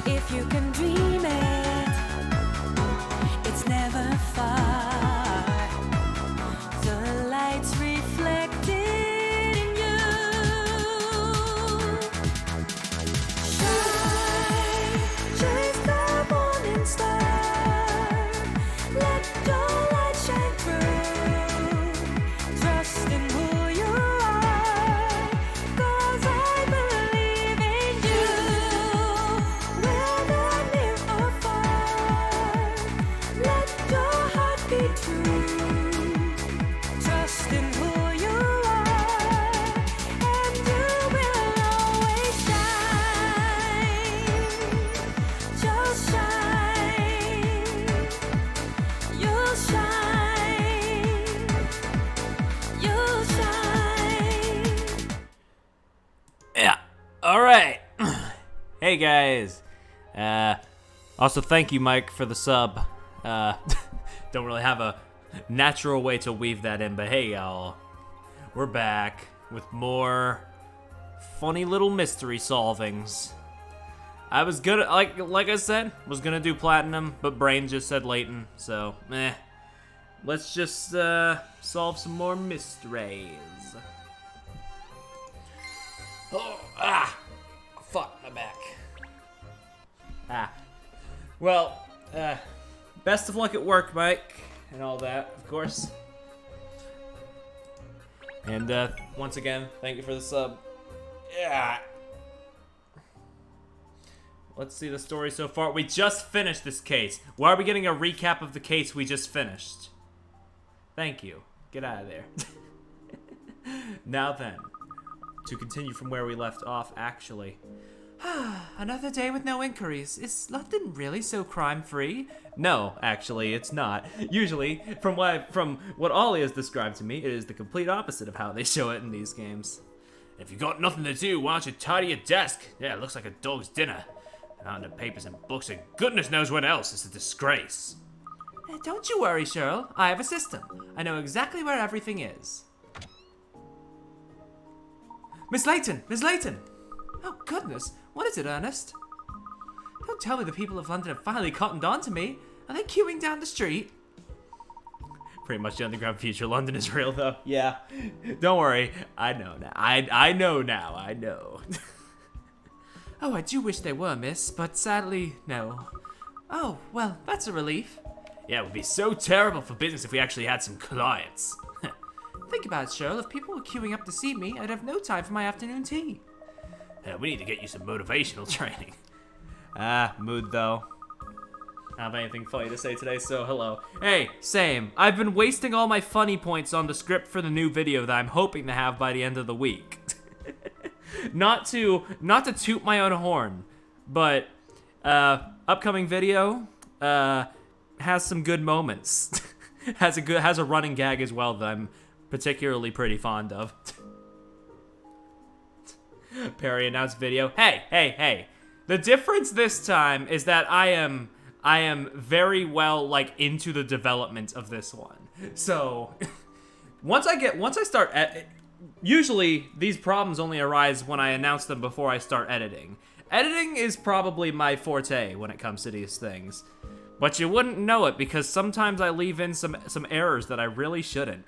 If you can dream it, it's never far. The light's reflected in you. Shine, chase the morning star. Let your light shine through. Trust in who you are, 'cause I believe in you. Whether near or far, let your heart be true. Trust in who you are, and you will always shine. Just shine. You'll shine. You'll shine. Yeah. All right. Hey guys. Also thank you, Mike, for the sub. Don't really have a natural way to weave that in, but hey, y'all. We're back with more funny little mystery solvings. I was gonna, like I said, was gonna do platinum, but Brain just said Layton, so let's just solve some more mysteries. Oh, fuck, my back. Well, best of luck at work, Mike, and all that, of course. And once again, thank you for the sub. Yeah. Let's see the story so far. We just finished this case. Why are we getting a recap of the case we just finished? Thank you. Get out of there. Now then, to continue from where we left off, actually. Another day with no inquiries. Is London really so crime-free? No, actually, it's not. Usually, from what Ollie has described to me, it is the complete opposite of how they show it in these games. If you got nothing to do, why don't you tidy your desk? Yeah, it looks like a dog's dinner. And on the papers and books and goodness knows what else. It's a disgrace. Don't you worry, Cheryl. I have a system. I know exactly where everything is. Miss Layton! Miss Layton! Oh, goodness. What is it, Ernest? Don't tell me the people of London have finally cottoned on to me. Are they queuing down the street? Pretty much the underground future. London is real, though. Yeah. Don't worry. I know now. I know now. I know. Oh, I do wish they were, miss, but sadly, no. Oh, well, that's a relief. Yeah, it would be so terrible for business if we actually had some clients. Think about it, Cheryl. If people were queuing up to see me, I'd have no time for my afternoon tea. We need to get you some motivational training. Mood though. I don't have anything funny to say today, so hello. Hey, same. I've been wasting all my funny points on the script for the new video that I'm hoping to have by the end of the week. Not to toot my own horn, but upcoming video has some good moments. has a running gag as well that I'm particularly pretty fond of. Perry announced video. Hey. The difference this time is that I am very well into the development of this one. So once I start usually these problems only arise when I announce them before I start editing. Editing is probably my forte when it comes to these things. But you wouldn't know it because sometimes I leave in some errors that I really shouldn't.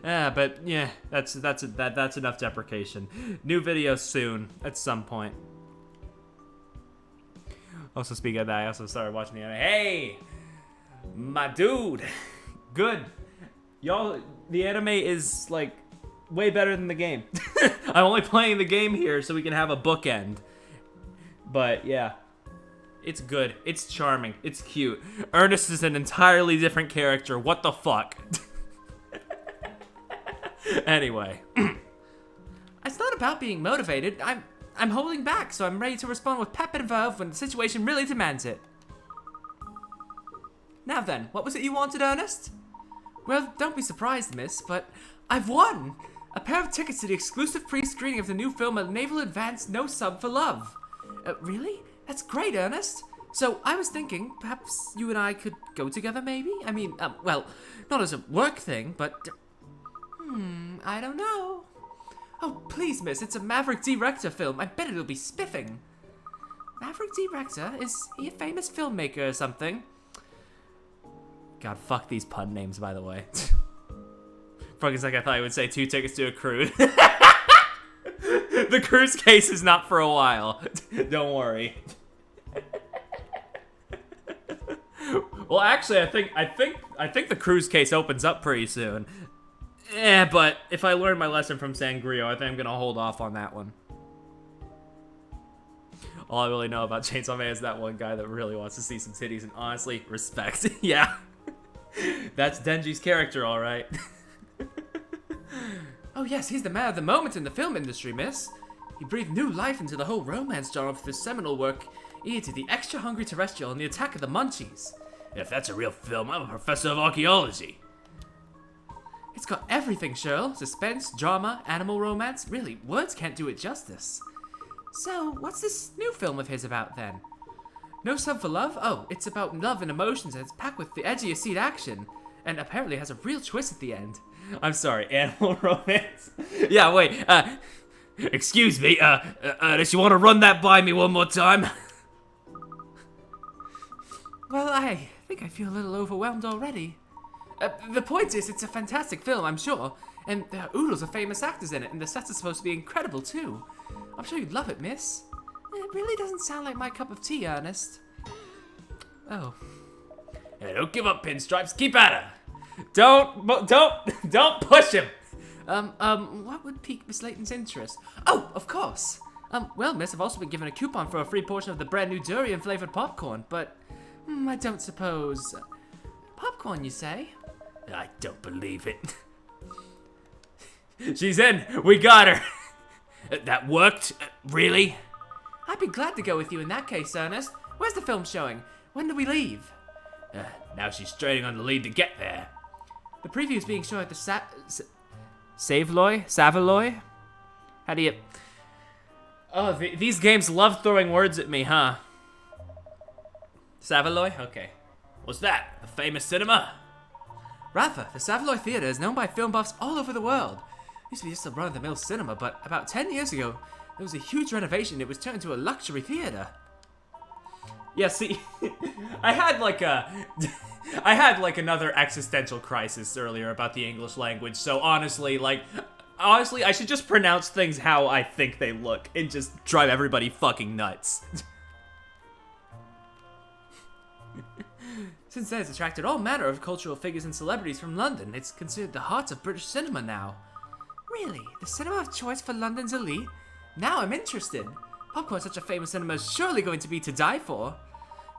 But yeah, that's enough deprecation. New video soon at some point. Also, speaking of that, I also started watching the anime. Hey, my dude, good. Y'all, the anime is way better than the game. I'm only playing the game here so we can have a bookend. But yeah, it's good. It's charming. It's cute. Ernest is an entirely different character. What the fuck? Anyway, it's not about being motivated. I'm holding back, so I'm ready to respond with pep and verve when the situation really demands it. Now then, what was it you wanted, Ernest? Well, don't be surprised, miss, but I've won! A pair of tickets to the exclusive pre-screening of the new film A Naval Advance No Sub for Love. Really? That's great, Ernest. So, I was thinking, perhaps you and I could go together, maybe? I mean, well, not as a work thing, but... I don't know. Oh, please, miss, it's a Maverick director film. I bet it'll be spiffing. Maverick D. Rector? Is he a famous filmmaker or something? God, fuck these pun names, by the way. For a second, I thought I would say 2 tickets to a cruise. The cruise case is not for a while. Don't worry. Well, actually, I think the cruise case opens up pretty soon. But if I learn my lesson from Sangrio, I think I'm gonna hold off on that one. All I really know about Chainsaw Man is that one guy that really wants to see some titties, and honestly, respect. Yeah. That's Denji's character, alright. Oh yes, he's the man of the moment in the film industry, miss. He breathed new life into the whole romance genre with his seminal work, E.T. the Extra Hungry Terrestrial and the Attack of the Munchies. If that's a real film, I'm a professor of archaeology. It's got everything, Cheryl. Suspense, drama, animal romance. Really, words can't do it justice. So, what's this new film of his about then? No Sub for Love? Oh, it's about love and emotions and it's packed with the edgiest seed action. And apparently has a real twist at the end. I'm sorry, animal romance? Yeah, wait, excuse me, Ernest, you want to run that by me one more time? Well, I think I feel a little overwhelmed already. The point is, it's a fantastic film, I'm sure. And there are oodles of famous actors in it, and the sets are supposed to be incredible, too. I'm sure you'd love it, miss. It really doesn't sound like my cup of tea, Ernest. Oh. Hey, don't give up, Pinstripes. Keep at her. Don't push him. What would pique Miss Layton's interest? Oh, of course. Well, miss, I've also been given a coupon for a free portion of the brand new durian-flavored popcorn, but I don't suppose... Popcorn, you say? I don't believe it. She's in. We got her. That worked? Really? I'd be glad to go with you in that case, Ernest. Where's the film showing? When do we leave? Now she's straining on the lead to get there. The preview's being shown at the Savaloy? How do you... Oh, these games love throwing words at me, huh? Savaloy? Okay. What's that? A famous cinema? Rather, the Savaloy Theatre is known by film buffs all over the world. It used to be just a run-of-the-mill cinema, but about 10 years ago, there was a huge renovation. It was turned into a luxury theater. Yeah, see, I had another existential crisis earlier about the English language, so honestly, I should just pronounce things how I think they look and just drive everybody fucking nuts. Since then, it's attracted all manner of cultural figures and celebrities from London. It's considered the heart of British cinema now. Really? The cinema of choice for London's elite? Now I'm interested. Popcorn, such a famous cinema, is surely going to be to die for.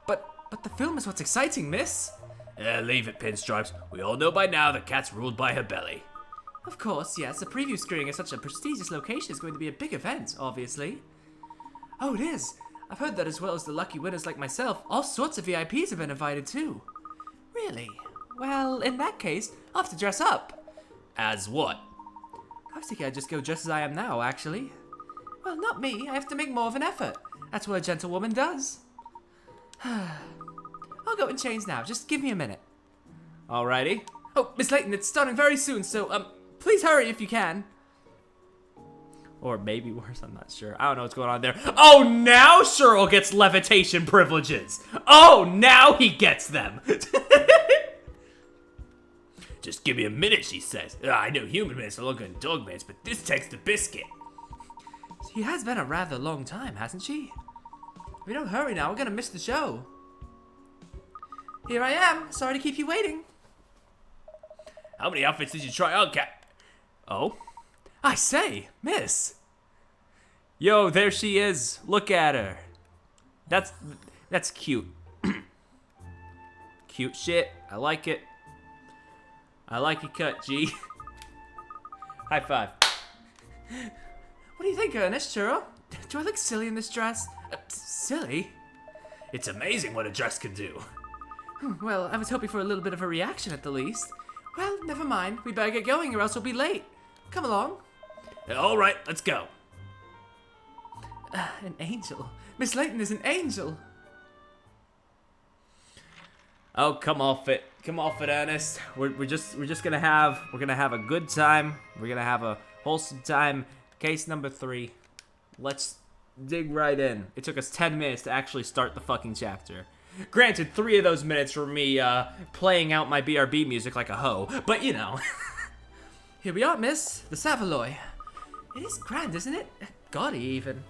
But the film is what's exciting, miss. Leave it, Pinstripes. We all know by now the cat's ruled by her belly. Of course, yes. A preview screening at such a prestigious location is going to be a big event, obviously. Oh, it is. I've heard that as well as the lucky winners like myself, all sorts of VIPs have been invited too. Really? Well, in that case, I'll have to dress up. As what? I was thinking I'd just go just as I am now, actually. Well, not me. I have to make more of an effort. That's what a gentlewoman does. I'll go and change now. Just give me a minute. Alrighty. Oh, Miss Layton, it's starting very soon, so, please hurry if you can. Or maybe worse, I'm not sure. I don't know what's going on there. Oh, now Cheryl gets levitation privileges. Oh, now he gets them. Just give me a minute, she says. I know human minutes are longer than dog minutes, but this takes the biscuit. She has been a rather long time, hasn't she? If we don't hurry now, we're gonna miss the show. Here I am. Sorry to keep you waiting. How many outfits did you try on, Cat? Oh? I say, miss. Yo, there she is. Look at her. That's cute. Cute shit. I like it. I like your cut, G. High five. What do you think, Ernest, Cheryl? Do I look silly in this dress? Silly? It's amazing what a dress can do. Well, I was hoping for a little bit of a reaction at the least. Well, never mind. We better get going or else we'll be late. Come along. All right, let's go. An angel. Miss Layton is an angel. Oh, come off it. Come off it, Ernest. We're just gonna have a good time. We're gonna have a wholesome time. Case number 3. Let's dig right in. It took us 10 minutes to actually start the fucking chapter. Granted, 3 of those minutes were me playing out my BRB music like a hoe, but you know. Here we are, miss. The Savoy. It is grand, isn't it? Gaudy, even.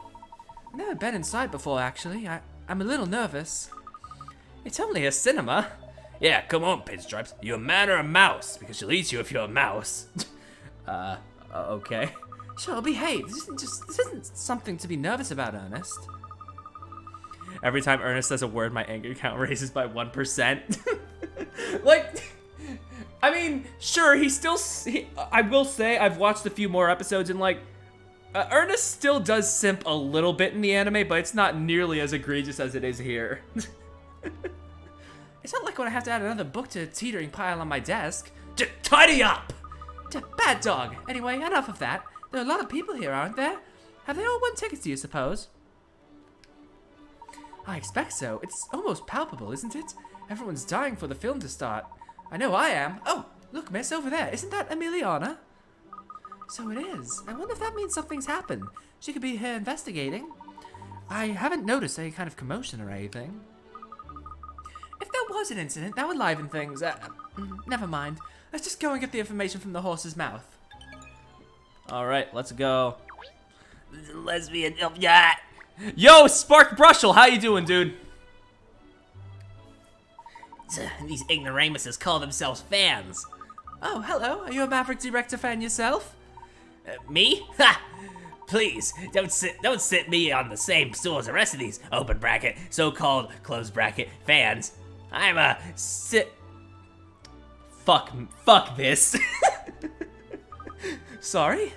I've never been inside before, actually. I'm a little nervous. It's only a cinema. Yeah, come on, Pinstripes. You a man or a mouse? Because she'll eat you if you're a mouse. Okay. Sure, behave. This isn't something to be nervous about, Ernest. Every time Ernest says a word, my anger count raises by 1%. Like, I mean, sure, I will say, I've watched a few more episodes and, like, Ernest still does simp a little bit in the anime, but it's not nearly as egregious as it is here. It's not like when I have to add another book to a teetering pile on my desk. Tidy up! Bad dog. Anyway, enough of that. There are a lot of people here, aren't there? Have they all won tickets, do you suppose? I expect so. It's almost palpable, isn't it? Everyone's dying for the film to start. I know I am. Oh, look, miss, over there. Isn't that Emiliana? So it is. I wonder if that means something's happened. She could be here investigating. I haven't noticed any kind of commotion or anything. If there was an incident, that would liven things. Never mind. Let's just go and get the information from the horse's mouth. Alright, let's go. Lesbian, yeah. Yo, Spark Brushel, how you doing, dude? These ignoramuses call themselves fans. Oh, hello. Are you a Maverick Director fan yourself? Me? Ha! Please, don't sit me on the same stool as the rest of these open bracket, so-called closed bracket fans. I'm a Fuck this. Sorry?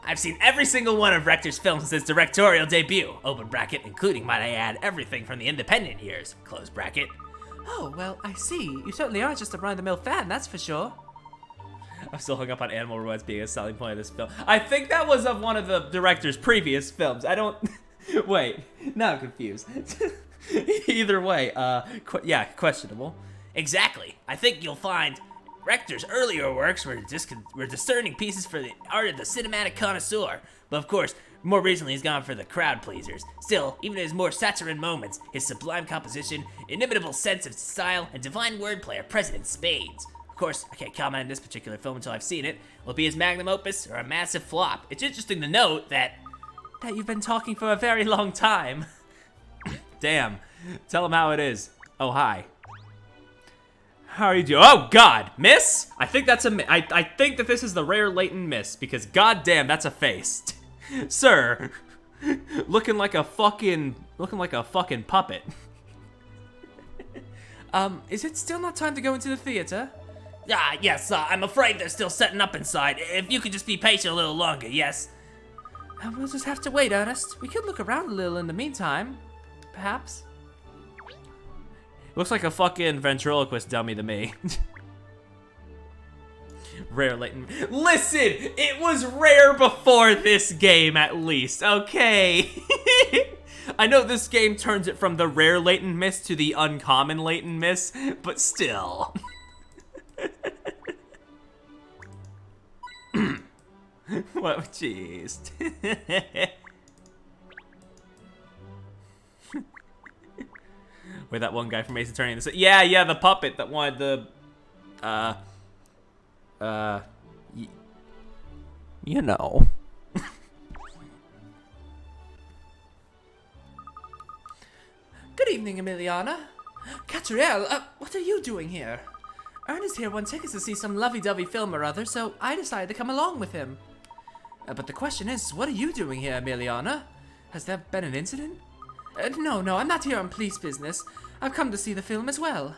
I've seen every single one of Rector's films since his directorial debut, open bracket, including, might I add, everything from the independent years, closed bracket. Oh, well, I see. You certainly are just a run-of-the-mill fan, that's for sure. I'm still hung up on animal romance being a selling point of this film. I think that was of one of the director's previous films. I don't... Wait, now I'm confused. Either way, yeah, questionable. Exactly. I think you'll find Rector's earlier works were discerning pieces for the art of the cinematic connoisseur, but of course, more recently he's gone for the crowd pleasers. Still, even in his more saccharine moments, his sublime composition, inimitable sense of style, and divine wordplay are present in spades. Of course, I can't comment on this particular film until I've seen it. Will it be his magnum opus or a massive flop? It's interesting to note that you've been talking for a very long time. Damn. Tell him how it is. Oh, hi. How are you doing? Oh, God. Miss? I think that's I think that this is the rare Layton miss, because goddamn, that's a face. Sir. Looking like a fucking puppet. Is it still not time to go into the theater? Yes, I'm afraid they're still setting up inside. If you could just be patient a little longer, yes? We'll just have to wait, Ernest. We could look around a little in the meantime. Perhaps. Looks like a fucking ventriloquist dummy to me. Rare Layton. Listen! It was rare before this game, at least, okay? I know this game turns it from the rare Layton miss to the uncommon Layton miss, but still. What? Jeez. Wait, that one guy from Ace Attorney. Yeah, the puppet that wanted the, you know. Good evening, Emiliana. Catriel, what are you doing here? Ernest here won tickets to see some lovey-dovey film or other, so I decided to come along with him. But the question is, what are you doing here, Emiliana? Has there been an incident? No, I'm not here on police business. I've come to see the film as well.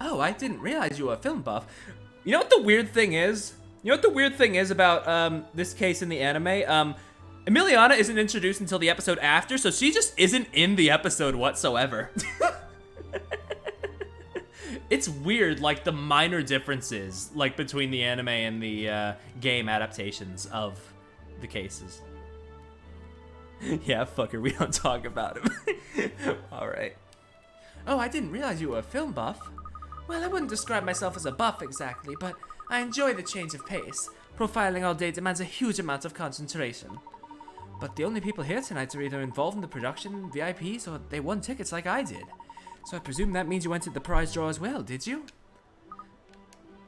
Oh, I didn't realize you were a film buff. You know what the weird thing is? You know what the weird thing is about this case in the anime? Emiliana isn't introduced until the episode after, so she just isn't in the episode whatsoever. It's weird, like, the minor differences, like, between the anime and the game adaptations of the cases. Yeah, fucker, we don't talk about him. Alright. Oh, I didn't realize you were a film buff. Well, I wouldn't describe myself as a buff exactly, but I enjoy the change of pace. Profiling all day demands a huge amount of concentration. But the only people here tonight are either involved in the production, VIPs, or they won tickets like I did. So I presume that means you entered the prize draw as well, did you?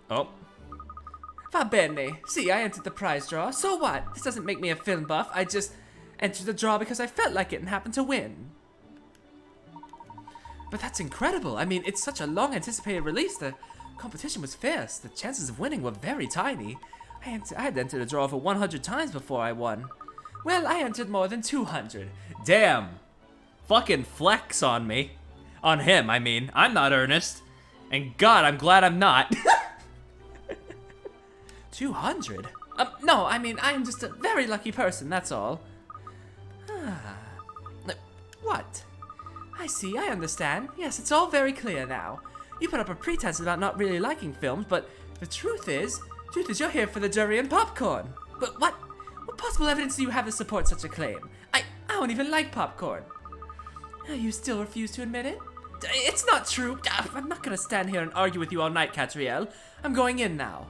Oh. Va bene. See, I entered the prize draw. So what? This doesn't make me a film buff. I just entered the draw because I felt like it and happened to win. But that's incredible. I mean, it's such a long anticipated release. The competition was fierce. The chances of winning were very tiny. I had entered the draw over 100 times before I won. Well, I entered more than 200. Damn. Fucking flex on me. On him, I mean. I'm not Ernest. And God, I'm glad I'm not. 200? No, I mean, I am just a very lucky person, that's all. What? I see, I understand. Yes, it's all very clear now. You put up a pretense about not really liking films, but the truth is you're here for the durian popcorn. But what possible evidence do you have to support such a claim? I don't even like popcorn. You still refuse to admit it? It's not true. I'm not gonna stand here and argue with you all night, Catriel. I'm going in now.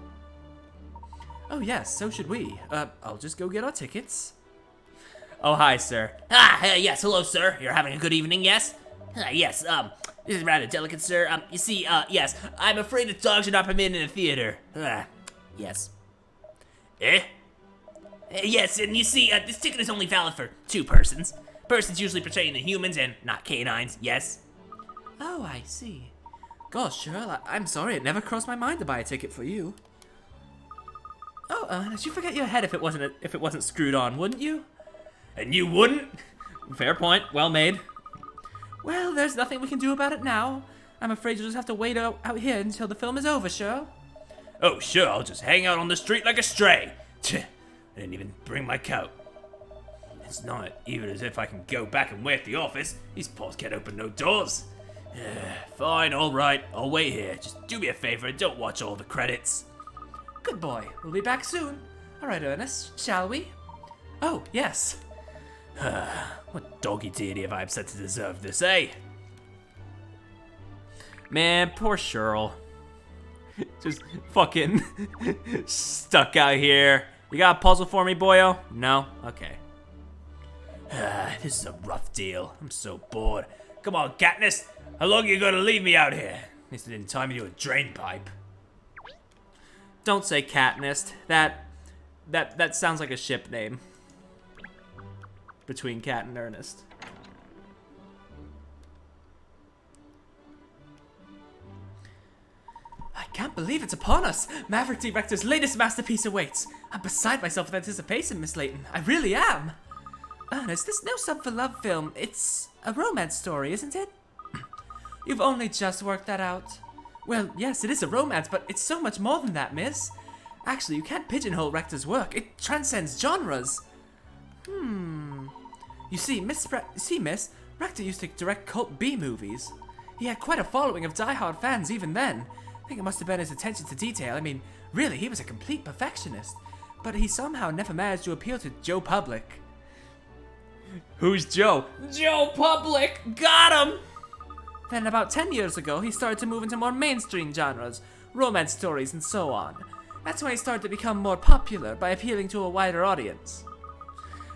Oh yes, so should we. I'll just go get our tickets. Oh, hi, sir. Yes, hello, sir. You're having a good evening, yes? Yes, this is rather delicate, sir. You see, yes, I'm afraid that dogs are not permitted in the theater. Yes. Eh? Yes, and you see, this ticket is only valid for 2 persons. Persons usually portraying the humans and not canines, yes? Oh, I see. Gosh, Cheryl, I'm sorry. It never crossed my mind to buy a ticket for you. Oh, Ernest, you forget your head if it wasn't screwed on, wouldn't you? And you wouldn't? Fair point. Well made. Well, there's nothing we can do about it now. I'm afraid you'll just have to wait out here until the film is over, Cheryl. Oh, sure. I'll just hang out on the street like a stray. I didn't even bring my coat. It's not even as if I can go back and wait at the office. These paws can't open no doors. Fine, all right. I'll wait here. Just do me a favor and don't watch all the credits. Good boy. We'll be back soon. All right, Ernest. Shall we? Oh, yes. What doggy deity have I upset to deserve this, eh? Man, poor Cheryl. Just fucking stuck out here. You got a puzzle for me, boyo? No? Okay. This is a rough deal. I'm so bored. Come on, Katniss. How long are you gonna leave me out here? At least it didn't tie me to a drain pipe. Don't say Katniss. That sounds like a ship name. Between Kat and Ernest. I can't believe it's upon us! Maverick Director's latest masterpiece awaits! I'm beside myself with anticipation, Miss Layton. I really am! Ernest, this no sub for love film, it's a romance story, isn't it? You've only just worked that out. Well, yes, it is a romance, but it's so much more than that, miss. Actually, you can't pigeonhole Rector's work. It transcends genres. You see, Miss, Rector used to direct cult B movies. He had quite a following of die-hard fans even then. I think it must have been his attention to detail. I mean, really, he was a complete perfectionist. But he somehow never managed to appeal to Joe Public. Who's Joe? Joe Public! Got him! Then about 10 years ago, he started to move into more mainstream genres, romance stories and so on. That's when he started to become more popular by appealing to a wider audience.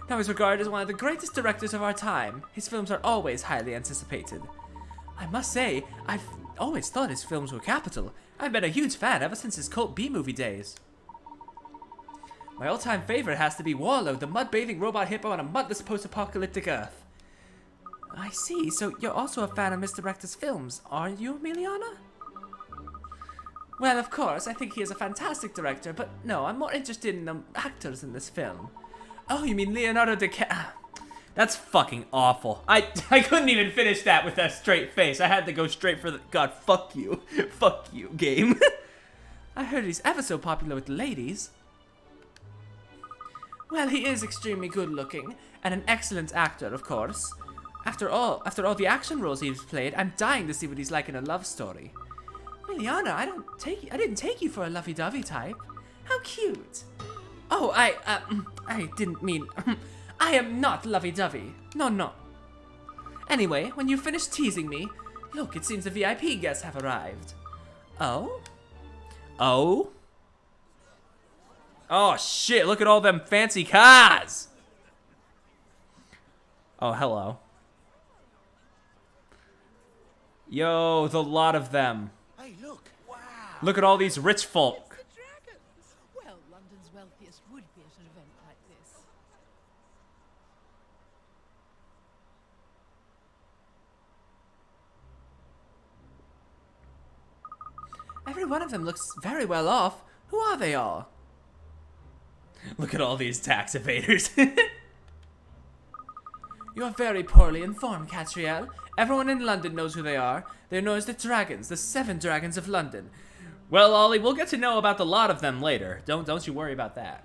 Now he's regarded as one of the greatest directors of our time. His films are always highly anticipated. I must say, I've always thought his films were capital. I've been a huge fan ever since his cult B-movie days. My all-time favorite has to be Warlord, the mud-bathing robot hippo on a mudless post-apocalyptic Earth. I see, so you're also a fan of Mr. Rector's films, aren't you, Emiliana? Well, of course, I think he is a fantastic director, but no, I'm more interested in the actors in this film. Oh, you mean Leonardo DiCaprio? That's fucking awful. I couldn't even finish that with a straight face. I had to go straight for the... God, fuck you. Fuck you, game. I heard he's ever so popular with the ladies. Well, he is extremely good-looking, and an excellent actor, of course. After all the action roles he's played, I'm dying to see what he's like in a love story. Emiliana, I didn't take you for a lovey-dovey type. How cute. Oh, I didn't mean... I am not lovey-dovey. No. Anyway, when you finish teasing me, look, it seems the VIP guests have arrived. Oh? Oh? Oh, shit, look at all them fancy cars! Oh, hello. Yo, the lot of them. Hey, look. Wow. Look at all these rich folk. Dragons! Well, London's wealthiest would be at an event like this. Every one of them looks very well off. Who are they all? Look at all these tax evaders. You're very poorly informed, Catriel. Everyone in London knows who they are. They're known as the Dragons, the 7 Dragons of London. Well, Ollie, we'll get to know about the lot of them later. Don't you worry about that.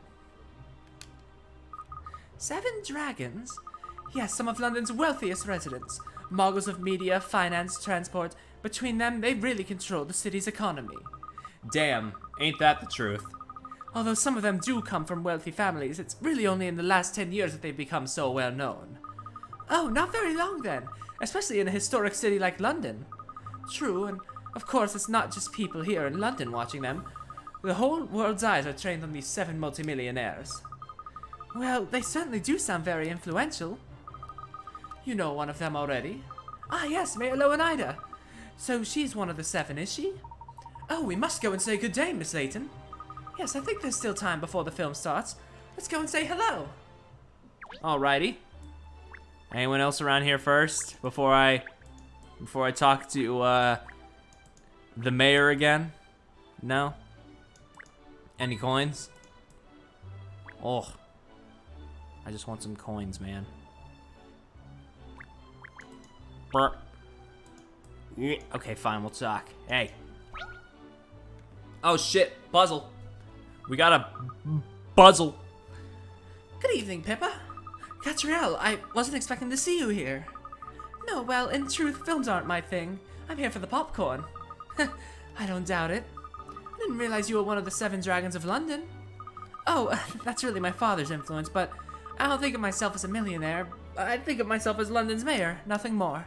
7 Dragons? Yes, some of London's wealthiest residents. Moguls of media, finance, transport. Between them, they really control the city's economy. Damn, ain't that the truth? Although some of them do come from wealthy families, it's really only in the last 10 years that they've become so well known. Oh, not very long then, especially in a historic city like London. True, and of course it's not just people here in London watching them. The whole world's eyes are trained on these 7 multimillionaires. Well, they certainly do sound very influential. You know one of them already. Ah yes, Mayor Loanida. So she's one of the 7, is she? Oh, we must go and say good day, Miss Layton. Yes, I think there's still time before the film starts. Let's go and say hello. Alrighty. Anyone else around here first before I talk to the mayor again? No? Any coins? Oh. I just want some coins, man. Burp. Yeah, okay, fine, we'll talk. Hey. Oh shit, puzzle. We got a puzzle. Good evening, Pippa. Catriel, I wasn't expecting to see you here. No, well, in truth, films aren't my thing. I'm here for the popcorn. I don't doubt it. I didn't realize you were one of the 7 Dragons of London. Oh, that's really my father's influence, but I don't think of myself as a millionaire. I think of myself as London's mayor, nothing more.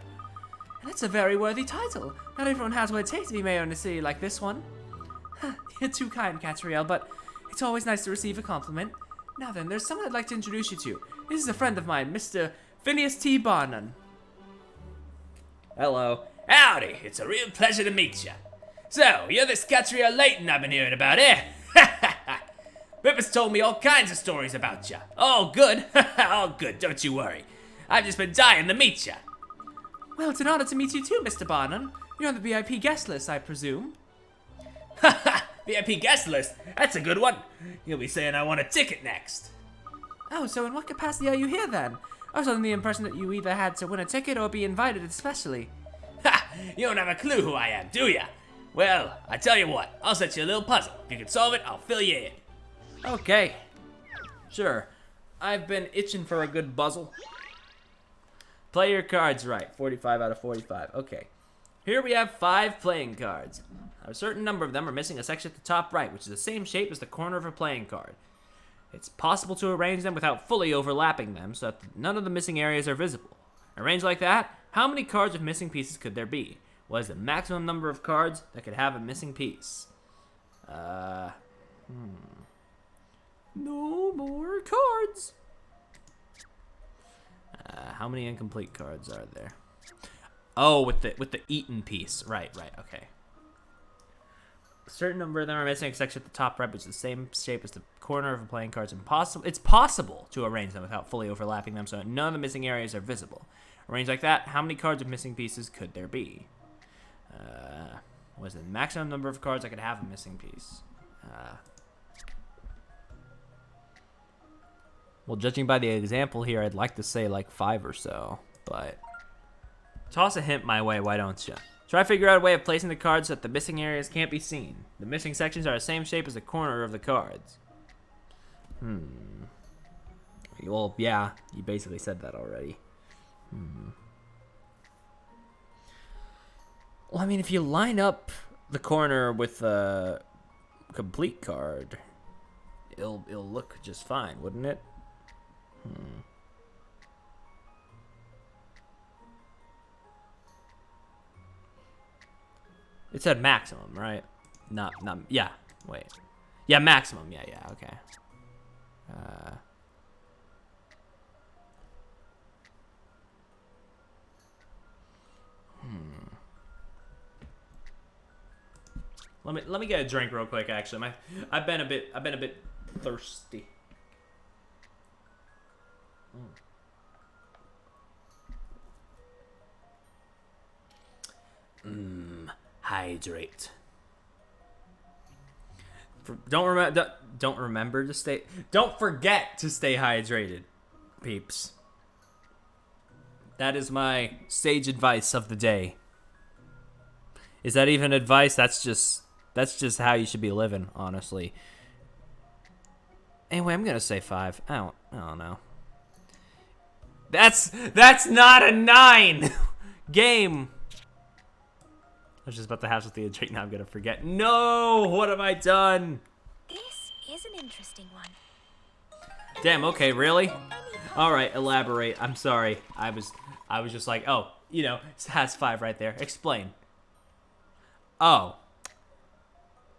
And it's a very worthy title. Not everyone has what it takes to be mayor in a city like this one. You're too kind, Catriel, but it's always nice to receive a compliment. Now then, there's someone I'd like to introduce you to. This is a friend of mine, Mr. Phineas T. Barnum. Hello. Howdy, it's a real pleasure to meet you. So, you're this Catriel Layton I've been hearing about, eh? Pippa's told me all kinds of stories about you. All good, all good, don't you worry. I've just been dying to meet you. Well, it's an honor to meet you too, Mr. Barnum. You're on the VIP guest list, I presume. VIP guest list, that's a good one. You'll be saying I want a ticket next. Oh, so in what capacity are you here then? I was under the impression that you either had to win a ticket or be invited especially. Ha! You don't have a clue who I am, do ya? Well, I tell you what, I'll set you a little puzzle. If you can solve it, I'll fill you in. Okay. Sure. I've been itching for a good puzzle. Play your cards right. 45 out of 45. Okay. Here we have 5 playing cards. A certain number of them are missing a section at the top right, which is the same shape as the corner of a playing card. It's possible to arrange them without fully overlapping them so that none of the missing areas are visible. Arranged like that, how many cards with missing pieces could there be? What is the maximum number of cards that could have a missing piece? No more cards. How many incomplete cards are there? Oh, with the eaten piece. Right, okay. A certain number of them are missing, except at the top right, which is the same shape as the corner of a playing card. It's possible to arrange them without fully overlapping them so that none of the missing areas are visible. Arranged like that, how many cards with missing pieces could there be? What is the maximum number of cards I could have a missing piece? Well, judging by the example here, I'd like to say like 5 or so, but toss a hint my way, why don't you? Try to figure out a way of placing the cards so that the missing areas can't be seen. The missing sections are the same shape as the corner of the cards. Well, yeah, you basically said that already. Well, I mean, if you line up the corner with a complete card, it'll look just fine, wouldn't it? It said maximum, right? Not, yeah, wait. Yeah, maximum, yeah, okay. Let me get a drink real quick. Actually, I've been a bit thirsty. Hydrate. Don't forget to stay hydrated, peeps. That is my sage advice of the day. Is that even advice? That's just how you should be living, honestly. Anyway, I'm gonna say 5. I don't know. That's not a 9 game. I was just about to have something to drink. Now I'm gonna forget. No, what have I done? This is an interesting one. Damn. Okay. Really? All right. Elaborate. I'm sorry. I was just like, oh, it has 5 right there. Explain. Oh.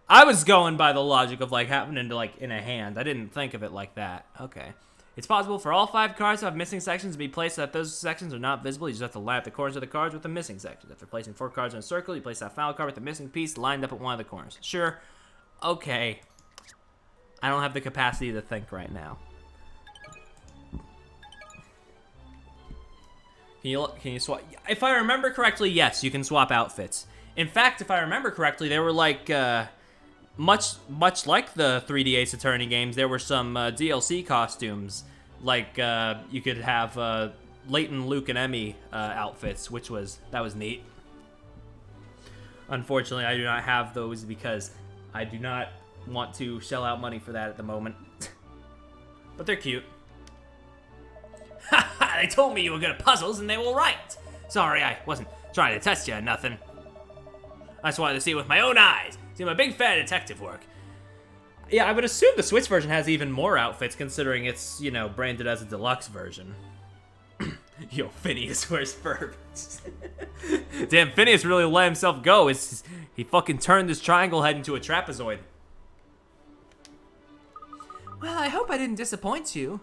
I was going by the logic of like happening to like in a hand. I didn't think of it like that. Okay. It's possible for all 5 cards to have missing sections to be placed so that those sections are not visible. You just have to line up the corners of the cards with the missing sections. After placing 4 cards in a circle, you place that final card with the missing piece lined up at one of the corners. Sure. Okay. I don't have the capacity to think right now. Can you swap? If I remember correctly, yes, you can swap outfits. In fact, if I remember correctly, they were like much like the 3D Ace Attorney games. There were some DLC costumes, like you could have Layton, Luke, and Emmy outfits, that was neat. Unfortunately, I do not have those because I do not want to shell out money for that at the moment. But they're cute. Ha! They told me you were good at puzzles and they were right. Sorry, I wasn't trying to test you or nothing. I just wanted to see it with my own eyes. See, I'm a big fan of detective work. Yeah, I would assume the Switch version has even more outfits, considering it's, branded as a deluxe version. Yo, Phineas, where's Ferb? Damn, Phineas really let himself go. He fucking turned his triangle head into a trapezoid. Well, I hope I didn't disappoint you.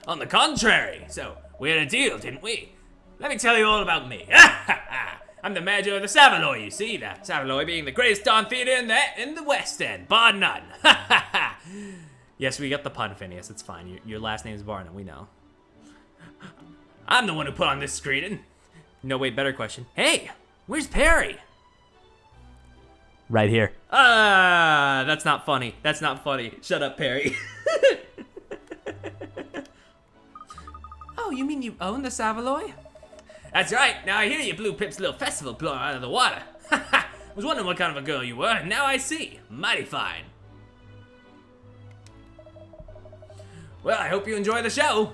On the contrary, so we had a deal, didn't we? Let me tell you all about me. I'm the manager of the Savoy, you see, the Savoy being the greatest darn theater in the West End, bar none. Yes, we got the pun, Phineas. It's fine. Your last name is Barnum. We know. I'm the one who put on this screening. No, wait, better question. Hey, where's Perry? Right here. That's not funny. That's not funny. Shut up, Perry. Oh, you mean you own the Savoy? That's right. Now I hear you blew Pip's little festival blowing out of the water. Was wondering what kind of a girl you were, and now I see. Mighty fine. Well, I hope you enjoy the show.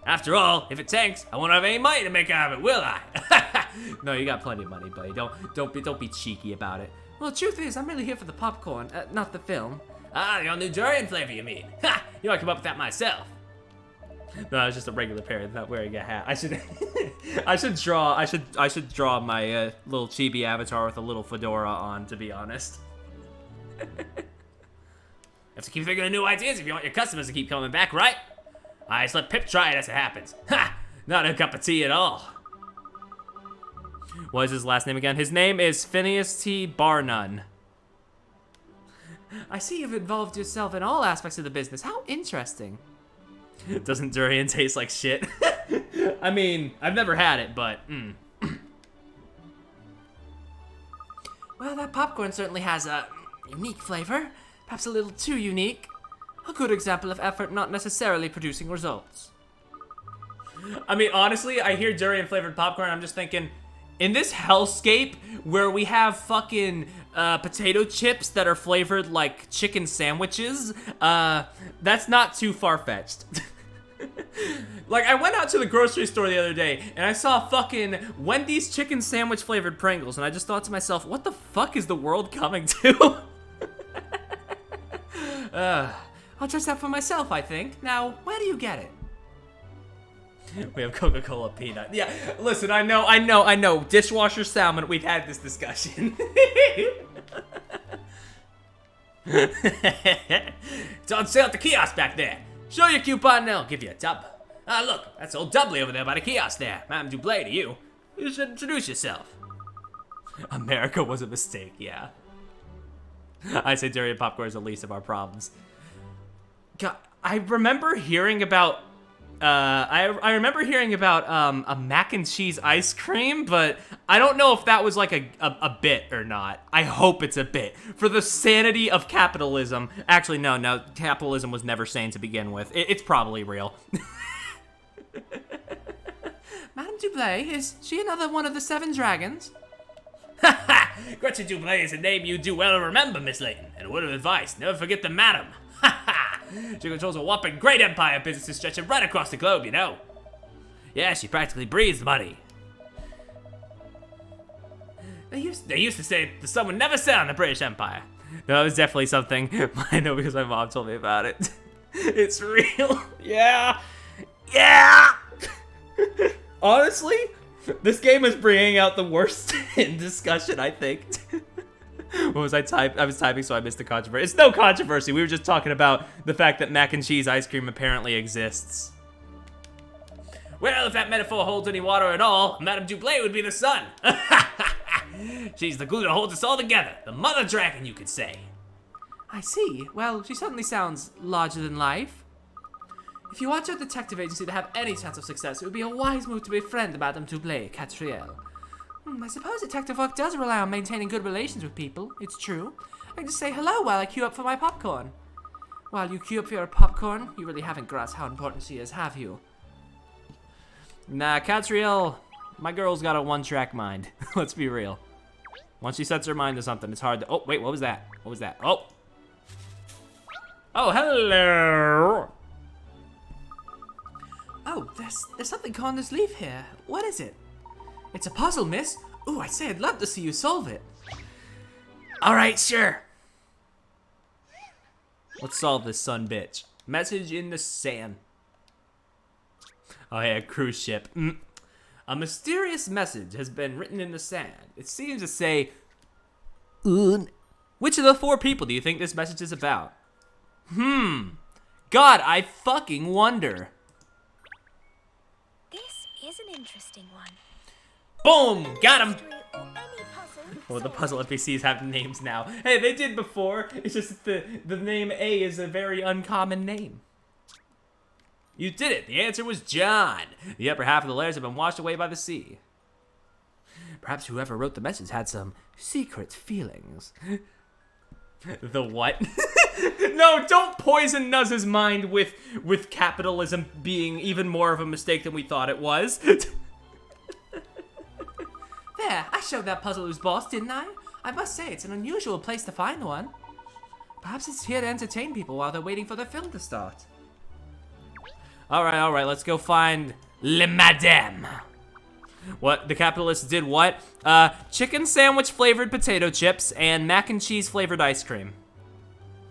After all, if it tanks, I won't have any money to make out of it, will I? No, you got plenty of money, buddy. Don't be cheeky about it. Well, the truth is, I'm really here for the popcorn, not the film. Ah, your new durian flavor, you mean? Ha! You know I come up with that myself. No, it's just a regular Perry, not wearing a hat. I should draw my little chibi avatar with a little fedora on, to be honest. Have to keep thinking of new ideas if you want your customers to keep coming back, right? I just let Pip try it as it happens. Ha! Not a cup of tea at all. What is his last name again? His name is Phineas T. Barnum. I see you've involved yourself in all aspects of the business. How interesting. Doesn't durian taste like shit? I mean, I've never had it, but Well, that popcorn certainly has a unique flavor. Perhaps a little too unique. A good example of effort not necessarily producing results. I mean, honestly, I hear durian flavored popcorn. I'm just thinking, in this hellscape where we have fucking potato chips that are flavored like chicken sandwiches, that's not too far-fetched. Like, I went out to the grocery store the other day and I saw fucking Wendy's chicken sandwich flavored Pringles, and I just thought to myself, what the fuck is the world coming to? I'll try that for myself, I think. Now, where do you get it? We have Coca-Cola peanut. Yeah, listen, I know. Dishwasher salmon, we've had this discussion. It's on sale at the kiosk back there. Show your coupon and they'll give you a tub. Ah, look, that's old Duplay over there by the kiosk there. Madame Duplay to you. You should introduce yourself. America was a mistake, yeah. I say durian popcorn is the least of our problems. God, I remember hearing about I remember hearing about a mac and cheese ice cream, but I don't know if that was like a bit or not. I hope it's a bit. For the sanity of capitalism. Actually, no, capitalism was never sane to begin with. It's probably real. Madame Duplay, is she another one of the 7 dragons? Ha ha! Gretchen Duplay is a name you do well to remember, Miss Layton. And a word of advice, never forget the madam. Ha ha! She controls a whopping great empire of businesses stretching right across the globe, you know. Yeah, she practically breathes money. They used to say the sun would never set on the British Empire. No, it was definitely something I know because my mom told me about it. It's real. Yeah. Honestly, this game is bringing out the worst in discussion, I think. What was I was typing, so I missed the controversy. It's no controversy. We were just talking about the fact that mac and cheese ice cream apparently exists. Well, if that metaphor holds any water at all, Madame Duplay would be the sun. She's the glue that holds us all together. The mother dragon, you could say. I see. Well, she certainly sounds larger than life. If you want your detective agency to have any chance of success, it would be a wise move to befriend Madame Duplay, Catriel. I suppose detective work does rely on maintaining good relations with people. It's true. I can just say hello while I queue up for my popcorn. While you queue up for your popcorn, you really haven't grasped how important she is, have you? Nah, Catriel, my girl's got a one-track mind. Let's be real. Once she sets her mind to something, it's hard to... Oh, wait, what was that? What was that? Oh, hello. Oh, there's something on this leaf here. What is it? It's a puzzle, miss. Ooh, I say I'd love to see you solve it. All right, sure. Let's solve this son bitch. Message in the sand. Oh, yeah, cruise ship. A mysterious message has been written in the sand. It seems to say, which of the 4 people do you think this message is about? God, I fucking wonder. This is an interesting one. Boom, got him. Mystery or any puzzle. Well, the puzzle NPCs have names now. Hey, they did before. It's just that the name A is a very uncommon name. You did it. The answer was John. The upper half of the letters have been washed away by the sea. Perhaps whoever wrote the message had some secret feelings. The what? No, don't poison Nuz's mind with capitalism being even more of a mistake than we thought it was. There, I showed that puzzle who's boss, didn't I? I must say, it's an unusual place to find one. Perhaps it's here to entertain people while they're waiting for the film to start. All right, let's go find Le Madame. What? The capitalists did what? Chicken sandwich flavored potato chips and mac and cheese flavored ice cream.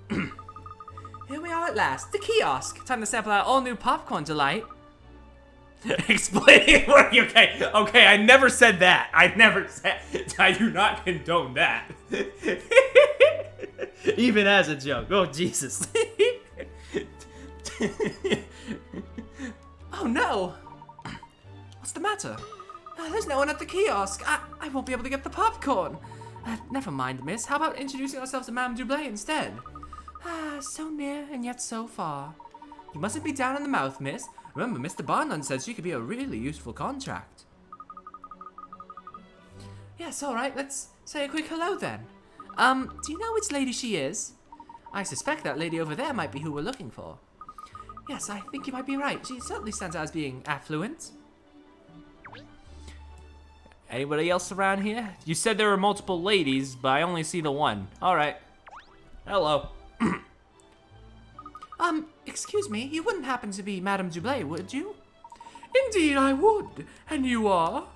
Here we are at last, the kiosk. Time to sample our all-new popcorn delight. Explaining work. Okay, I never said that. I do not condone that. Even as a joke. Oh, Jesus. Oh no! What's the matter? There's no one at the kiosk. I won't be able to get the popcorn. Never mind, miss. How about introducing ourselves to Madame Duplay instead? So near and yet so far. You mustn't be down in the mouth, miss. Remember, Mr. Barnum said she could be a really useful contract. Yes, alright, let's say a quick hello then. Do you know which lady she is? I suspect that lady over there might be who we're looking for. Yes, I think you might be right. She certainly stands out as being affluent. Anybody else around here? You said there were multiple ladies, but I only see the one. All right. Hello. Excuse me, you wouldn't happen to be Madame Duplay, would you? Indeed I would. And you are?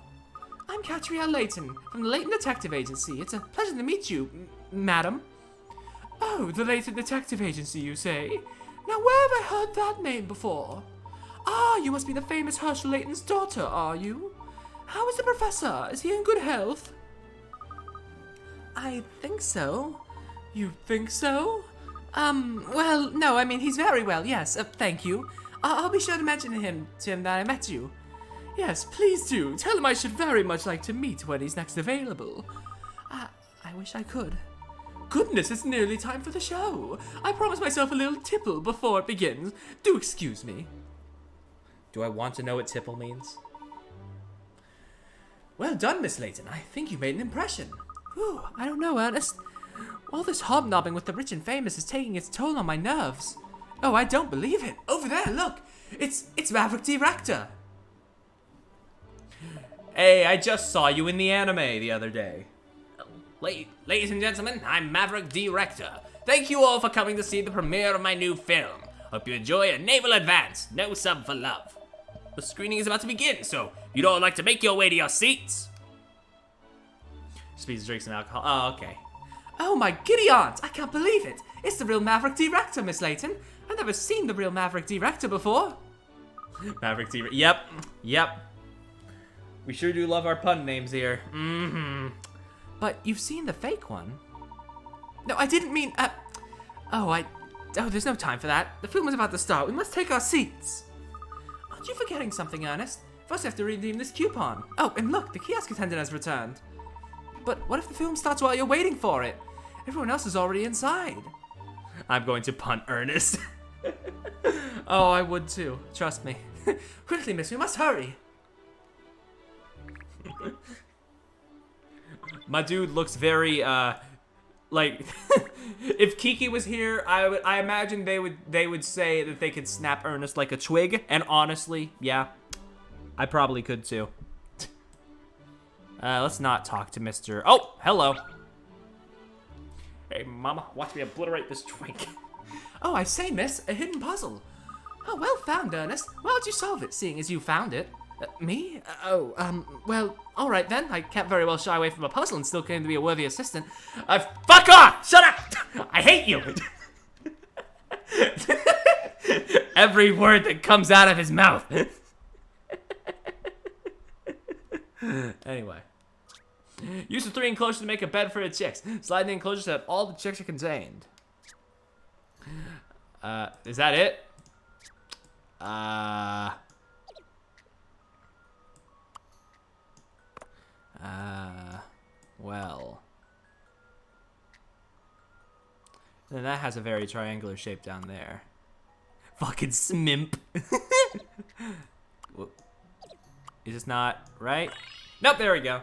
I'm Catriel Layton, from the Layton Detective Agency. It's a pleasure to meet you, madam. Oh, the Layton Detective Agency, you say? Now, where have I heard that name before? Ah, you must be the famous Herschel Layton's daughter, are you? How is the professor? Is he in good health? I think so. You think so? Well, no, I mean, he's very well, yes, thank you. I'll be sure to mention to him that I met you. Yes, please do. Tell him I should very much like to meet when he's next available. I wish I could. goodness, it's nearly time for the show. I promised myself a little tipple before it begins. Do excuse me. Do I want to know what tipple means? Well done, Miss Layton. I think you made an impression. Whew, I don't know, Ernest. All this hobnobbing with the rich and famous is taking its toll on my nerves. Oh, I don't believe it. Over there, look. It's Maverick Director. Hey, I just saw you in the anime the other day. Ladies and gentlemen, I'm Maverick Director. Thank you all for coming to see the premiere of my new film. Hope you enjoy A Naval Advance, No Sub for Love. The screening is about to begin, so you'd all like to make your way to your seats. Speeds, drinks, and alcohol. Oh, okay. Oh, my giddy aunt. I can't believe it. It's the real Maverick Director, Miss Layton. I've never seen the real Maverick Director before. Maverick Director. Yep. We sure do love our pun names here. But you've seen the fake one. No, I didn't mean, Oh, there's no time for that. The film is about to start. We must take our seats. Aren't you forgetting something, Ernest? First, I have to redeem this coupon. Oh, and look, the kiosk attendant has returned. But what if the film starts while you're waiting for it? Everyone else is already inside. I'm going to punt Ernest. Oh, I would too. Trust me. Quickly, miss, we must hurry. My dude looks very, like, if Kiki was here, I imagine they would say that they could snap Ernest like a twig, and honestly, yeah, I probably could too. Let's not talk to Mr. Oh, hello. Hey, mama, watch me obliterate this twink. Oh, I say, miss, a hidden puzzle. Oh, well found, Ernest. Why would you solve it, seeing as you found it? Me? Well, alright then. I can't very well shy away from a puzzle and still claim to be a worthy assistant. Fuck off! Shut up! I hate you! Every word that comes out of his mouth. Anyway. Use the 3 enclosures to make a bed for the chicks. Slide the enclosures so that all the chicks are contained. Is that it? Well. Then that has a very triangular shape down there. Fucking smimp. Is this not right? Nope, there we go.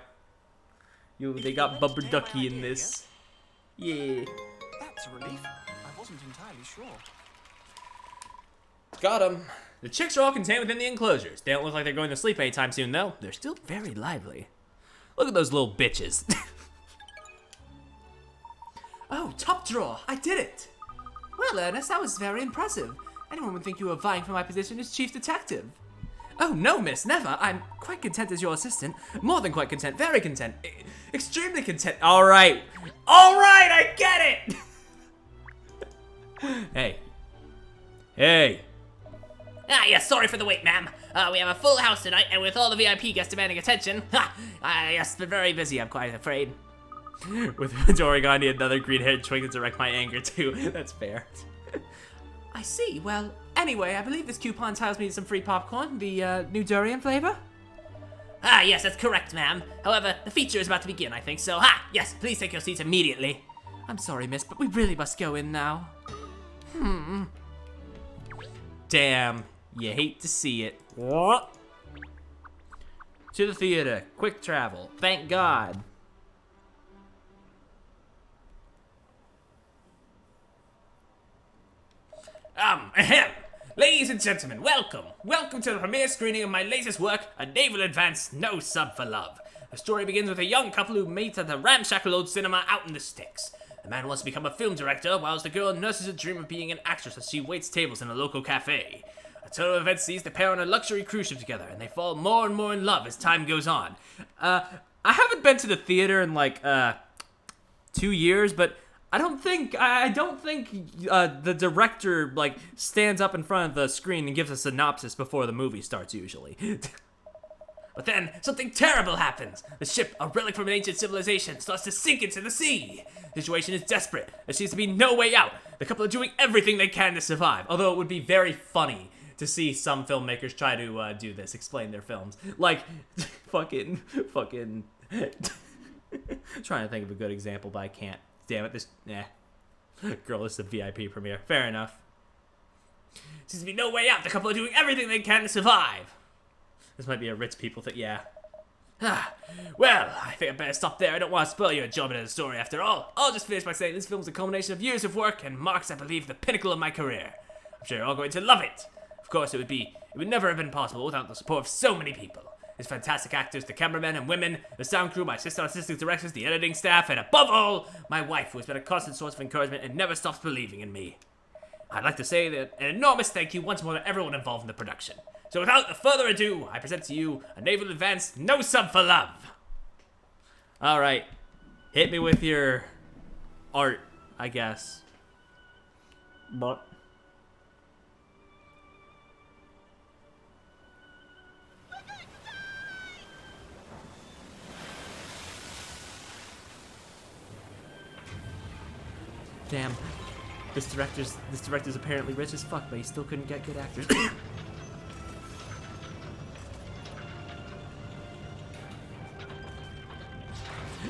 They got Bubber Ducky in this. Yeah. That's a relief. I wasn't entirely sure. Got them. The chicks are all contained within the enclosures. They don't look like they're going to sleep anytime soon, though. They're still very lively. Look at those little bitches. Oh, top drawer. I did it. Well, Ernest, that was very impressive. Anyone would think you were vying for my position as chief detective. Oh, no, miss, never. I'm quite content as your assistant. More than quite content. Very content. Extremely content. All right, I get it. Hey. Yes, sorry for the wait, ma'am. We have a full house tonight, and with all the VIP guests demanding attention, yes, been very busy, I'm quite afraid. With Dorian, I need another green-haired twink to direct my anger too. That's fair. I see. Well, anyway, I believe this coupon tells me some free popcorn, the new durian flavor. Yes, that's correct, ma'am. However, the feature is about to begin, I think, so, yes, please take your seats immediately. I'm sorry, miss, but we really must go in now. Damn, you hate to see it. To the theater, quick travel. Thank God. Ladies and gentlemen, welcome. Welcome to the premiere screening of my latest work, A Naval Advance, No Sub for Love. The story begins with a young couple who meet at a ramshackle old cinema out in the sticks. The man wants to become a film director, whilst the girl nurses a dream of being an actress as she waits tables in a local cafe. A turn of events sees the pair on a luxury cruise ship together, and they fall more and more in love as time goes on. I haven't been to the theater in like 2 years, but I don't think the director like stands up in front of the screen and gives a synopsis before the movie starts usually. But then, something terrible happens. The ship, a relic from an ancient civilization, starts to sink into the sea. The situation is desperate. There seems to be no way out. The couple are doing everything they can to survive, although it would be very funny to see some filmmakers try to do this, explain their films. Like, fucking... trying to think of a good example, but I can't damn it, this, girl, this is a VIP premiere. Fair enough. Seems to be no way out. The couple are doing everything they can to survive. This might be a rich people thing, yeah. Well, I think I better stop there. I don't want to spoil your enjoyment of the story after all. I'll just finish by saying this film is a culmination of years of work and marks, I believe, the pinnacle of my career. I'm sure you're all going to love it. Of course, it would never have been possible without the support of so many people. There's fantastic actors, the cameramen and women, the sound crew, my assistant directors, the editing staff, and above all, my wife, who has been a constant source of encouragement and never stops believing in me. I'd like to say that an enormous thank you once more to everyone involved in the production. So without further ado, I present to you a naval advanced No Sub for Love. All right, hit me with your art, I guess. But damn, this director's apparently rich as fuck, but he still couldn't get good actors.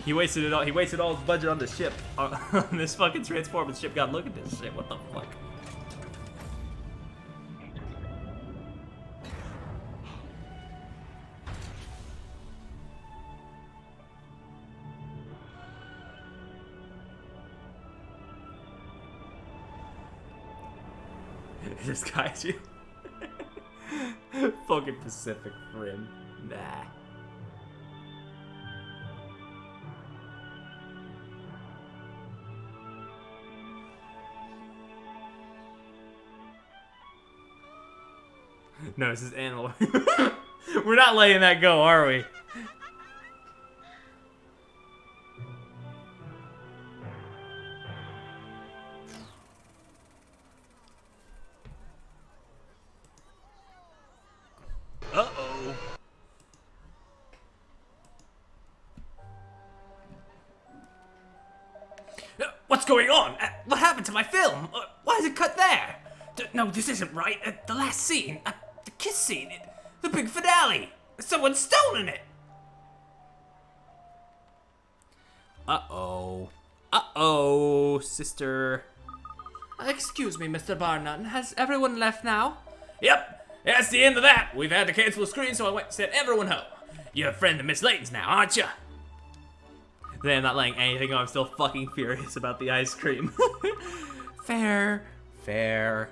He wasted all his budget on the ship. On this fucking transforming ship. God, look at this shit. What the fuck? This kaiju. Fucking Pacific Rim. Nah. No, this is animal. We're not letting that go, are we? Uh-oh. What's going on? What happened to my film? Why is it cut there? No, this isn't right. The last scene, the kiss scene, the big finale. Someone's stolen it. Uh-oh. Uh-oh, sister. Excuse me, Mr. Barnum. Has everyone left now? Yep, that's the end of that. We've had to cancel the screen, so I went and sent everyone home. You're a friend of Miss Layton's now, aren't you? Then I'm not letting anything go. I'm still fucking furious about the ice cream. Fair. Fair.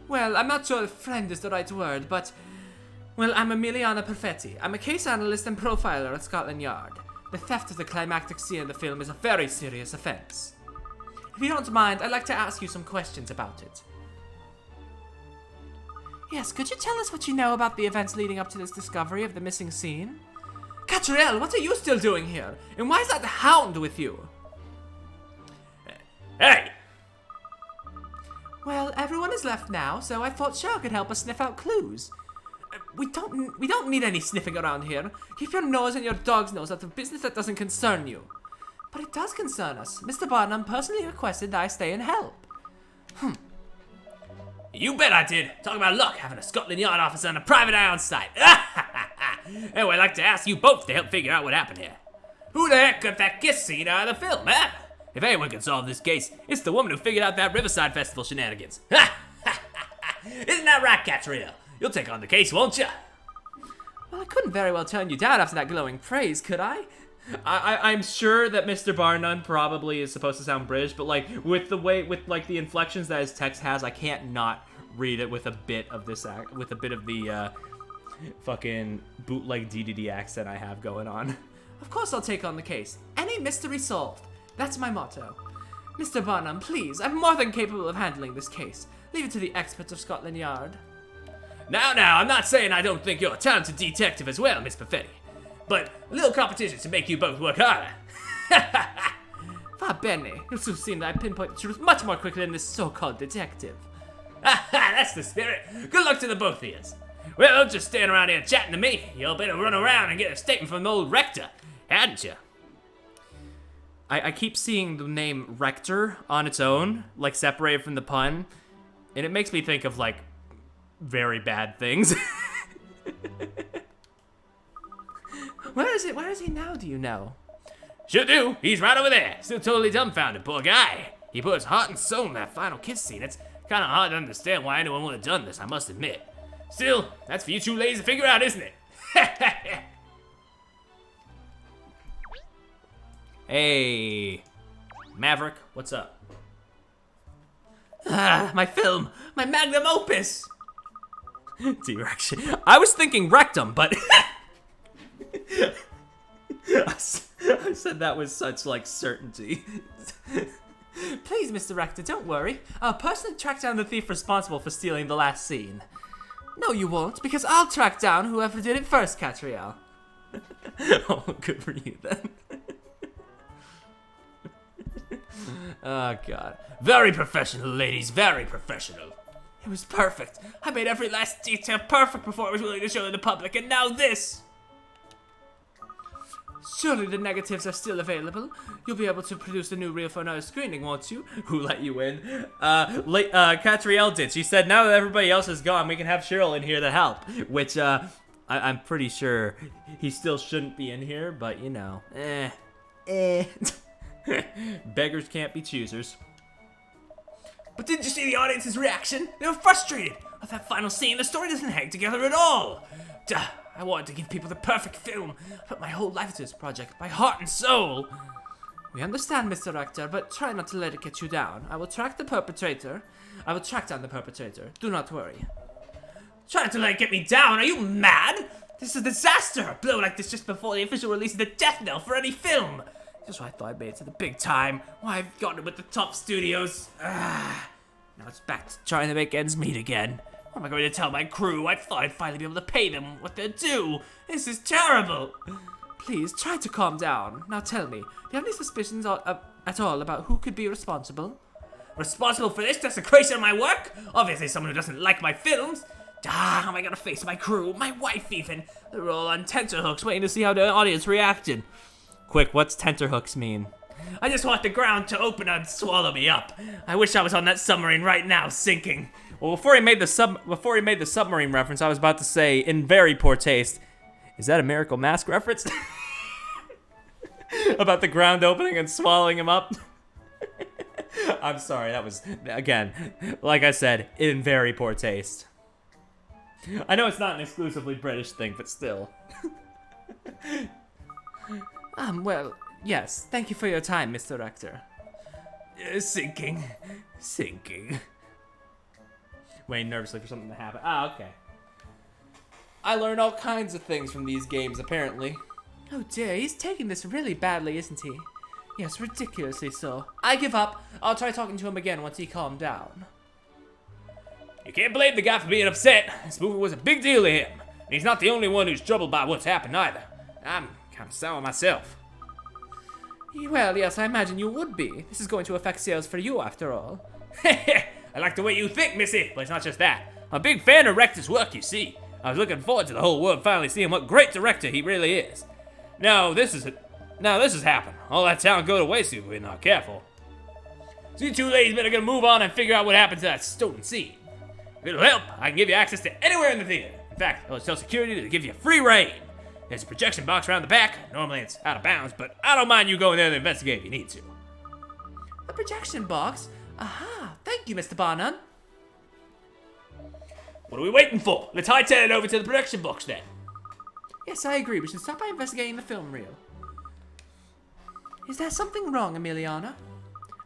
Well, I'm not sure if friend is the right word, but... Well, I'm Emiliana Perfetti. I'm a case analyst and profiler at Scotland Yard. The theft of the climactic scene in the film is a very serious offense. If you don't mind, I'd like to ask you some questions about it. Yes, could you tell us what you know about the events leading up to this discovery of the missing scene? Catriel, what are you still doing here? And why is that hound with you? Hey! Well, everyone is left now, so I thought Cheryl could help us sniff out clues. We don't need any sniffing around here. Keep your nose and your dog's nose out of business that doesn't concern you. But it does concern us. Mr. Barnum personally requested that I stay and help. You bet I did. Talk about luck, having a Scotland Yard officer on a private eye on site. Anyway, I'd like to ask you both to help figure out what happened here. Who the heck cut that kiss scene out of the film, huh? If anyone can solve this case, it's the woman who figured out that Riverside Festival shenanigans. Isn't that right, Catriel? You'll take on the case, won't you? Well, I couldn't very well turn you down after that glowing praise, could I? I'm sure that Mr. Barnum probably is supposed to sound British, but like with the inflections that his text has, I can't not read it with a bit of the fucking bootleg DDD accent I have going on. Of course I'll take on the case. Any mystery solved. That's my motto. Mr. Barnum, please, I'm more than capable of handling this case. Leave it to the experts of Scotland Yard. Now, I'm not saying I don't think you're a talented detective as well, Miss Perfetti. But a little competition to make you both work harder. Va bene. You'll soon see that I pinpoint the truth much more quickly than this so-called detective. That's the spirit. Good luck to the both of you. Well, don't just stand around here chatting to me. You'll better run around and get a statement from the old rector, hadn't you? I keep seeing the name Rector on its own, like separated from the pun, and it makes me think of like very bad things. Where is he now, do you know? Sure do. He's right over there. Still totally dumbfounded, poor guy. He put his heart and soul in that final kiss scene. It's kind of hard to understand why anyone would have done this, I must admit. Still, that's for you two ladies to figure out, isn't it? Hey, Maverick, what's up? Ah, my film, my magnum opus. Direction. I was thinking rectum, but I said that with such like certainty. Please, Mr. Rector, don't worry. I'll personally track down the thief responsible for stealing the last scene. No, you won't, because I'll track down whoever did it first, Catriel. Oh, good for you then. Oh God. Very professional, ladies, very professional. It was perfect. I made every last detail perfect before I was willing to show the public, and now this! Surely the negatives are still available. You'll be able to produce the new reel for another screening, won't you? Who let you in? Catriel did. She said now that everybody else is gone, we can have Cheryl in here to help. Which, I'm pretty sure he still shouldn't be in here, but you know, beggars can't be choosers. But didn't you see the audience's reaction? They were frustrated. With that final scene, the story doesn't hang together at all. Duh, I wanted to give people the perfect film. I put my whole life into this project, my heart and soul. We understand, Mr. Rector, but try not to let it get you down. I will track down the perpetrator. Do not worry. Trying to let it get me down? Are you mad? This is a disaster. A blow like this just before the official release of the death knell for any film. Just when I thought I made it to the big time. Why, I've gotten it with the top studios. Now it's back to trying to make ends meet again. What am I going to tell my crew? I thought I'd finally be able to pay them what they're due. This is terrible. Please, try to calm down. Now tell me, do you have any suspicions at all about who could be responsible? Responsible for this desecration of my work? Obviously someone who doesn't like my films. How am I going to face my crew, my wife even? They're all on tenterhooks waiting to see how the audience reacted. Quick, what's tenterhooks mean? I just want the ground to open and swallow me up. I wish I was on that submarine right now, sinking. Well, before he made the submarine reference, I was about to say, in very poor taste, is that a Miracle Mask reference? About the ground opening and swallowing him up? I'm sorry, that was, again, like I said, in very poor taste. I know it's not an exclusively British thing, but still. Well, yes, thank you for your time, Mr. Rector. Sinking. Waiting nervously for something to happen. Okay. I learn all kinds of things from these games, apparently. Oh dear, he's taking this really badly, isn't he? Yes, ridiculously so. I give up. I'll try talking to him again once he calmed down. You can't blame the guy for being upset. This movie was a big deal to him. And he's not the only one who's troubled by what's happened either. I'm kind of sour myself. Well, yes, I imagine you would be. This is going to affect sales for you, after all. I like the way you think, Missy, but it's not just that. I'm a big fan of Rector's work, you see. I was looking forward to the whole world finally seeing what great director he really is. Now this has happened. All that talent go to waste if we're not careful. So you two ladies better gonna move on and figure out what happened to that stolen scene. If it'll help, I can give you access to anywhere in the theater. In fact, I'll tell security to give you free reign. There's a projection box around the back. Normally it's out of bounds, but I don't mind you going there to investigate if you need to. A projection box? Aha, thank you, Mr. Barnum. What are we waiting for? Let's hightail it over to the projection box then. Yes, I agree. We should start by investigating the film reel. Is there something wrong, Emiliana?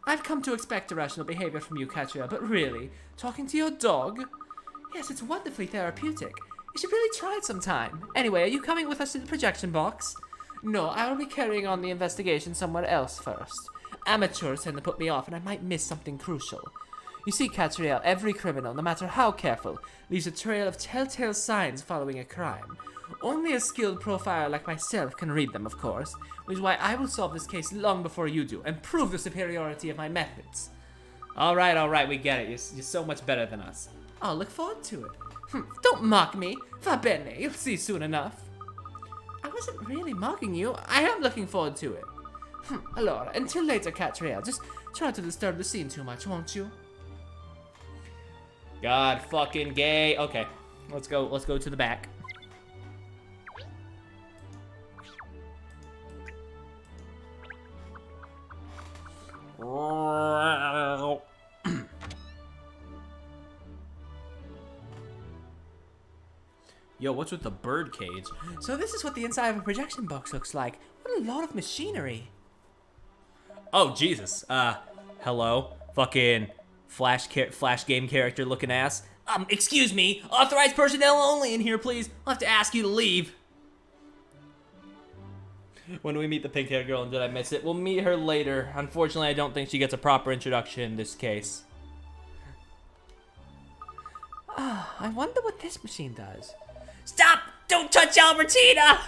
I've come to expect irrational behavior from you, Katria, but really, talking to your dog? Yes, it's wonderfully therapeutic. You should really try it sometime. Anyway, are you coming with us to the projection box? No, I will be carrying on the investigation somewhere else first. Amateurs tend to put me off, and I might miss something crucial. You see, Catriel, every criminal, no matter how careful, leaves a trail of telltale signs following a crime. Only a skilled profiler like myself can read them, of course, which is why I will solve this case long before you do, and prove the superiority of my methods. Alright, we get it. You're so much better than us. I'll look forward to it. Don't mock me. Va bene, you'll see soon enough. I wasn't really mocking you. I am looking forward to it. Allora, until later, Catriel. Just try not to disturb the scene too much, won't you? God fucking gay. Okay, let's go to the back. Yo, what's with the bird cage? So this is what the inside of a projection box looks like. What a lot of machinery. Oh, Jesus. Hello? Fucking flash game character looking ass. Excuse me. Authorized personnel only in here, please. I'll have to ask you to leave. When do we meet the pink-haired girl and did I miss it? We'll meet her later. Unfortunately, I don't think she gets a proper introduction in this case. I wonder what this machine does. Stop! Don't touch Albertina!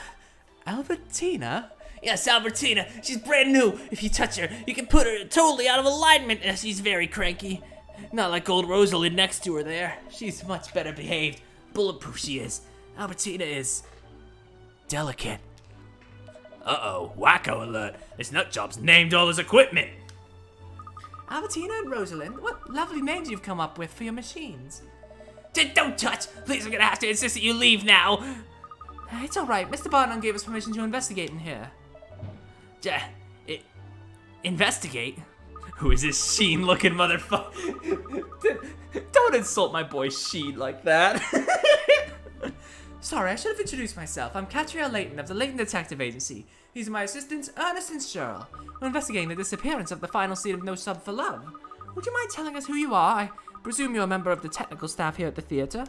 Albertina? Yes, Albertina. She's brand new. If you touch her, you can put her totally out of alignment. She's very cranky. Not like old Rosalind next to her there. She's much better behaved. Bulletproof she is. Albertina is delicate. Uh-oh, wacko alert. This nutjob's named all his equipment. Albertina and Rosalind, what lovely names you've come up with for your machines. Don't touch! Please, I'm gonna have to insist that you leave now. It's alright, Mr. Barnum gave us permission to investigate in here. Investigate? Who is this Sheen-looking motherfucker? Don't insult my boy Sheen like that. Sorry, I should have introduced myself. I'm Catriel Layton of the Layton Detective Agency. These are my assistants, Ernest and Cheryl. We're investigating the disappearance of the final scene of No Sub for Love. Would you mind telling us who you are? I presume you're a member of the technical staff here at the theater.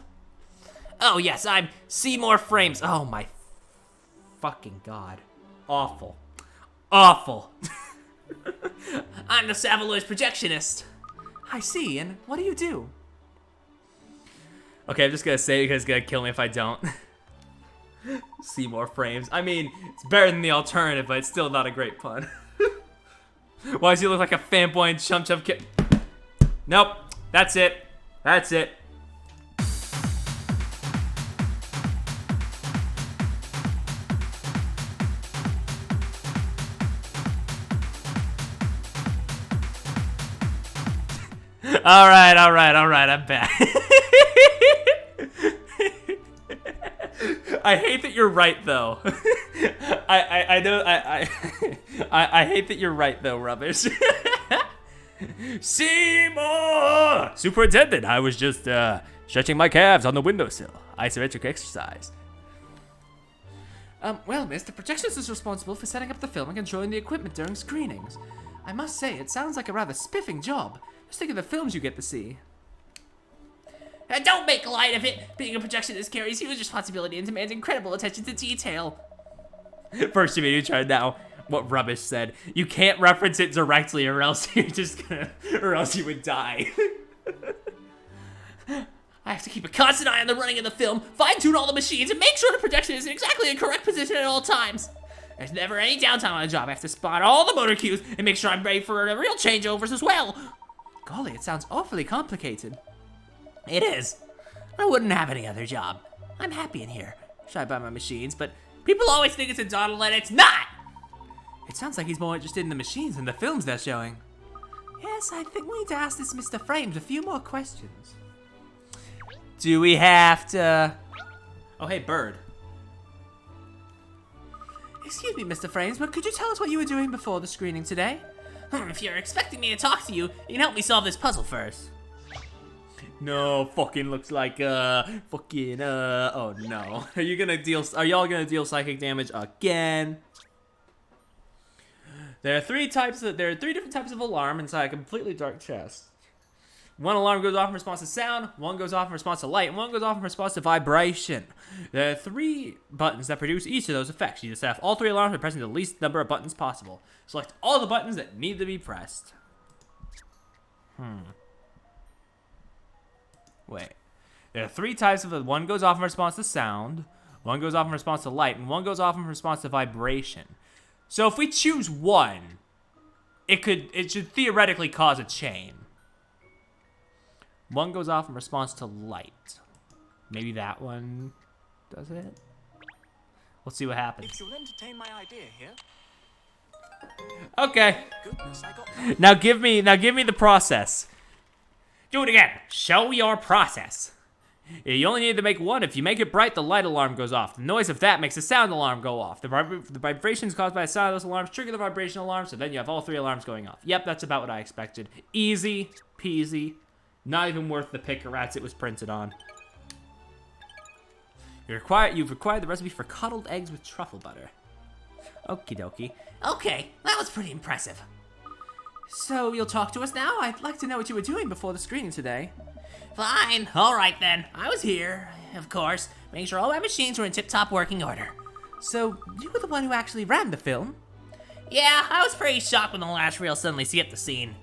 Oh, yes, I'm Seymour Frames. Oh my fucking god. Awful. Awful. I'm the Savaloy's projectionist. I see, and what do you do? Okay, I'm just gonna say it because it's gonna kill me if I don't. Seymour Frames. I mean, it's better than the alternative, but it's still not a great pun. Why does he look like a fanboy and chum kid? Nope. That's it. That's it. All right, I'm back. I hate that you're right, though. I know, I hate that you're right, though, rubbish. Seymour! Superintendent, I was just, stretching my calves on the windowsill. Isometric exercise. Well, miss, the projectionist is responsible for setting up the film and controlling the equipment during screenings. I must say, it sounds like a rather spiffing job. Just think of the films you get to see. Don't make light of it. Being a projectionist carries huge responsibility and demands incredible attention to detail. First, you try now what rubbish said. You can't reference it directly, or else you're just gonna, or else you would die. I have to keep a constant eye on the running of the film, fine-tune all the machines, and make sure the projection is in exactly the correct position at all times. There's never any downtime on the job. I have to spot all the motor cues and make sure I'm ready for the real changeovers as well. Golly, it sounds awfully complicated. It is. I wouldn't have any other job. I'm happy in here, shy by my machines, but people always think it's a dawdle and it's not! It sounds like he's more interested in the machines than the films they're showing. Yes, I think we need to ask this Mr. Frames a few more questions. Do we have to... Oh, hey, bird. Excuse me, Mr. Frames, but could you tell us what you were doing before the screening today? If you're expecting me to talk to you, you can help me solve this puzzle first. No, fucking looks like, oh no. Are y'all gonna deal psychic damage again? There are three different types of alarm inside a completely dark chest. One alarm goes off in response to sound, one goes off in response to light, and one goes off in response to vibration. There are 3 buttons that produce each of those effects. You just have all 3 alarms by pressing the least number of buttons possible. Select all the buttons that need to be pressed. Wait. There are 3 types of it. One goes off in response to sound, one goes off in response to light, and one goes off in response to vibration. So if we choose one, it should theoretically cause a chain. One goes off in response to light. Maybe that one does it? We'll see what happens. If you'll entertain my idea here. Okay. Goodness, I got Now give me the process. Do it again. Show your process. You only need to make one. If you make it bright, the light alarm goes off. The noise of that makes the sound alarm go off. The vibrations caused by the sound of those alarms trigger the vibration alarm, so then you have all 3 alarms going off. Yep, that's about what I expected. Easy peasy. Not even worth the pick of rats it was printed on. You've acquired the recipe for cuddled eggs with truffle butter. Okie dokie. Okay, that was pretty impressive. So you'll talk to us now? I'd like to know what you were doing before the screening today. Fine, alright then. I was here, of course, making sure all my machines were in tip-top working order. So you were the one who actually ran the film? Yeah, I was pretty shocked when the last reel suddenly skipped the scene.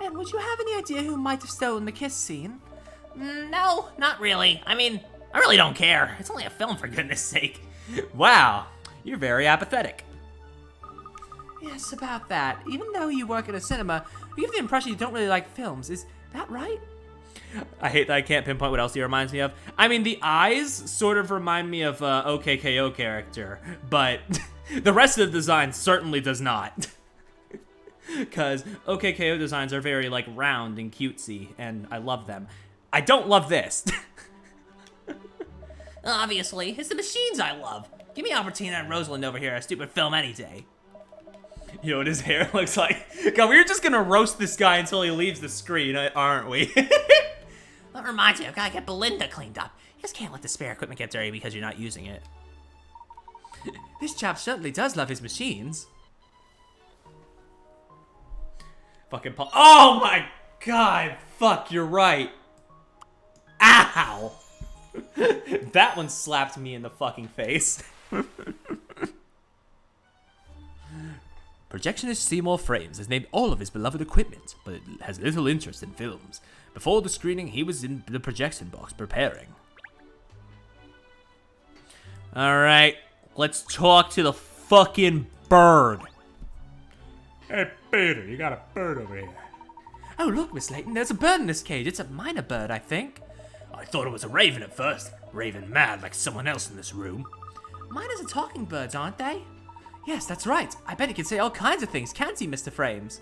And would you have any idea who might have stolen the kiss scene? No, not really. I mean, I really don't care. It's only a film, for goodness sake. Wow, you're very apathetic. Yes, about that. Even though you work at a cinema, you give the impression you don't really like films. Is that right? I hate that I can't pinpoint what else he reminds me of. I mean, the eyes sort of remind me of OKKO character, but the rest of the design certainly does not. Because OKKO designs are very, like, round and cutesy, and I love them. I don't love this. Obviously, it's the machines I love. Give me Albertina and Rosalind over here a stupid film any day. You know what his hair looks like? God, we're just gonna roast this guy until he leaves the screen, aren't we? That reminds me, I've got to get Belinda cleaned up. You just can't let the spare equipment get dirty because you're not using it. This chap certainly does love his machines. Fucking Paul. Oh my god! Fuck, you're right. Ow! That one slapped me in the fucking face. Projectionist Seymour Frames has named all of his beloved equipment, but it has little interest in films. Before the screening, he was in the projection box preparing. Alright, let's talk to the fucking bird. Hey, Peter, you got a bird over here. Oh, look, Miss Layton, there's a bird in this cage. It's a minor bird, I think. I thought it was a raven at first. Raven mad like someone else in this room. Miners are talking birds, aren't they? Yes, that's right. I bet he can say all kinds of things, can't he, Mr. Frames?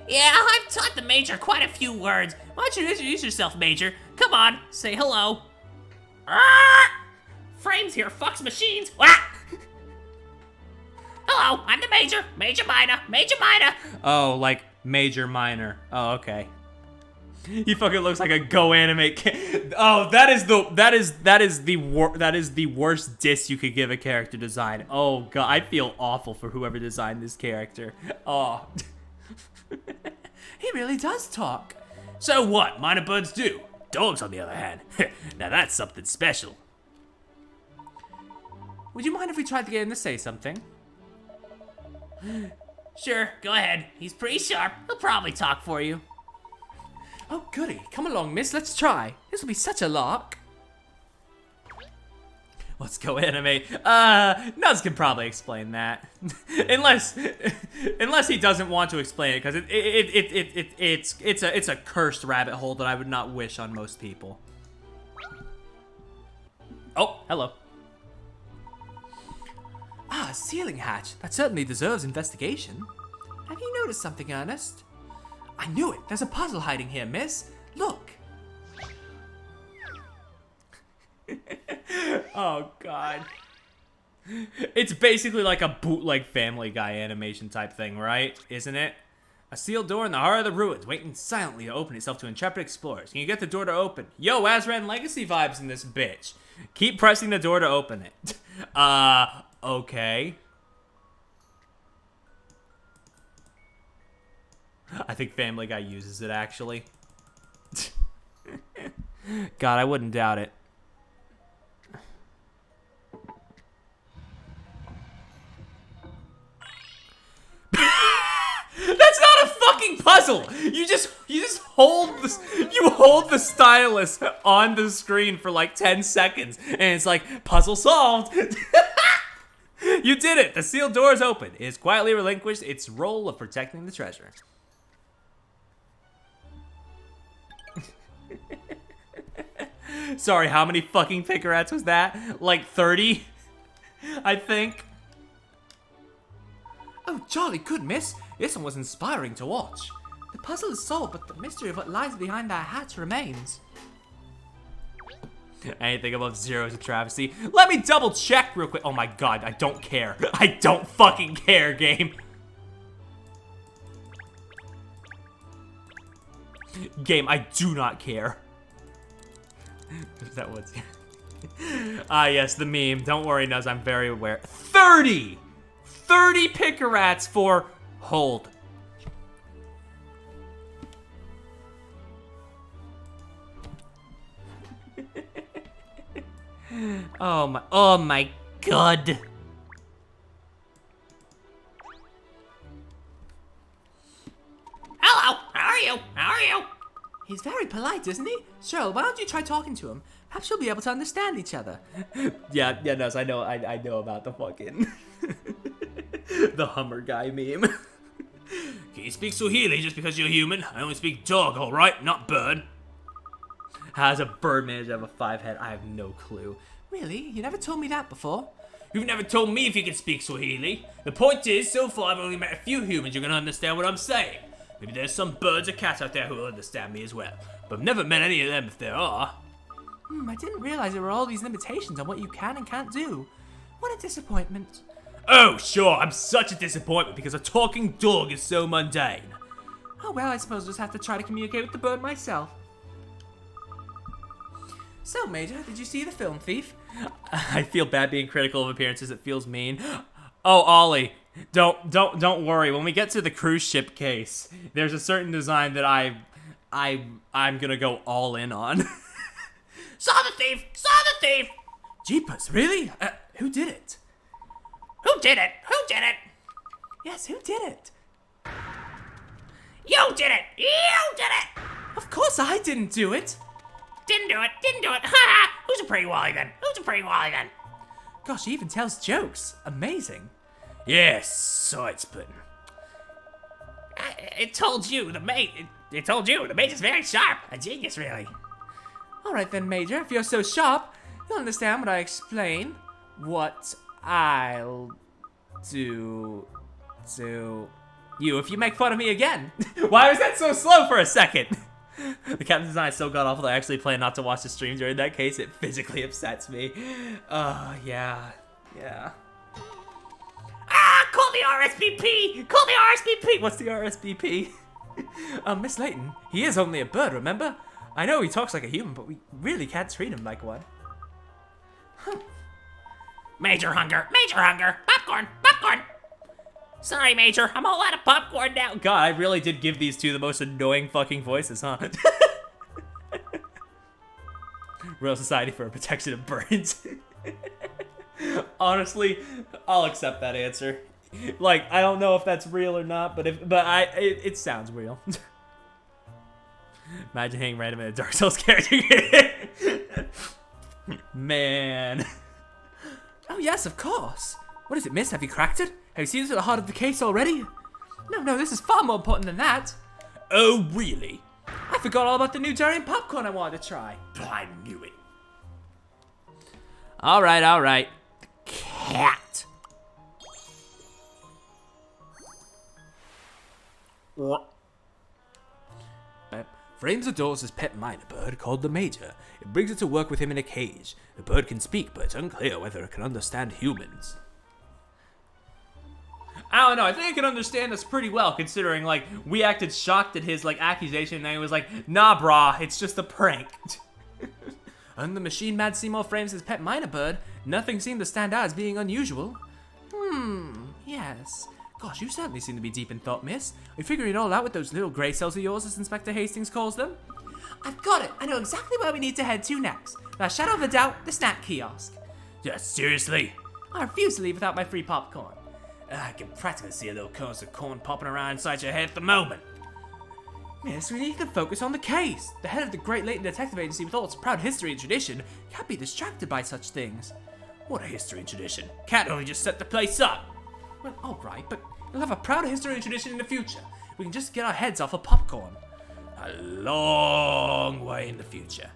Yeah, I've taught the Major quite a few words. Why don't you introduce yourself, Major? Come on, say hello. Frames here fucks machines. Hello, I'm the Major. Major Minor. Major Minor. Oh, like Major Minor. Oh, okay. He fucking looks like a Go Animate. Oh, that is the worst diss you could give a character design. Oh god, I feel awful for whoever designed this character. Oh. He really does talk. So what? Minor birds do. Dogs, on the other hand. Now that's something special. Would you mind if we tried to get him to say something? Sure, go ahead. He's pretty sharp. He'll probably talk for you. Oh, goody. Come along, miss. Let's try. This will be such a lark. Let's go animate. Nuz can probably explain that, unless he doesn't want to explain it, because it's a cursed rabbit hole that I would not wish on most people. Oh, hello. Ah, a ceiling hatch. That certainly deserves investigation. Have you noticed something, Ernest? I knew it. There's a puzzle hiding here, miss. Look. Oh god. It's basically like a bootleg Family Guy animation type thing, right? Isn't it? A sealed door in the heart of the ruins, waiting silently to open itself to intrepid explorers. Can you get the door to open? Yo, Azran Legacy vibes in this bitch. Keep pressing the door to open it. Okay. I think Family Guy uses it, actually. God, I wouldn't doubt it. That's not a fucking puzzle. You just hold this. You hold the stylus on the screen for like 10 seconds, and it's like puzzle solved. You did it. The sealed door is open. It has quietly relinquished its role of protecting the treasure. Sorry, how many fucking picarettes was that? Like 30, I think. Oh, jolly good, miss. This one was inspiring to watch. The puzzle is solved, but the mystery of what lies behind that hatch remains. Anything above 0 is a travesty. Let me double check real quick. Oh my god, I don't care. I don't fucking care, game. Game, I do not care. That was... Ah, yes, the meme. Don't worry, Nuz, I'm very aware. 30! 30 Pickerats for hold. Oh my god. Hello, how are you? How are you? He's very polite, isn't he? Cheryl, why don't you try talking to him? Perhaps you'll be able to understand each other. Yeah, Nuz, I know about the fucking the Hummer guy meme. Can you speak Swahili just because you're human? I only speak dog, alright? Not bird. How does a bird manage to have a 5 head? I have no clue. Really? You never told me that before. You've never told me if you can speak Swahili. The point is, so far I've only met a few humans who can understand what I'm saying. Maybe there's some birds or cats out there who will understand me as well. But I've never met any of them if there are. I didn't realize there were all these limitations on what you can and can't do. What a disappointment. Oh, sure, I'm such a disappointment because a talking dog is so mundane. Oh well, I suppose I'll just have to try to communicate with the bird myself. So, Major, did you see the film Thief? I feel bad being critical of appearances. It feels mean. Oh, Ollie, don't worry. When we get to the cruise ship case, there's a certain design that I'm gonna go all in on. Saw the thief! Saw the thief! Jeepers, really? Who did it? Who did it? Who did it? Yes, who did it? You did it! You did it! Of course I didn't do it. Didn't do it! Didn't do it! Ha ha! Who's a pretty wally then? Who's a pretty wally then? Gosh, he even tells jokes. Amazing. Yes, sight splitting. It told you the mate. It told you the mate is very sharp. A genius, really. All right then, Major, if you're so sharp, you'll understand when I explain what I'll do to you if you make fun of me again. Why was that so slow for a second? The captain's design is so god awful that I actually plan not to watch the stream during that case. It physically upsets me. Yeah. Ah, call the RSVP! Call the RSVP! What's the RSVP? Miss Layton, he is only a bird, remember? I know he talks like a human, but we really can't treat him like one. Major hunger! Major hunger! Popcorn! Popcorn! Sorry, Major. I'm all out of popcorn now. God, I really did give these two the most annoying fucking voices, huh? Royal Society for Protection of Birds. Honestly, I'll accept that answer. Like, I don't know if that's real or not, but it sounds real. Imagine hanging random in a Dark Souls character. Man. Oh yes, of course. What is it, miss? Have you cracked it? Have you seen into the heart of the case already? No, this is far more important than that. Oh, really? I forgot all about the new giant popcorn I wanted to try. I knew it. All right. Cat. Frames adores his pet minor bird called the Major. It brings it to work with him in a cage. The bird can speak, but it's unclear whether it can understand humans. I don't know. I think I can understand this pretty well, considering, like, we acted shocked at his, like, accusation, and then he was like, nah, brah, it's just a prank. And the machine mad Seymour frames his pet minor bird. Nothing seemed to stand out as being unusual. Yes. Gosh, you certainly seem to be deep in thought, miss. Are you figuring it all out with those little grey cells of yours, as Inspector Hastings calls them? I've got it. I know exactly where we need to head to next. Without a shadow of a doubt, the snack kiosk. Yeah, seriously? I refuse to leave without my free popcorn. I can practically see a little cones of corn popping around inside your head at the moment. Miss, we need to focus on the case. The head of the Great Layton Detective Agency, with all its proud history and tradition, can't be distracted by such things. What a history and tradition. Can't only just set the place up. Well, alright, but you'll have a proud history and tradition in the future. We can just get our heads off of popcorn. A long way in the future.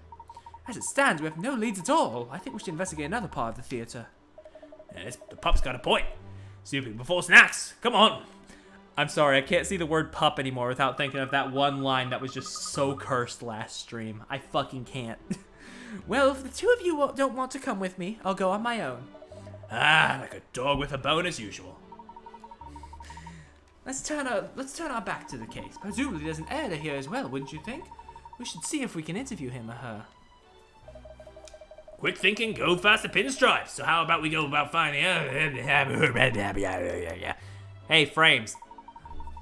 As it stands, we have no leads at all. I think we should investigate another part of the theatre. Yes, the pup's got a point. Stupid before snacks. Come on. I'm sorry, I can't see the word pup anymore without thinking of that one line that was just so cursed last stream. I fucking can't. Well, if the two of you don't want to come with me, I'll go on my own. Ah, like a dog with a bone as usual. Let's turn our back to the case. Presumably there's an editor here as well, wouldn't you think? We should see if we can interview him or her. Quick thinking, go faster pinstripes. So how about we go about finding... Hey, Frames.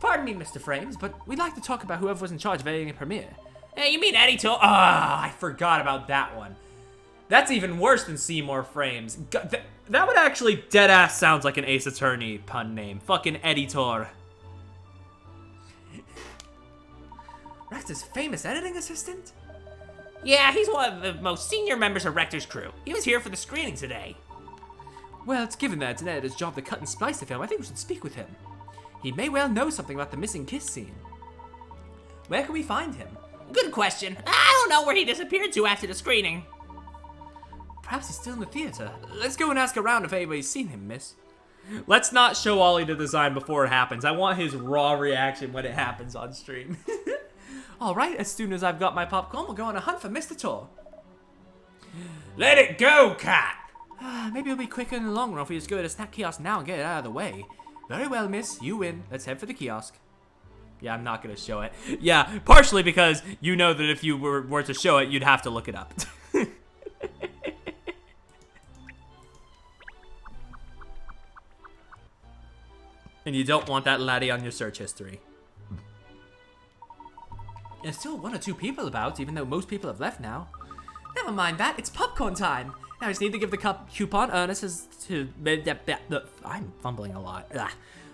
Pardon me, Mr. Frames, but we'd like to talk about whoever was in charge of editing a premiere. Hey, you mean editor? Ah, I forgot about that one. That's even worse than Seymour Frames. That would actually deadass sounds like an Ace Attorney pun name. Fucking editor. Rector's famous editing assistant? Yeah, he's one of the most senior members of Rector's crew. He was here for the screening today. Well, it's given that it's an editor's job to cut and splice the film, I think we should speak with him. He may well know something about the missing kiss scene. Where can we find him? Good question. I don't know where he disappeared to after the screening. Perhaps he's still in the theater. Let's go and ask around if anybody's seen him, miss. Let's not show Ollie the design before it happens. I want his raw reaction when it happens on stream. All right, as soon as I've got my popcorn, we'll go on a hunt for Mr. Tor. Let it go, cat! Maybe it'll be quicker in the long run if we just go to the snack kiosk now and get it out of the way. Very well, miss. You win. Let's head for the kiosk. Yeah, I'm not going to show it. Yeah, partially because you know that if you were to show it, you'd have to look it up. And you don't want that laddie on your search history. There's still one or two people about, even though most people have left now. Never mind that, it's popcorn time. Now I just need to give the coupon Ernest as to... I'm fumbling a lot. Ugh.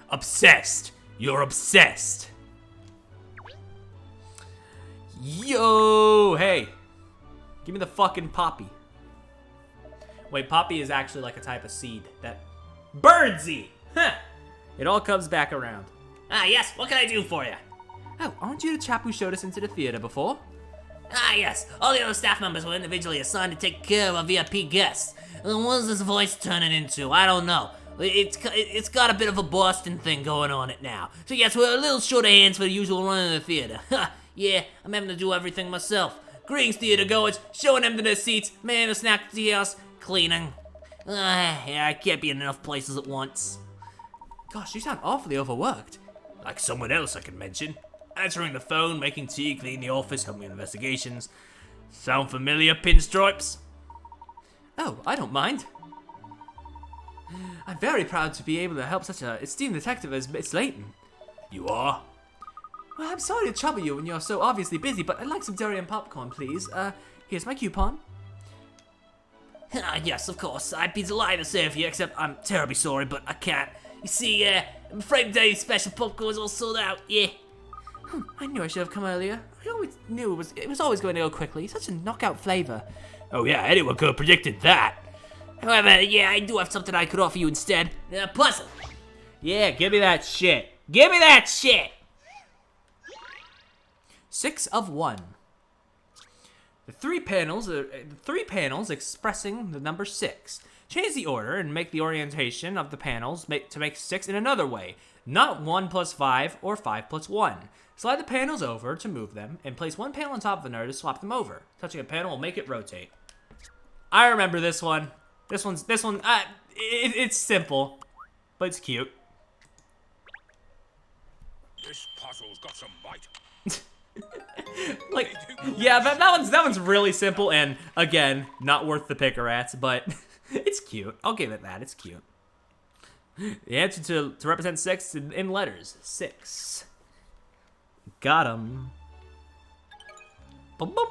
Obsessed. You're obsessed. Yo, hey. Give me the fucking poppy. Wait, poppy is actually like a type of seed that birds eat. Huh. It all comes back around. Ah, yes. What can I do for you? Oh, aren't you the chap who showed us into the theater before? Ah, yes. All the other staff members were individually assigned to take care of our VIP guests. What's this voice turning into? I don't know. It's got a bit of a Boston thing going on it now. So yes, we're a little short of hands for the usual run of the theater. Yeah, I'm having to do everything myself. Greetings, theater goers. Showing them to their seats, manning the snack kiosk, cleaning. Yeah, I can't be in enough places at once. Gosh, you sound awfully overworked. Like someone else I can mention. Answering the phone, making tea, cleaning the office, helping with investigations. Sound familiar, pinstripes? Oh, I don't mind. I'm very proud to be able to help such a esteemed detective as Miss Layton. You are? Well, I'm sorry to trouble you when you're so obviously busy, but I'd like some durian popcorn, please. Here's my coupon. Yes, of course. I'd be delighted to serve you, except I'm terribly sorry, but I can't. You see, I'm afraid today's special popcorn is all sold out, yeah. I knew I should have come earlier. I always knew it was always going to go quickly. Such a knockout flavor. Oh yeah, anyone could have predicted that. However, yeah, I do have something I could offer you instead. A puzzle. Yeah, give me that shit. Give me that shit! 6 of 1. The three panels expressing the number 6. Change the order and make the orientation of the panels to make 6 in another way. Not 1 plus 5 or 5 plus 1. Slide the panels over to move them, and place one panel on top of another to swap them over. Touching a panel will make it rotate. I remember this one. This one, it's simple, but it's cute. This puzzle's got some bite. Like, yeah, that one's really simple, and again, not worth the pick-a-rats, but it's cute. I'll give it that, it's cute. The answer to represent 6 in letters, 6. Got him. Boom, boom.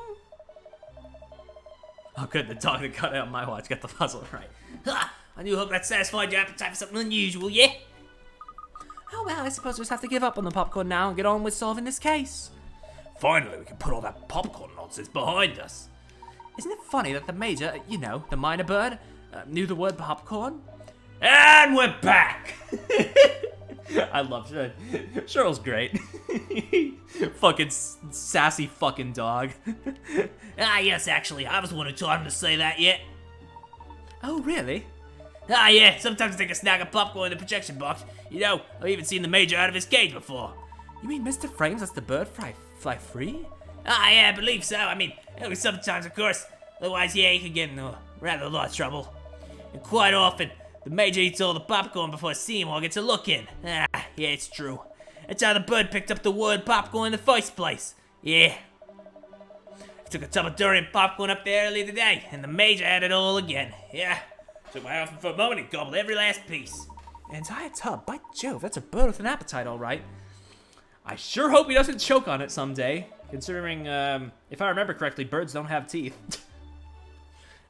Oh, good, the dog that got it on my watch got the puzzle right. Ha! I do hope that satisfied your appetite for something unusual, yeah? Oh, well, I suppose we'll just have to give up on the popcorn now and get on with solving this case. Finally, we can put all that popcorn nonsense behind us. Isn't it funny that the major, you know, the minor bird, knew the word popcorn? And we're back! I love Cheryl. Cheryl's great. Fucking sassy fucking dog. Ah, yes, actually, I was the one who taught him to say that, yeah. Oh, really? Ah, yeah, sometimes I take a snack of popcorn in the projection box. You know, I've even seen the major out of his cage before. You mean Mr. Frames lets the bird fly free? Ah, yeah, I believe so. I mean, only sometimes, of course. Otherwise, yeah, he could get in rather a lot of trouble. And quite often, the major eats all the popcorn before Seymour gets a look in. Ah, yeah, it's true. That's how the bird picked up the word popcorn in the first place. Yeah. I took a tub of durian popcorn up there earlier today, and the Major had it all again. Yeah. Took my offering for a moment and gobbled every last piece. An entire tub? By Jove, that's a bird with an appetite, all right. I sure hope he doesn't choke on it someday, considering, if I remember correctly, birds don't have teeth.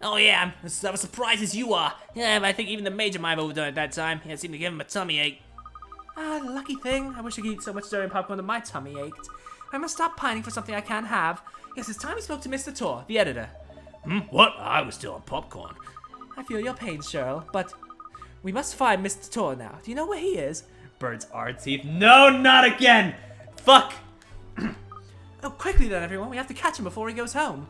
Oh yeah, I'm as surprised as you are. Yeah, but I think even the Major might have overdone it that time. It seemed to give him a tummy ache. Ah, lucky thing. I wish I could eat so much durian popcorn that my tummy ached. I must stop pining for something I can't have. Yes, it's time we spoke to Mr. Tor, the editor. What? I was still on popcorn. I feel your pain, Cheryl, but we must find Mr. Tor now. Do you know where he is? Birds are teeth. No, not again! Fuck! Oh, quickly then, everyone. We have to catch him before he goes home.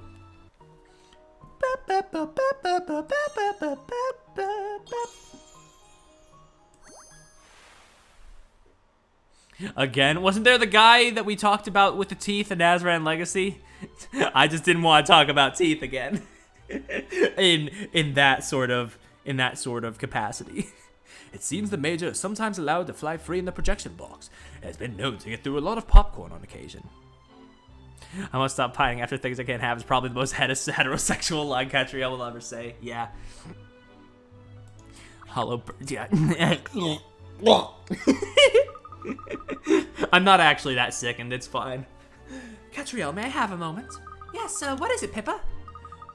Again? Wasn't there the guy that we talked about with the teeth in Azran Legacy? I just didn't want to talk about teeth again. in that sort of capacity. It seems the Major is sometimes allowed to fly free in the projection box. It has been known to get through a lot of popcorn on occasion. I must stop pining after things I can't have is probably the most heterosexual line catcher I will ever say. Yeah. Hollow bird. Yeah. I'm not actually that sickened. It's fine. Catriel, may I have a moment? Yes, what is it, Pippa?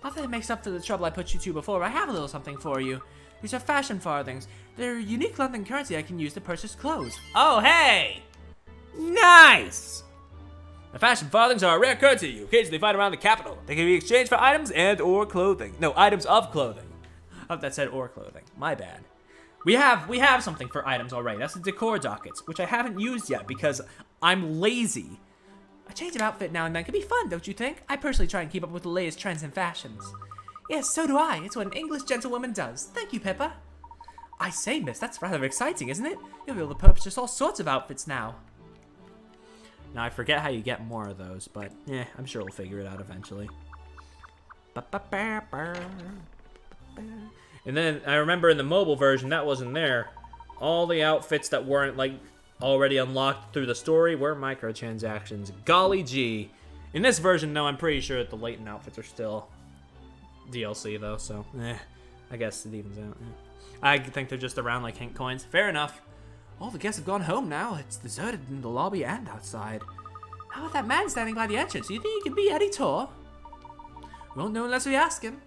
Not that it makes up for the trouble I put you to before, but I have a little something for you. These are fashion farthings. They're unique London currency I can use to purchase clothes. Oh, hey! Nice! The fashion farthings are a rare currency you occasionally find around the capital. They can be exchanged for items and or clothing. No, items of clothing. Oh, that said or clothing. My bad. We have something for items already. That's the decor dockets, which I haven't used yet because I'm lazy. A change of outfit now and then can be fun, don't you think? I personally try and keep up with the latest trends and fashions. Yes, so do I. It's what an English gentlewoman does. Thank you, Pippa. I say, miss, that's rather exciting, isn't it? You'll be able to purchase all sorts of outfits now. Now, I forget how you get more of those, but yeah, I'm sure we'll figure it out eventually. And then I remember in the mobile version, that wasn't there. All the outfits that weren't like already unlocked through the story were microtransactions. Golly gee. In this version, no, I'm pretty sure that the Layton outfits are still DLC though, so I guess it evens out. I think they're just around like hint coins. Fair enough. All the guests have gone home now. It's deserted in the lobby and outside. How about that man standing by the entrance? Do you think he could be Eddie Tor? We won't know unless we ask him.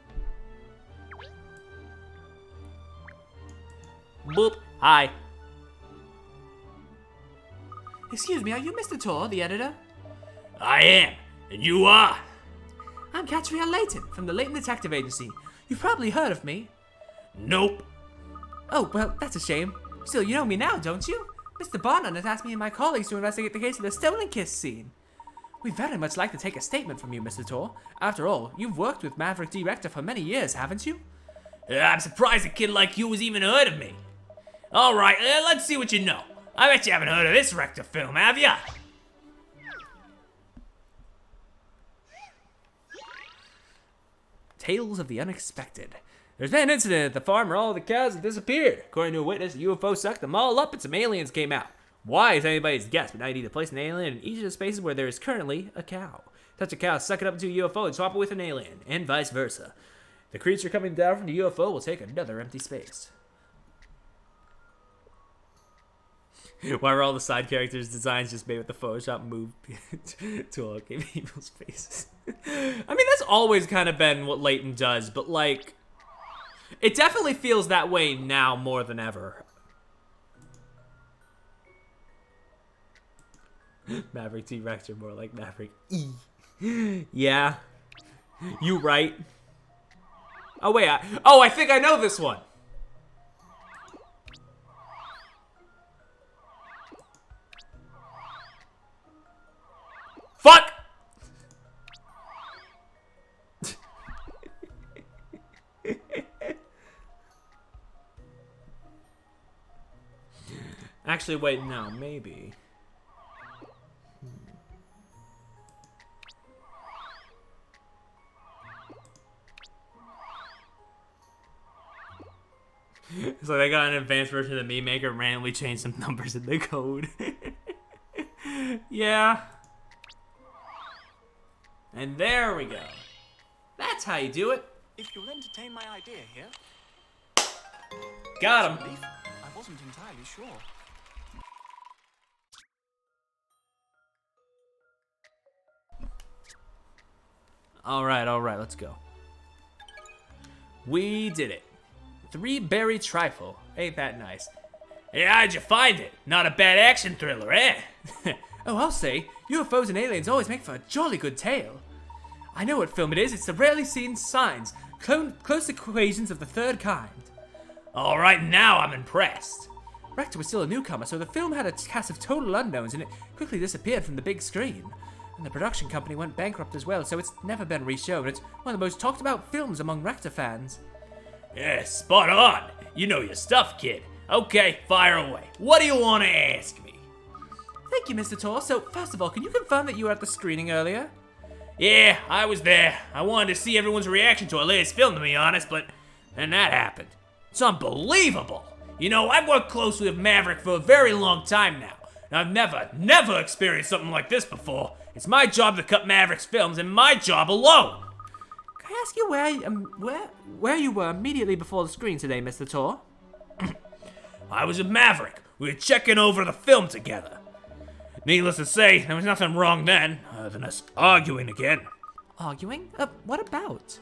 Boop. Hi. Excuse me, are you Mr. Tor, the editor? I am, and you are. I'm Catriel Layton from the Layton Detective Agency. You've probably heard of me. Nope. Oh, well, that's a shame. Still, you know me now, don't you? Mr. Barnum has asked me and my colleagues to investigate the case of the stolen kiss scene. We'd very much like to take a statement from you, Mr. Tor. After all, you've worked with Maverick D. Rector for many years, haven't you? I'm surprised a kid like you has even heard of me. All right, let's see what you know. I bet you haven't heard of this Rector film, have ya? Tales of the unexpected. There's been an incident at the farm where all the cows have disappeared. According to a witness, a UFO sucked them all up and some aliens came out. Why is anybody's guess, but now you need to place an alien in each of the spaces where there is currently a cow. Touch a cow, suck it up into a UFO, and swap it with an alien, and vice versa. The creature coming down from the UFO will take another empty space. Why were all the side characters' designs just made with the Photoshop move tool gave people's faces? I mean, that's always kind of been what Layton does, but like, it definitely feels that way now more than ever. Maverick T. Rector, more like Maverick E. Yeah. You right. Oh, wait. I think I know this one. Fuck! Actually, wait, no, maybe. So they got an advanced version of the meme maker, randomly changed some numbers in the code. Yeah. And there we go. That's how you do it. If you'll entertain my idea here, Got him. belief, I wasn't entirely sure. All right, let's go. We did it. 3-berry trifle. Ain't that nice? Hey, how'd you find it? Not a bad action thriller, eh? Oh, I'll say, UFOs and aliens always make for a jolly good tale. I know what film it is. It's the rarely seen signs, close equations of the third kind. All right, now I'm impressed. Rector was still a newcomer, so the film had a cast of total unknowns and it quickly disappeared from the big screen. And the production company went bankrupt as well, so it's never been reshown. It's one of the most talked about films among Rector fans. Yeah, spot on. You know your stuff, kid. Okay, fire away. What do you want to ask me? Thank you, Mr. Tor. So, first of all, can you confirm that you were at the screening earlier? Yeah, I was there. I wanted to see everyone's reaction to our latest film, to be honest, but then that happened. It's unbelievable. You know, I've worked closely with Maverick for a very long time now, and I've never experienced something like this before. It's my job to cut Maverick's films, and my job alone. Can I ask you where you were immediately before the screen today, Mr. Tor? I was with Maverick. We were checking over the film together. Needless to say, there was nothing wrong then, other than us arguing again. Arguing? What about?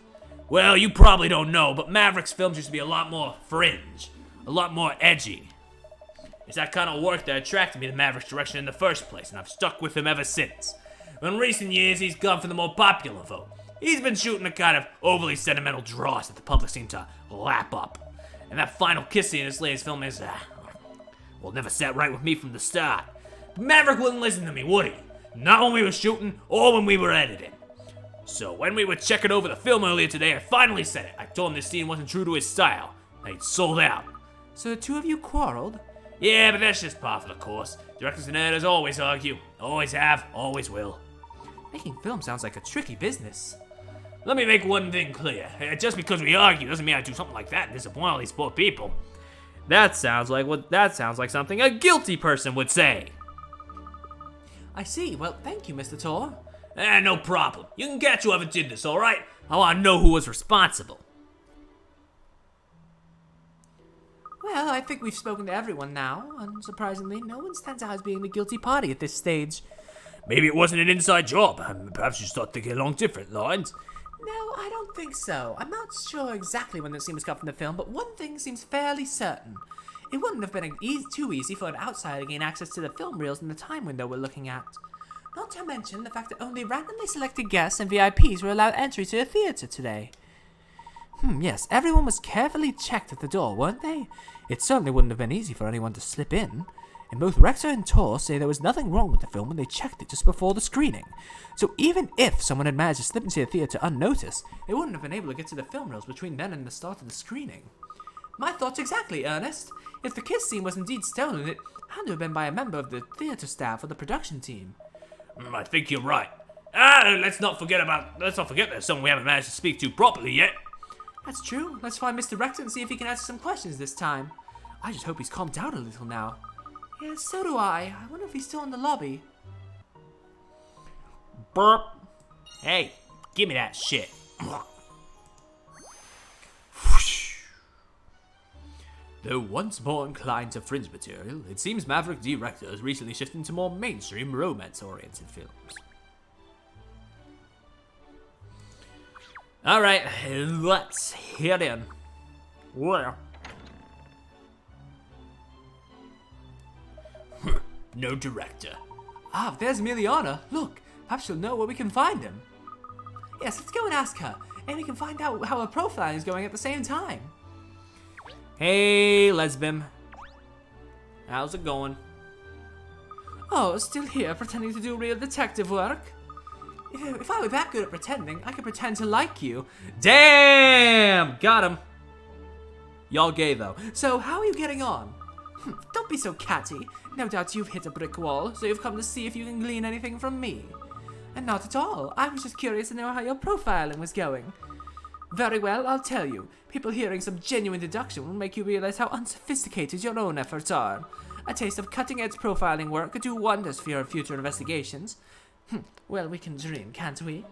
Well, you probably don't know, but Maverick's films used to be a lot more fringe, a lot more edgy. It's that kind of work that attracted me to Maverick's direction in the first place, and I've stuck with him ever since. In recent years, he's gone for the more popular vote. He's been shooting the kind of overly sentimental draws that the public seem to lap up. And that final kiss scene in his latest film is, well, never sat right with me from the start. But Maverick wouldn't listen to me, would he? Not when we were shooting or when we were editing. So when we were checking over the film earlier today, I finally said it. I told him this scene wasn't true to his style. And he'd sold out. So the two of you quarreled? Yeah, but that's just par for the course. Directors and editors always argue. Always have, always will. Making film sounds like a tricky business. Let me make one thing clear. Just because we argue doesn't mean I do something like that and disappoint all these poor people. That sounds like something a guilty person would say. I see. Well, thank you, Mr. Tor. No problem. You can catch whoever did this, alright? I want to know who was responsible. Well, I think we've spoken to everyone now. Unsurprisingly, no one stands out as being the guilty party at this stage. Maybe it wasn't an inside job. Perhaps you start thinking along different lines. No, I don't think so. I'm not sure exactly when the scene was cut from the film, but one thing seems fairly certain. It wouldn't have been too easy for an outsider to gain access to the film reels in the time window we're looking at. Not to mention the fact that only randomly selected guests and VIPs were allowed entry to the theater today. Yes, everyone was carefully checked at the door, weren't they? It certainly wouldn't have been easy for anyone to slip in. And both Rector and Tor say there was nothing wrong with the film when they checked it just before the screening. So even if someone had managed to slip into the theater unnoticed, they wouldn't have been able to get to the film reels between then and the start of the screening. My thoughts exactly, Ernest. If the kiss scene was indeed stolen, it had to have been by a member of the theater staff or the production team. I think you're right. Let's not forget there's someone we haven't managed to speak to properly yet. That's true. Let's find Mr. Rector and see if he can answer some questions this time. I just hope he's calmed down a little now. Yeah, so do I. I wonder if he's still in the lobby. Burp. Hey, give me that shit. Though once more inclined to fringe material, it seems Maverick D. Rector has recently shifted into more mainstream romance-oriented films. Alright, let's head in. Where? No director. Ah, there's Emiliana. Look, perhaps she'll know where we can find him. Yes, let's go and ask her, and we can find out how her profiling is going at the same time. Hey, Lesbim. How's it going? Oh, still here, pretending to do real detective work? If I were that good at pretending, I could pretend to like you. Damn! Got him. Y'all gay, though. So, how are you getting on? Don't be so catty. No doubt you've hit a brick wall, so you've come to see if you can glean anything from me. And not at all. I was just curious to know how your profiling was going. Very well, I'll tell you. People hearing some genuine deduction will make you realize how unsophisticated your own efforts are. A taste of cutting-edge profiling work could do wonders for your future investigations. Well, we can dream, can't we?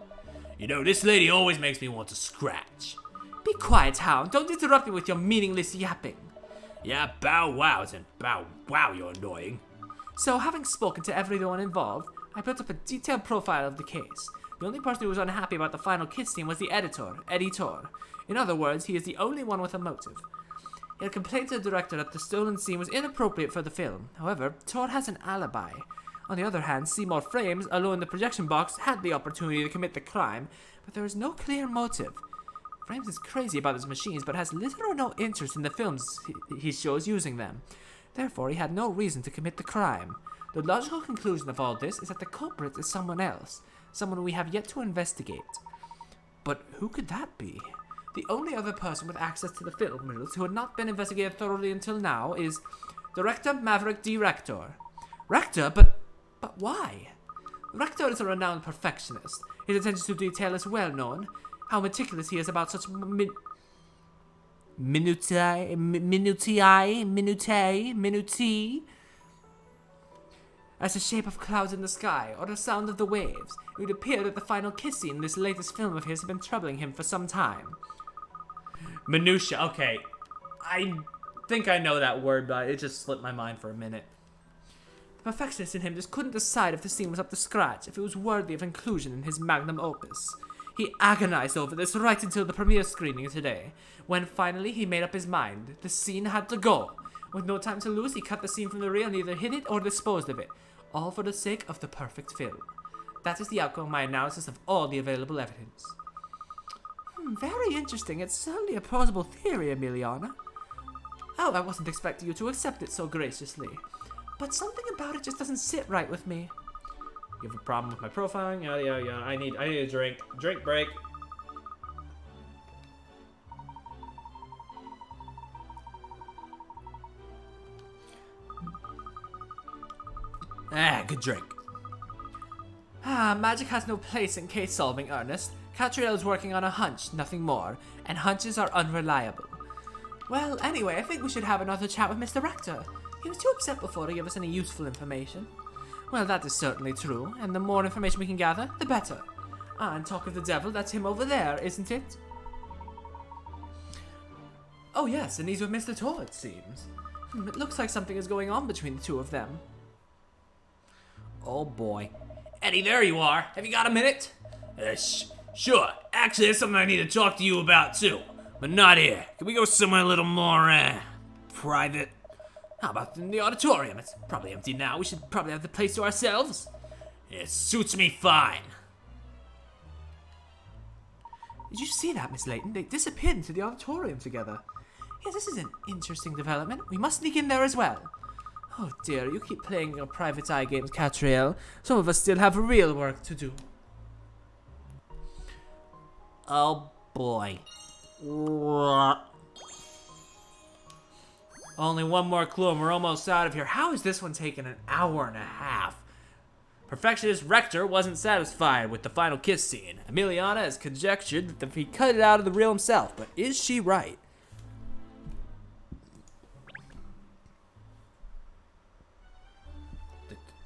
You know, this lady always makes me want to scratch. Be quiet, Hound. Don't interrupt me with your meaningless yapping. Yeah, bow wows and bow wow, you're annoying. So, having spoken to everyone involved, I built up a detailed profile of the case. The only person who was unhappy about the final kiss scene was the editor. In other words, he is the only one with a motive. He had complained to the director that the stolen scene was inappropriate for the film. However, Tor has an alibi. On the other hand, Seymour Frames, alone in the projection box, had the opportunity to commit the crime, but there is no clear motive. Frames is crazy about his machines, but has little or no interest in the films he shows using them. Therefore, he had no reason to commit the crime. The logical conclusion of all this is that the culprit is someone else, someone we have yet to investigate. But who could that be? The only other person with access to the film reels who had not been investigated thoroughly until now is Director Maverick D. Rector. Rector? But why? Rector is a renowned perfectionist. His attention to detail is well known. How meticulous he is about such minutiae, as the shape of clouds in the sky, or the sound of the waves. It would appear that the final kiss scene in this latest film of his has been troubling him for some time. Minutia. Okay. I think I know that word, but it just slipped my mind for a minute. The perfectionist in him just couldn't decide if the scene was up to scratch, if it was worthy of inclusion in his magnum opus. He agonized over this right until the premiere screening today, when finally he made up his mind. The scene had to go. With no time to lose, he cut the scene from the reel and either hid it or disposed of it, all for the sake of the perfect film. That is the outcome of my analysis of all the available evidence. Very interesting. It's certainly a plausible theory, Emiliana. Oh, I wasn't expecting you to accept it so graciously. But something about it just doesn't sit right with me. You have a problem with my profiling? Yada, yada, yada. I need a drink. Drink break. Good drink. Magic has no place in case solving, Ernest. Catriel is working on a hunch, nothing more, and hunches are unreliable. Well, anyway, I think we should have another chat with Mr. Rector. He was too upset before to give us any useful information. Well, that is certainly true, and the more information we can gather, the better. And talk of the devil, that's him over there, isn't it? Oh yes, and he's with Mr. Tor, it seems. It looks like something is going on between the two of them. Oh boy. Eddie, there you are. Have you got a minute? Sure. Actually, there's something I need to talk to you about too. But not here. Can we go somewhere a little more, private? How about in the auditorium? It's probably empty now. We should probably have the place to ourselves. It suits me fine. Did you see that, Miss Layton? They disappeared into the auditorium together. Yes, this is an interesting development. We must sneak in there as well. Oh dear, you keep playing your private eye games, Catriel. Some of us still have real work to do. Oh boy. Only one more clue and we're almost out of here. How is this one taking an hour and a half? Perfectionist Rector wasn't satisfied with the final kiss scene. Emiliana has conjectured that he cut it out of the reel himself, but is she right?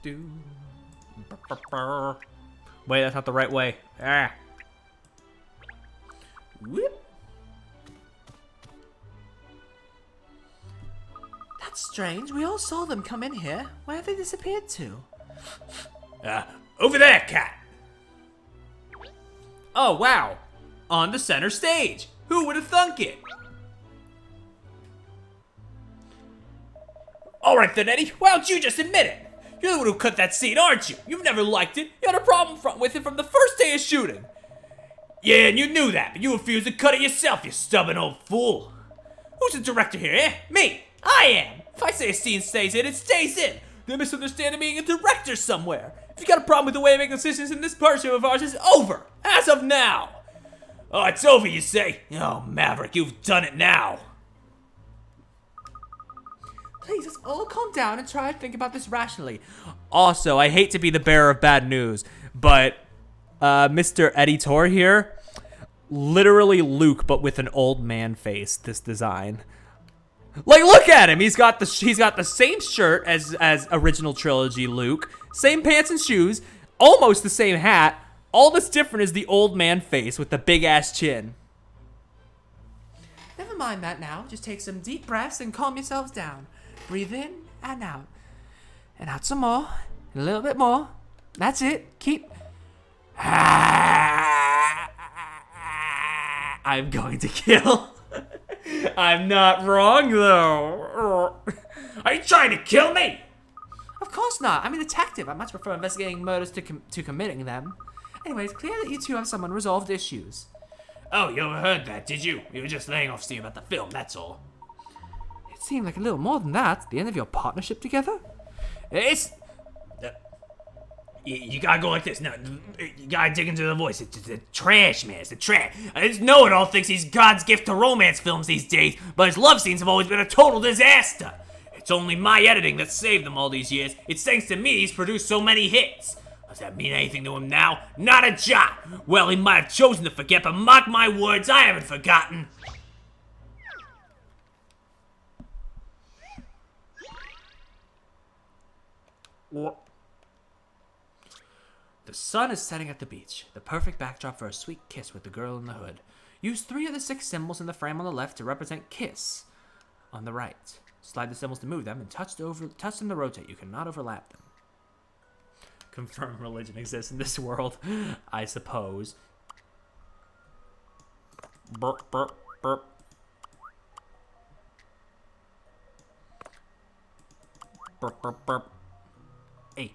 Wait, that's not the right way. Whoop. That's strange. We all saw them come in here. Where have they disappeared to? Over there, cat. Oh, wow. On the center stage. Who would have thunk it? All right then, Eddie. Why don't you just admit it? You're the one who cut that scene, aren't you? You've never liked it. You had a problem with it from the first day of shooting. Yeah, and you knew that, but you refused to cut it yourself, you stubborn old fool. Who's the director here, eh? Me. I am. If I say a scene stays in, it stays in. They're misunderstanding being a director somewhere. If you got a problem with the way I make decisions in this partnership of ours, it's over. As of now. Oh, it's over, you say? Oh, Maverick, you've done it now. Please, let's all calm down and try to think about this rationally. Also, I hate to be the bearer of bad news, but Mr. Editor here, literally Luke, but with an old man face. This design, like, look at him. He's got the same shirt as original trilogy Luke, same pants and shoes, almost the same hat, All that's different is the old man face with the big ass chin. Never mind that now. Just take some deep breaths and calm yourselves down. Breathe in and out. And out some more. And a little bit more. That's it. Keep... I'm going to kill. I'm not wrong, though. Are you trying to kill me? Of course not. I'm a detective. I much prefer investigating murders to committing them. Anyway, it's clear that you two have some unresolved issues. Oh, you overheard that, did you? You were just laying off steam about the film, that's all. It seemed like a little more than that. The end of your partnership together? It's... you gotta go like this. No, you gotta dig into the voice. It's the trash, man. It's the trash. This know-it-all thinks he's God's gift to romance films these days, but his love scenes have always been a total disaster. It's only my editing that saved them all these years. It's thanks to me he's produced so many hits. Does that mean anything to him now? Not a jot. Well, he might have chosen to forget, but mark my words, I haven't forgotten. The sun is setting at the beach, the perfect backdrop for a sweet kiss with the girl in the hood. Use 3 of the 6 symbols in the frame on the left to represent kiss on the right. Slide the symbols to move them and touch them to rotate. You cannot overlap them. Confirm religion exists in this world, I suppose. Burp, burp, burp. Burp, burp, burp. Hey.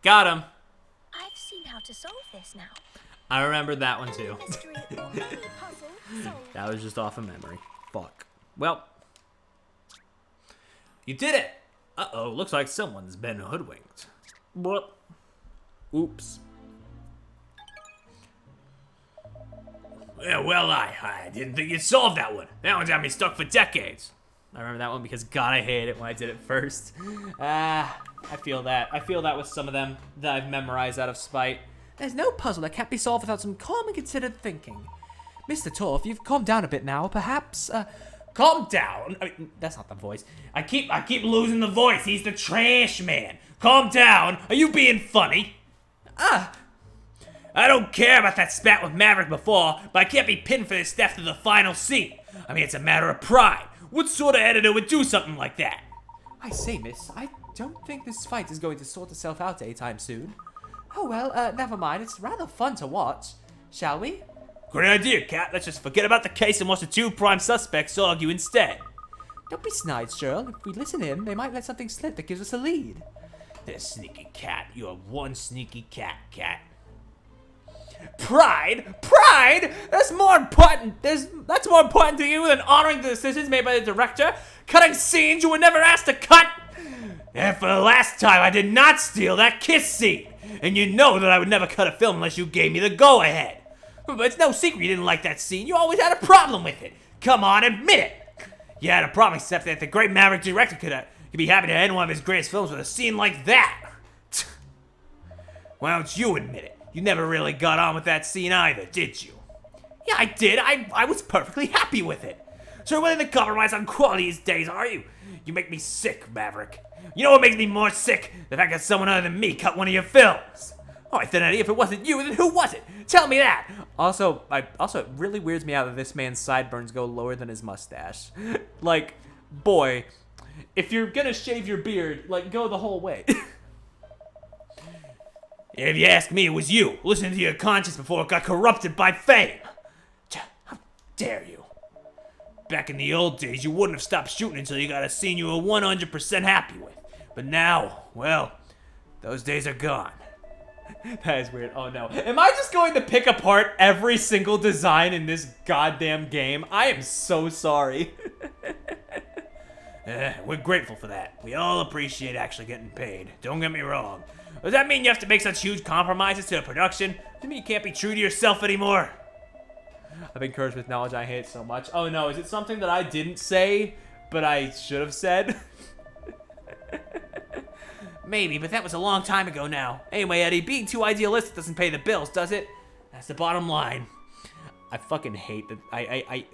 Got him. I've seen how to solve this now. I remembered that one too. Mystery or any puzzle solved. That was just off of memory. Fuck. Well. You did it! Uh-oh, looks like someone's been hoodwinked. What? Oops. Yeah, well, I didn't think you'd solve that one. That one's got me stuck for decades. I remember that one because God, I hated it when I did it first. I feel that. I feel that with some of them that I've memorized out of spite. There's no puzzle that can't be solved without some calm and considered thinking. Mr. Torf, you've calmed down a bit now, perhaps, Calm down. I mean, that's not the voice. I keep losing the voice. He's the trash man. Calm down. Are you being funny? I don't care about that spat with Maverick before, but I can't be pinned for this stuff to the final scene. I mean, it's a matter of pride. What sort of editor would do something like that? I say, miss, I don't think this fight is going to sort itself out anytime soon. Oh, well, never mind. It's rather fun to watch. Shall we? Great idea, Cat. Let's just forget about the case and watch the 2 prime suspects argue instead. Don't be snide, Cheryl. If we listen in, they might let something slip that gives us a lead. This sneaky cat. You're one sneaky cat, Cat. Pride? Pride? That's more important. That's more important to you than honoring the decisions made by the director, cutting scenes you were never asked to cut. And for the last time, I did not steal that kiss scene. And you know that I would never cut a film unless you gave me the go-ahead. But it's no secret you didn't like that scene. You always had a problem with it. Come on, admit it. You had a problem, except that the great Maverick director could be happy to end one of his greatest films with a scene like that. Why don't you admit it? You never really got on with that scene either, did you? Yeah, I did. I was perfectly happy with it. So you're willing to compromise on quality these days, are you? You make me sick, Maverick. You know what makes me more sick? The fact that someone other than me cut one of your films. Alright then, Eddie, if it wasn't you, then who was it? Tell me that! Also, it really weirds me out that this man's sideburns go lower than his mustache. Like, boy, if you're gonna shave your beard, like, go the whole way. If you ask me, it was you. Listen to your conscience before it got corrupted by fame. How dare you? Back in the old days, you wouldn't have stopped shooting until you got a scene you were 100% happy with. But now, well, those days are gone. That is weird. Oh no. Am I just going to pick apart every single design in this goddamn game? I am so sorry. We're grateful for that. We all appreciate actually getting paid. Don't get me wrong. Does that mean you have to make such huge compromises to the production? Does that mean you can't be true to yourself anymore? I've been cursed with knowledge. I hate it so much. Oh no, is it something that I didn't say, but I should have said? Maybe, but that was a long time ago now. Anyway, Eddie, being too idealistic doesn't pay the bills, does it? That's the bottom line. I fucking hate that. I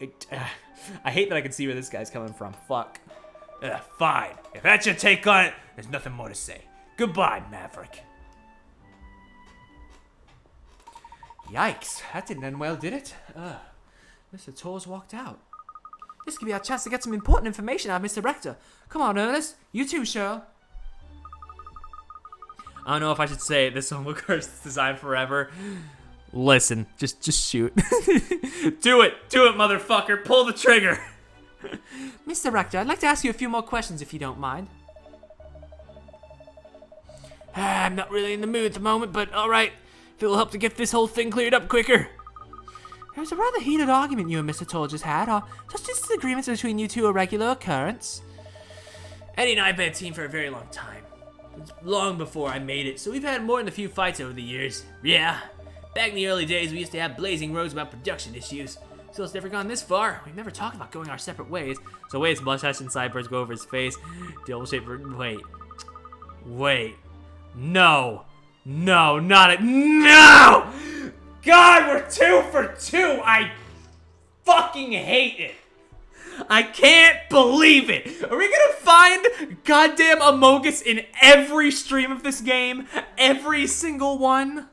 hate that I can see where this guy's coming from. Fuck. Fine. If that's your take on it, there's nothing more to say. Goodbye, Maverick. Yikes, that didn't end well, did it? Mr. Tor's walked out. This could be our chance to get some important information out of Mr. Rector. Come on, Ernest. You too, Cheryl. I don't know if I should say it. This homo curse is designed forever. Listen, just shoot. Do it, motherfucker. Pull the trigger. Mr. Rector, I'd like to ask you a few more questions if you don't mind. I'm not really in the mood at the moment, but alright. If it will help to get this whole thing cleared up quicker. There was a rather heated argument you and Mr. Tor just had. Are such disagreements between you two a regular occurrence? Eddie and I have been a team for a very long time. It's long before I made it, so we've had more than a few fights over the years. Yeah, back in the early days, we used to have blazing rows about production issues. So it's never gone this far. We've never talked about going our separate ways. So wait, his mustache and sideburns go over his face. Double shape. Wait. No, not it. No! God, we're 2 for 2. I fucking hate it. I can't believe it. Are we gonna find goddamn Among Us in every stream of this game? Every single one?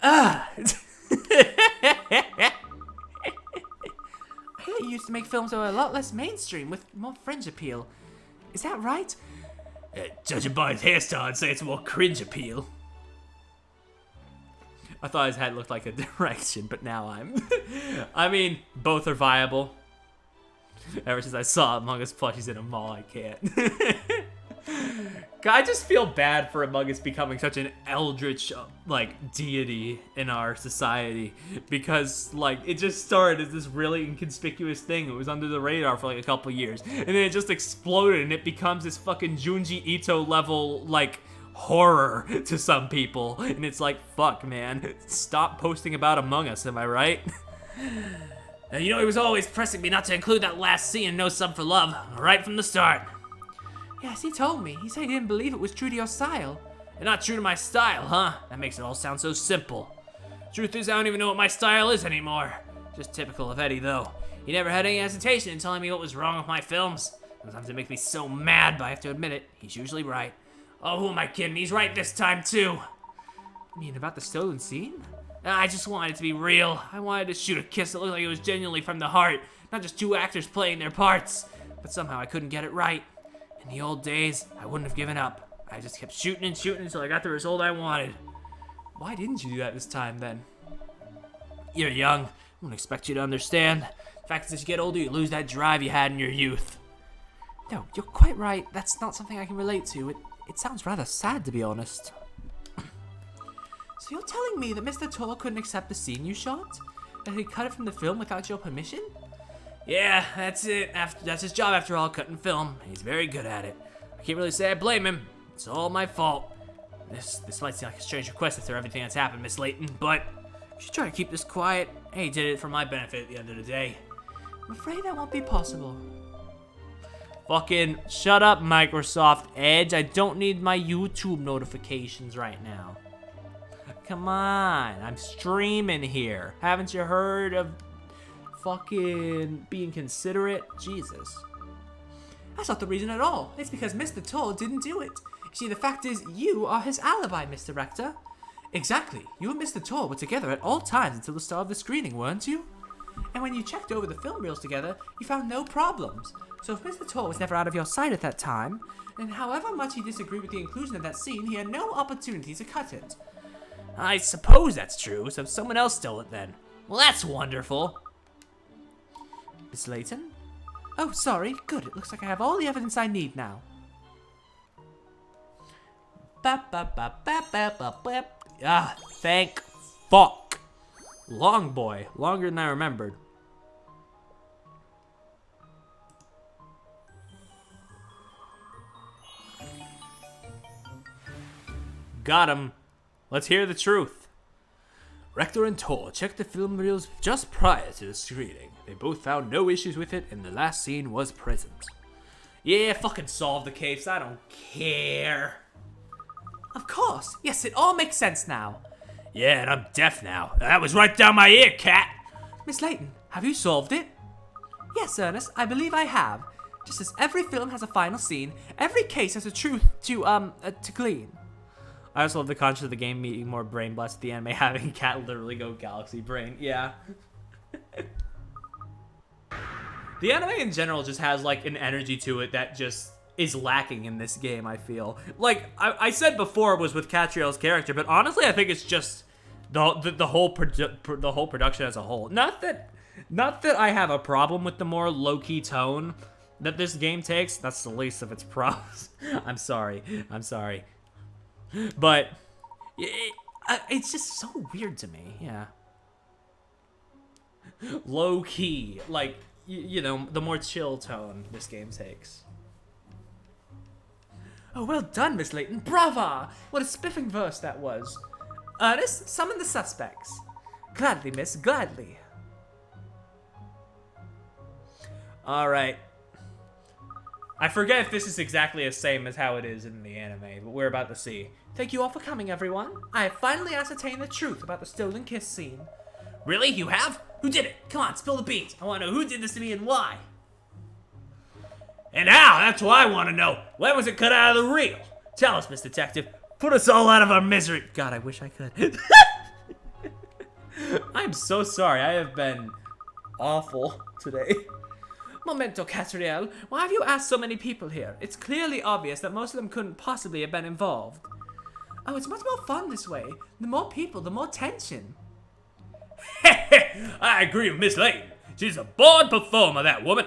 I hear you used to make films that were a lot less mainstream, with more fringe appeal. Is that right? Judging by his hairstyle, I'd say it's more cringe appeal. I thought his head looked like a direction, but now I mean, both are viable. Ever since I saw Among Us plushies in a mall, I can't. I just feel bad for Among Us becoming such an eldritch, like, deity in our society. Because, like, it just started as this really inconspicuous thing. It was under the radar for, like, a couple years. And then it just exploded, and it becomes this fucking Junji Ito level, like, horror to some people. And it's like, fuck, man. Stop posting about Among Us, am I right? You know, he was always pressing me not to include that last scene in No Sub for Love, right from the start. Yes, he told me. He said he didn't believe it was true to your style. And not true to my style, huh? That makes it all sound so simple. Truth is, I don't even know what my style is anymore. Just typical of Eddie, though. He never had any hesitation in telling me what was wrong with my films. Sometimes it makes me so mad, but I have to admit it, he's usually right. Oh, who am I kidding? He's right this time, too. You mean about the stolen scene? I just wanted it to be real. I wanted to shoot a kiss that looked like it was genuinely from the heart, not just two actors playing their parts. But somehow I couldn't get it right. In the old days, I wouldn't have given up. I just kept shooting and shooting until I got the result I wanted. Why didn't you do that this time, then? You're young. I wouldn't expect you to understand. The fact is, as you get older, you lose that drive you had in your youth. No, you're quite right. That's not something I can relate to. It sounds rather sad, to be honest. So you're telling me that Mr. Tor couldn't accept the scene you shot? That he cut it from the film without your permission? Yeah, that's it. That's his job after all, cutting film. He's very good at it. I can't really say I blame him. It's all my fault. This might seem like a strange request after everything that's happened, Miss Layton, but you should try to keep this quiet. He did it for my benefit at the end of the day. I'm afraid that won't be possible. Fucking shut up, Microsoft Edge. I don't need my YouTube notifications right now. Come on, I'm streaming here. Haven't you heard of fucking being considerate? Jesus. That's not the reason at all. It's because Mr. Tor didn't do it. You see, the fact is, you are his alibi, Mr. Rector. Exactly. You and Mr. Tor were together at all times until the start of the screening, weren't you? And when you checked over the film reels together, you found no problems. So if Mr. Tor was never out of your sight at that time, then however much he disagreed with the inclusion of that scene, he had no opportunity to cut it. I suppose that's true, so someone else stole it then. Well, that's wonderful. Miss Layton? Oh, sorry. Good. It looks like I have all the evidence I need now. Ah, thank fuck. Long boy. Longer than I remembered. Got him. Let's hear the truth. Rector and Tor checked the film reels just prior to the screening. They both found no issues with it, and the last scene was present. Yeah, fucking solve the case. I don't care. Of course. Yes, it all makes sense now. Yeah, and I'm deaf now. That was right down my ear, cat. Miss Layton, have you solved it? Yes, Ernest, I believe I have. Just as every film has a final scene, every case has a truth to glean. I also love the concept of the game being more brain blessed. The anime having Cat literally go galaxy brain. Yeah. The anime in general just has like an energy to it that just is lacking in this game, I feel. Like I said before was with Catriel's character, but honestly I think it's just the whole production as a whole. Not that I have a problem with the more low-key tone that this game takes. That's the least of its problems. I'm sorry. But it's just so weird to me. Yeah. Low-key, like, you know, the more chill tone this game takes. Oh, well done, Miss Layton. Brava! What a spiffing verse that was. Ernest, summon the suspects. Gladly, miss, gladly. Alright. I forget if this is exactly the same as how it is in the anime, but we're about to see. Thank you all for coming, everyone. I have finally ascertained the truth about the stolen kiss scene. Really? You have? Who did it? Come on, spill the beans. I want to know who did this to me and why. And how? That's what I want to know. When was it cut out of the reel? Tell us, Miss Detective. Put us all out of our misery. God, I wish I could. I'm so sorry. I have been awful today. Momento, Catriel. Why have you asked so many people here? It's clearly obvious that most of them couldn't possibly have been involved. Oh, it's much more fun this way. The more people, the more tension. I agree with Miss Layton. She's a born performer, that woman.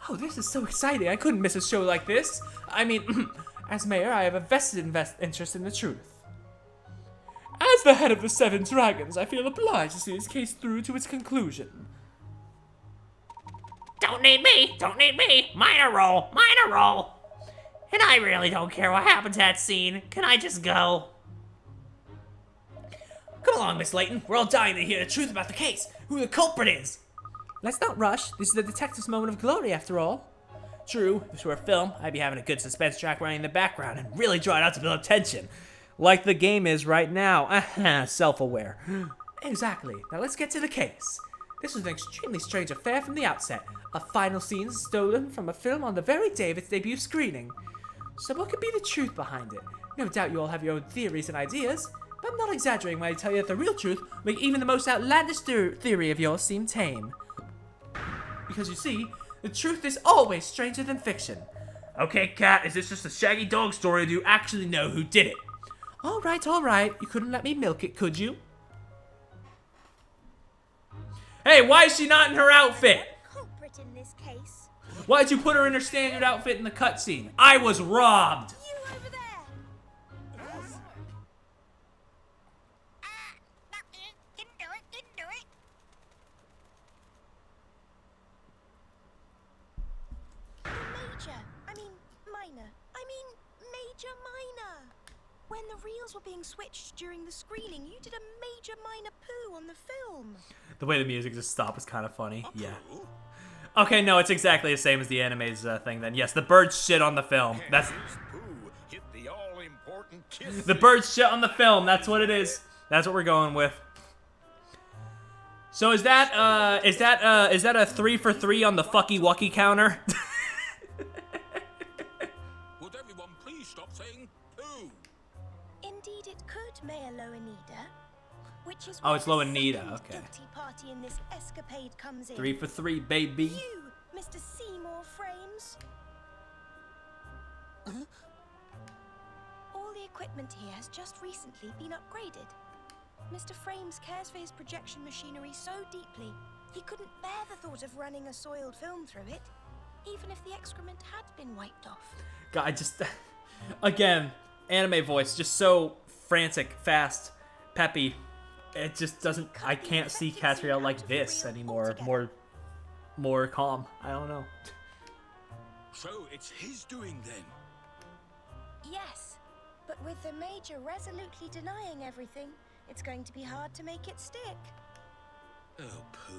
Oh, this is so exciting. I couldn't miss a show like this. I mean, as mayor, I have a vested interest in the truth. As the head of the Seven Dragons, I feel obliged to see this case through to its conclusion. Don't need me. Don't need me. Minor role. Minor role. And I really don't care what happens to that scene. Can I just go? Come along, Miss Layton. We're all dying to hear the truth about the case. Who the culprit is. Let's not rush. This is the detective's moment of glory, after all. True, if this were a film, I'd be having a good suspense track running in the background and really draw it out to build up tension. Like the game is right now. Self-aware. Exactly. Now let's get to the case. This was an extremely strange affair from the outset. A final scene stolen from a film on the very day of its debut screening. So what could be the truth behind it? No doubt you all have your own theories and ideas, but I'm not exaggerating when I tell you that the real truth will make even the most outlandish theory of yours seem tame. Because you see, the truth is always stranger than fiction. Okay, Cat, is this just a shaggy dog story or do you actually know who did it? All right. You couldn't let me milk it, could you? Hey, why is she not in her outfit? Culprit in this case. Why'd you put her in her standard outfit in the cutscene? I was robbed. You over there. Didn't do it. Major minor. When the reels were being switched during the screening, you did a major minor poo on the film. The way the music just stopped was kind of funny. Yeah. Okay, no, it's exactly the same as the anime's thing then. Yes, the birds shit on the film. That's the birds shit on the film. That's what it is. That's what we're going with. So is that a 3 for 3 on the fucky wucky counter? Would everyone please stop saying poo? Indeed, it could, Mayor Loanida. Which is Oh, it's where the Loanida, second okay. guilty party in this escapade comes in. 3 for 3, baby. You, Mr. Seymour Frames. All the equipment here has just recently been upgraded. Mr. Frames cares for his projection machinery so deeply, he couldn't bear the thought of running a soiled film through it, even if the excrement had been wiped off. God, I just... Again, anime voice, just so frantic, fast, peppy. It just doesn't... I can't see Catriel like this anymore. More calm. I don't know. So it's his doing then? Yes, but with the Major resolutely denying everything, it's going to be hard to make it stick. Oh, poo.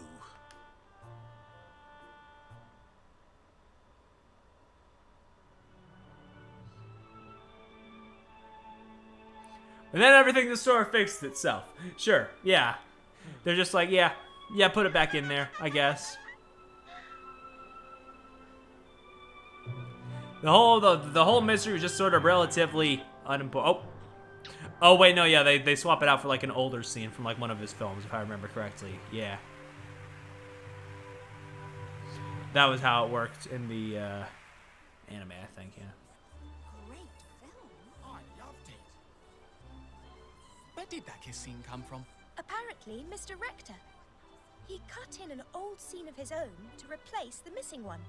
And then everything in the store fixed itself. Sure, yeah. They're just like, yeah, put it back in there, I guess. The whole mystery was just sort of relatively Oh wait, no, yeah, they swap it out for like an older scene from like one of his films, if I remember correctly. Yeah. That was how it worked in the anime, I think, yeah. Great film. I loved it. Where did that kiss scene come from? Apparently, Mr. Rector. He cut in an old scene of his own to replace the missing one.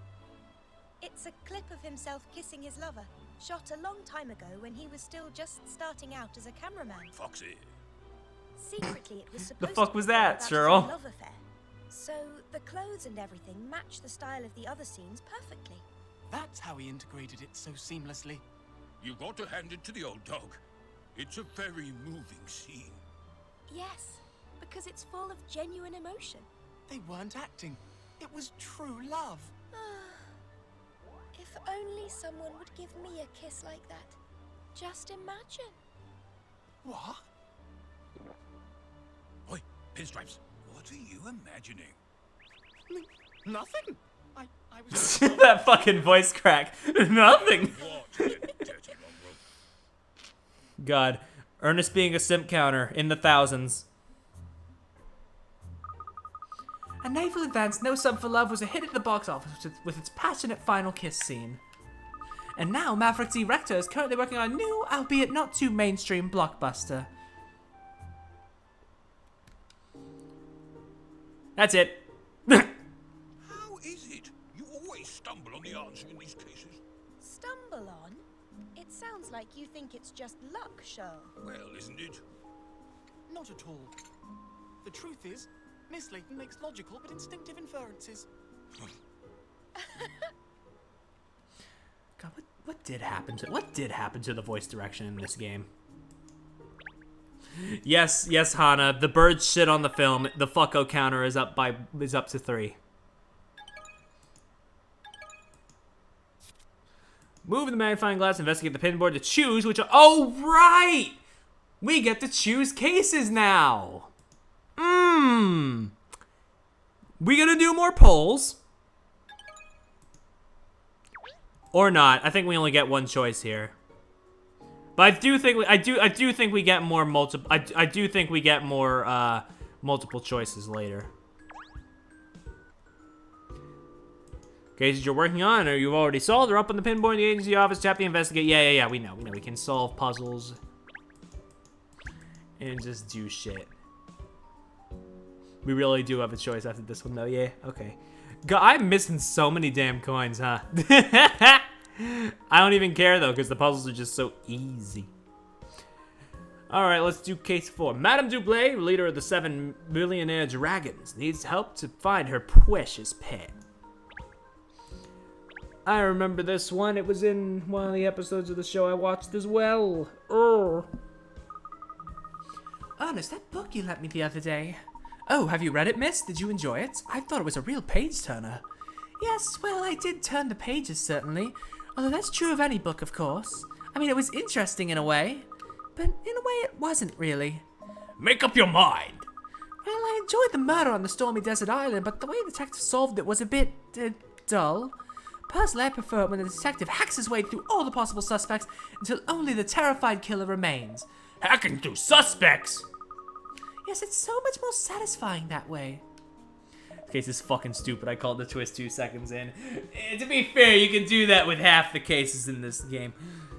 It's a clip of himself kissing his lover, shot a long time ago when he was still just starting out as a cameraman. Foxy. Secretly, it was supposed The fuck to be was that, about his Cheryl? love affair. So the clothes and everything match the style of the other scenes perfectly. That's how he integrated it so seamlessly. You've got to hand it to the old dog. It's a very moving scene. Yes, because it's full of genuine emotion. They weren't acting. It was true love. If only someone would give me a kiss like that. Just imagine. What? Oi, Pinstripes, what are you imagining? Nothing. I was... That fucking voice crack. Nothing. What, you dirty mongrel? God. Ernest being a simp counter in the thousands. A naval advance No Sub for Love was a hit at the box office with its passionate final kiss scene. And now Maverick D. Rector is currently working on a new, albeit not too mainstream, blockbuster. That's it. How is it? You always stumble on the answer in these cases. Stumble on? It sounds like you think it's just luck, Cheryl. Well, isn't it? Not at all. The truth is, Miss Layton makes logical but instinctive inferences. God, what did happen to the voice direction in this game? Yes, Hana. The birds shit on the film. The fucko counter is up to 3. Move the magnifying glass, investigate the pinboard to choose which. Oh right, we get to choose cases now. We gonna do more polls or not? I think we only get one choice here. But I do think we get more multiple. I do think we get more multiple choices later. Cases you're working on, or you've already solved, are up on the pinboard in the agency office. Tap the investigate. Yeah. We know. We can solve puzzles and just do shit. We really do have a choice after this one, though. Yeah. Okay. God, I'm missing so many damn coins, huh? I don't even care, though, because the puzzles are just so easy. Alright, let's do case 4. Madame Duplay, leader of the 7 millionaire dragons, needs help to find her precious pet. I remember this one. It was in one of the episodes of the show I watched as well. Ernest, that book you lent me the other day. Oh, have you read it, miss? Did you enjoy it? I thought it was a real page-turner. Yes, well, I did turn the pages, certainly. Although that's true of any book, of course. I mean, it was interesting in a way. But in a way, it wasn't really. Make up your mind. Well, I enjoyed the murder on the stormy desert island, but the way the detective solved it was a bit, dull. Personally, I prefer it when the detective hacks his way through all the possible suspects until only the terrified killer remains. Hacking through suspects? Yes, it's so much more satisfying that way. This case is fucking stupid. I called the twist 2 seconds in. To be fair, you can do that with half the cases in this game.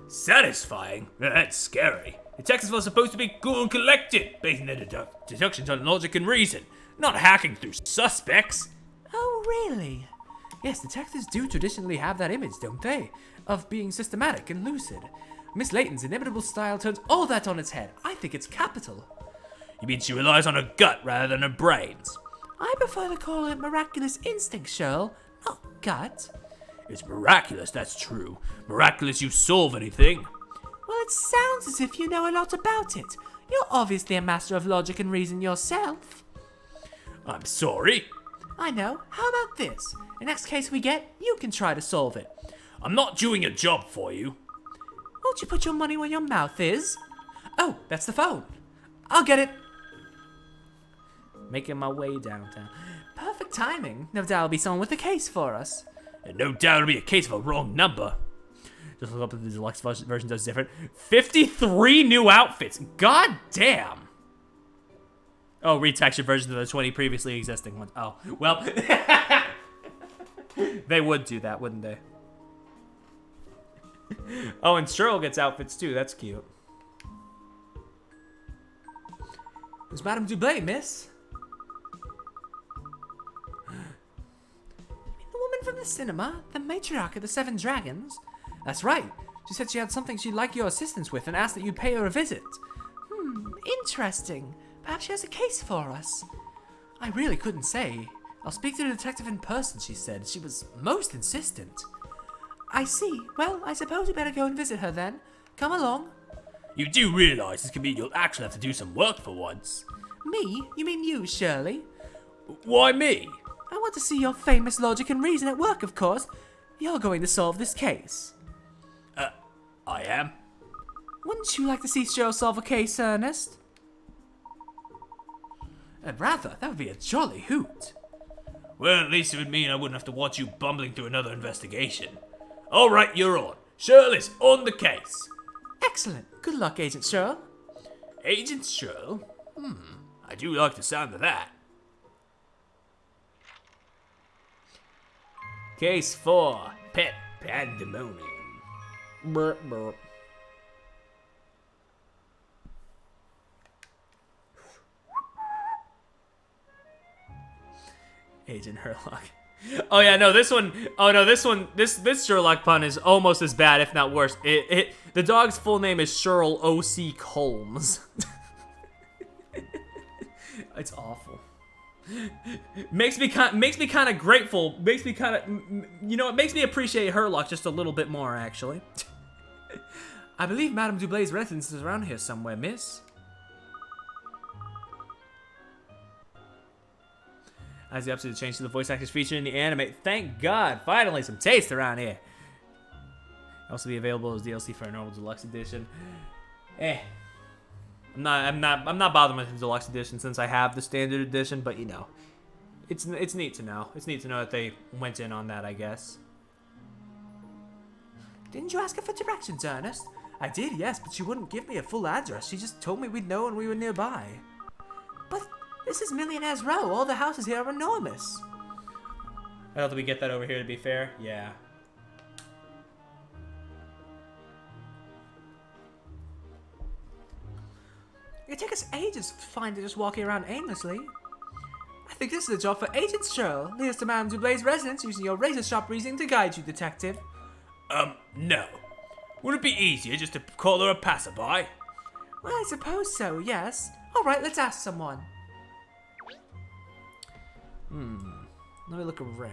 Satisfying? That's scary. Detectives are supposed to be cool and collected, basing their deductions on logic and reason, not hacking through suspects. Oh, really? Yes, detectives do traditionally have that image, don't they? Of being systematic and lucid. Miss Layton's inimitable style turns all that on its head. I think it's capital. You mean she relies on her gut rather than her brains? I prefer to call it miraculous instinct, Cheryl, not gut. It's miraculous, that's true. Miraculous you solve anything. Well, it sounds as if you know a lot about it. You're obviously a master of logic and reason yourself. I'm sorry. I know. How about this? The next case we get, you can try to solve it. I'm not doing a job for you. Won't you put your money where your mouth is? Oh, that's the phone. I'll get it. Making my way downtown. Perfect timing. No doubt it'll be someone with a case for us. And no doubt it'll be a case of a wrong number. Just look up if the deluxe version does different. 53 new outfits. God damn. Oh, retextured versions of the 20 previously existing ones. Oh, well. They would do that, wouldn't they? Oh, and Cheryl gets outfits too. That's cute. Who's Madame Duplay, miss? The woman from the cinema? The matriarch of the Seven Dragons? That's right. She said she had something she'd like your assistance with and asked that you pay her a visit. Interesting. Perhaps she has a case for us. I really couldn't say. I'll speak to the detective in person, she said. She was most insistent. I see. Well, I suppose we better go and visit her then. Come along. You do realize this could mean you'll actually have to do some work for once. Me? You mean you, Shirley? Why me? I want to see your famous logic and reason at work, of course. You're going to solve this case. I am. Wouldn't you like to see Cheryl solve a case, Ernest? Rather, that would be a jolly hoot. Well, at least it would mean I wouldn't have to watch you bumbling through another investigation. All right, you're on. Shirley's on the case. Excellent. Good luck, Agent Cheryl. Agent Cheryl? I do like the sound of that. Case 4. Pet Pandemonium. Burp, burp. Agent Herlock. Oh yeah, no, this one. Oh no, this Sherlock pun is almost as bad, if not worse. The dog's full name is Sherl O.C. Holmes. It's awful. Makes me kind of grateful. Makes me kind of, you know, it makes me appreciate Herlock just a little bit more, actually. I believe Madame Duplay's residence is around here somewhere, miss. As the episode changed to the voice actors featured in the anime. Thank God, finally some taste around here. Also be available as DLC for a normal deluxe edition. I'm not bothering with the deluxe edition since I have the standard edition, but you know, it's neat to know. It's neat to know that they went in on that, I guess. Didn't you ask her for directions, Ernest? I did, yes, but she wouldn't give me a full address. She just told me we'd know when we were nearby. But this is Millionaire's Row. All the houses here are enormous. I don't think we get that over here, to be fair. Yeah. It'd take us ages to find her just walking around aimlessly. I think this is a job for Agent Cheryl. Lead us to Madame Duplay's residence using your razor-sharp reasoning to guide you, detective. No. Would it be easier just to call her a passerby? Well, I suppose so, yes. All right, let's ask someone. Let me look around.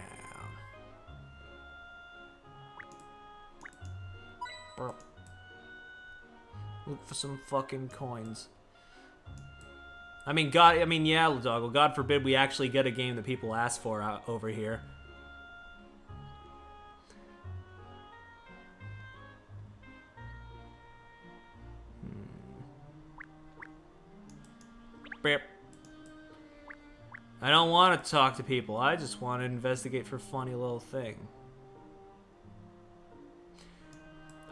Burp. Look for some fucking coins. I mean, yeah, Doggle. God forbid we actually get a game that people ask for out over here. Burp. I don't want to talk to people. I just want to investigate for a funny little thing.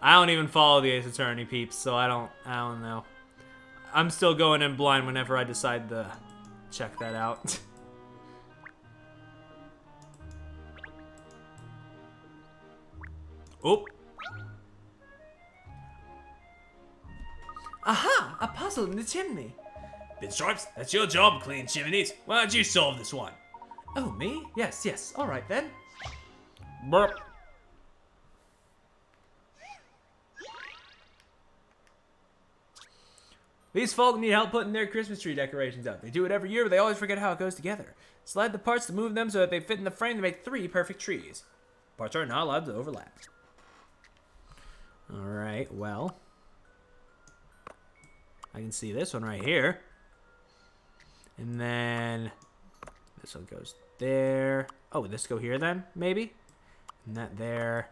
I don't even follow the Ace Attorney peeps, so I don't know. I'm still going in blind whenever I decide to check that out. Oh. Aha! A puzzle in the chimney. Pinstripes, that's your job, clean chimneys. Why don't you solve this one? Oh, me? Yes. All right, then. Burp. These folk need help putting their Christmas tree decorations up. They do it every year, but they always forget how it goes together. Slide the parts to move them so that they fit in the frame to make 3 perfect trees. Parts are not allowed to overlap. Alright, well. I can see this one right here. And then this one goes there. Oh, would this go here then, maybe? And that there.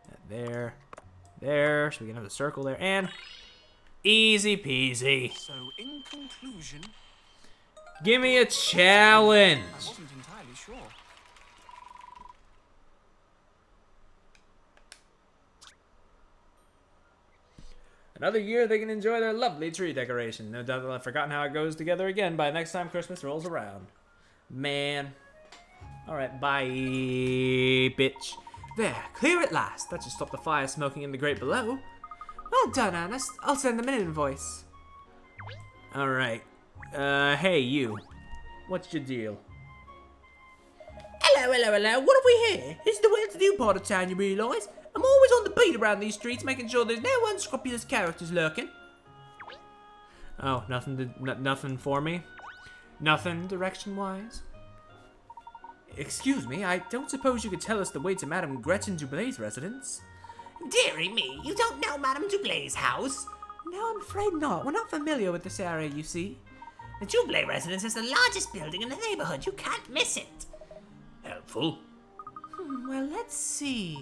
That there. There. So we can have the circle there. And easy peasy. So, in conclusion, Give me a challenge. I wasn't entirely sure. Another year they can enjoy their lovely tree decoration. No doubt they'll have forgotten how it goes together again by next time Christmas rolls around. Man. Alright, bye, bitch. There, clear at last. That should stop the fire smoking in the grate below. Well done, Ernest. I'll send them an invoice. Alright. Hey, you. What's your deal? Hello. What have we here? It's the well-to-do part of town, you realise? I'm always on the beat around these streets, making sure there's no unscrupulous characters lurking. Oh, nothing for me? Nothing direction-wise? Excuse me, I don't suppose you could tell us the way to Madame Gretchen Duplay's residence? Dearie me, you don't know Madame Duplay's house? No, I'm afraid not. We're not familiar with this area, you see. The Duplay residence is the largest building in the neighborhood. You can't miss it. Helpful. Well, let's see.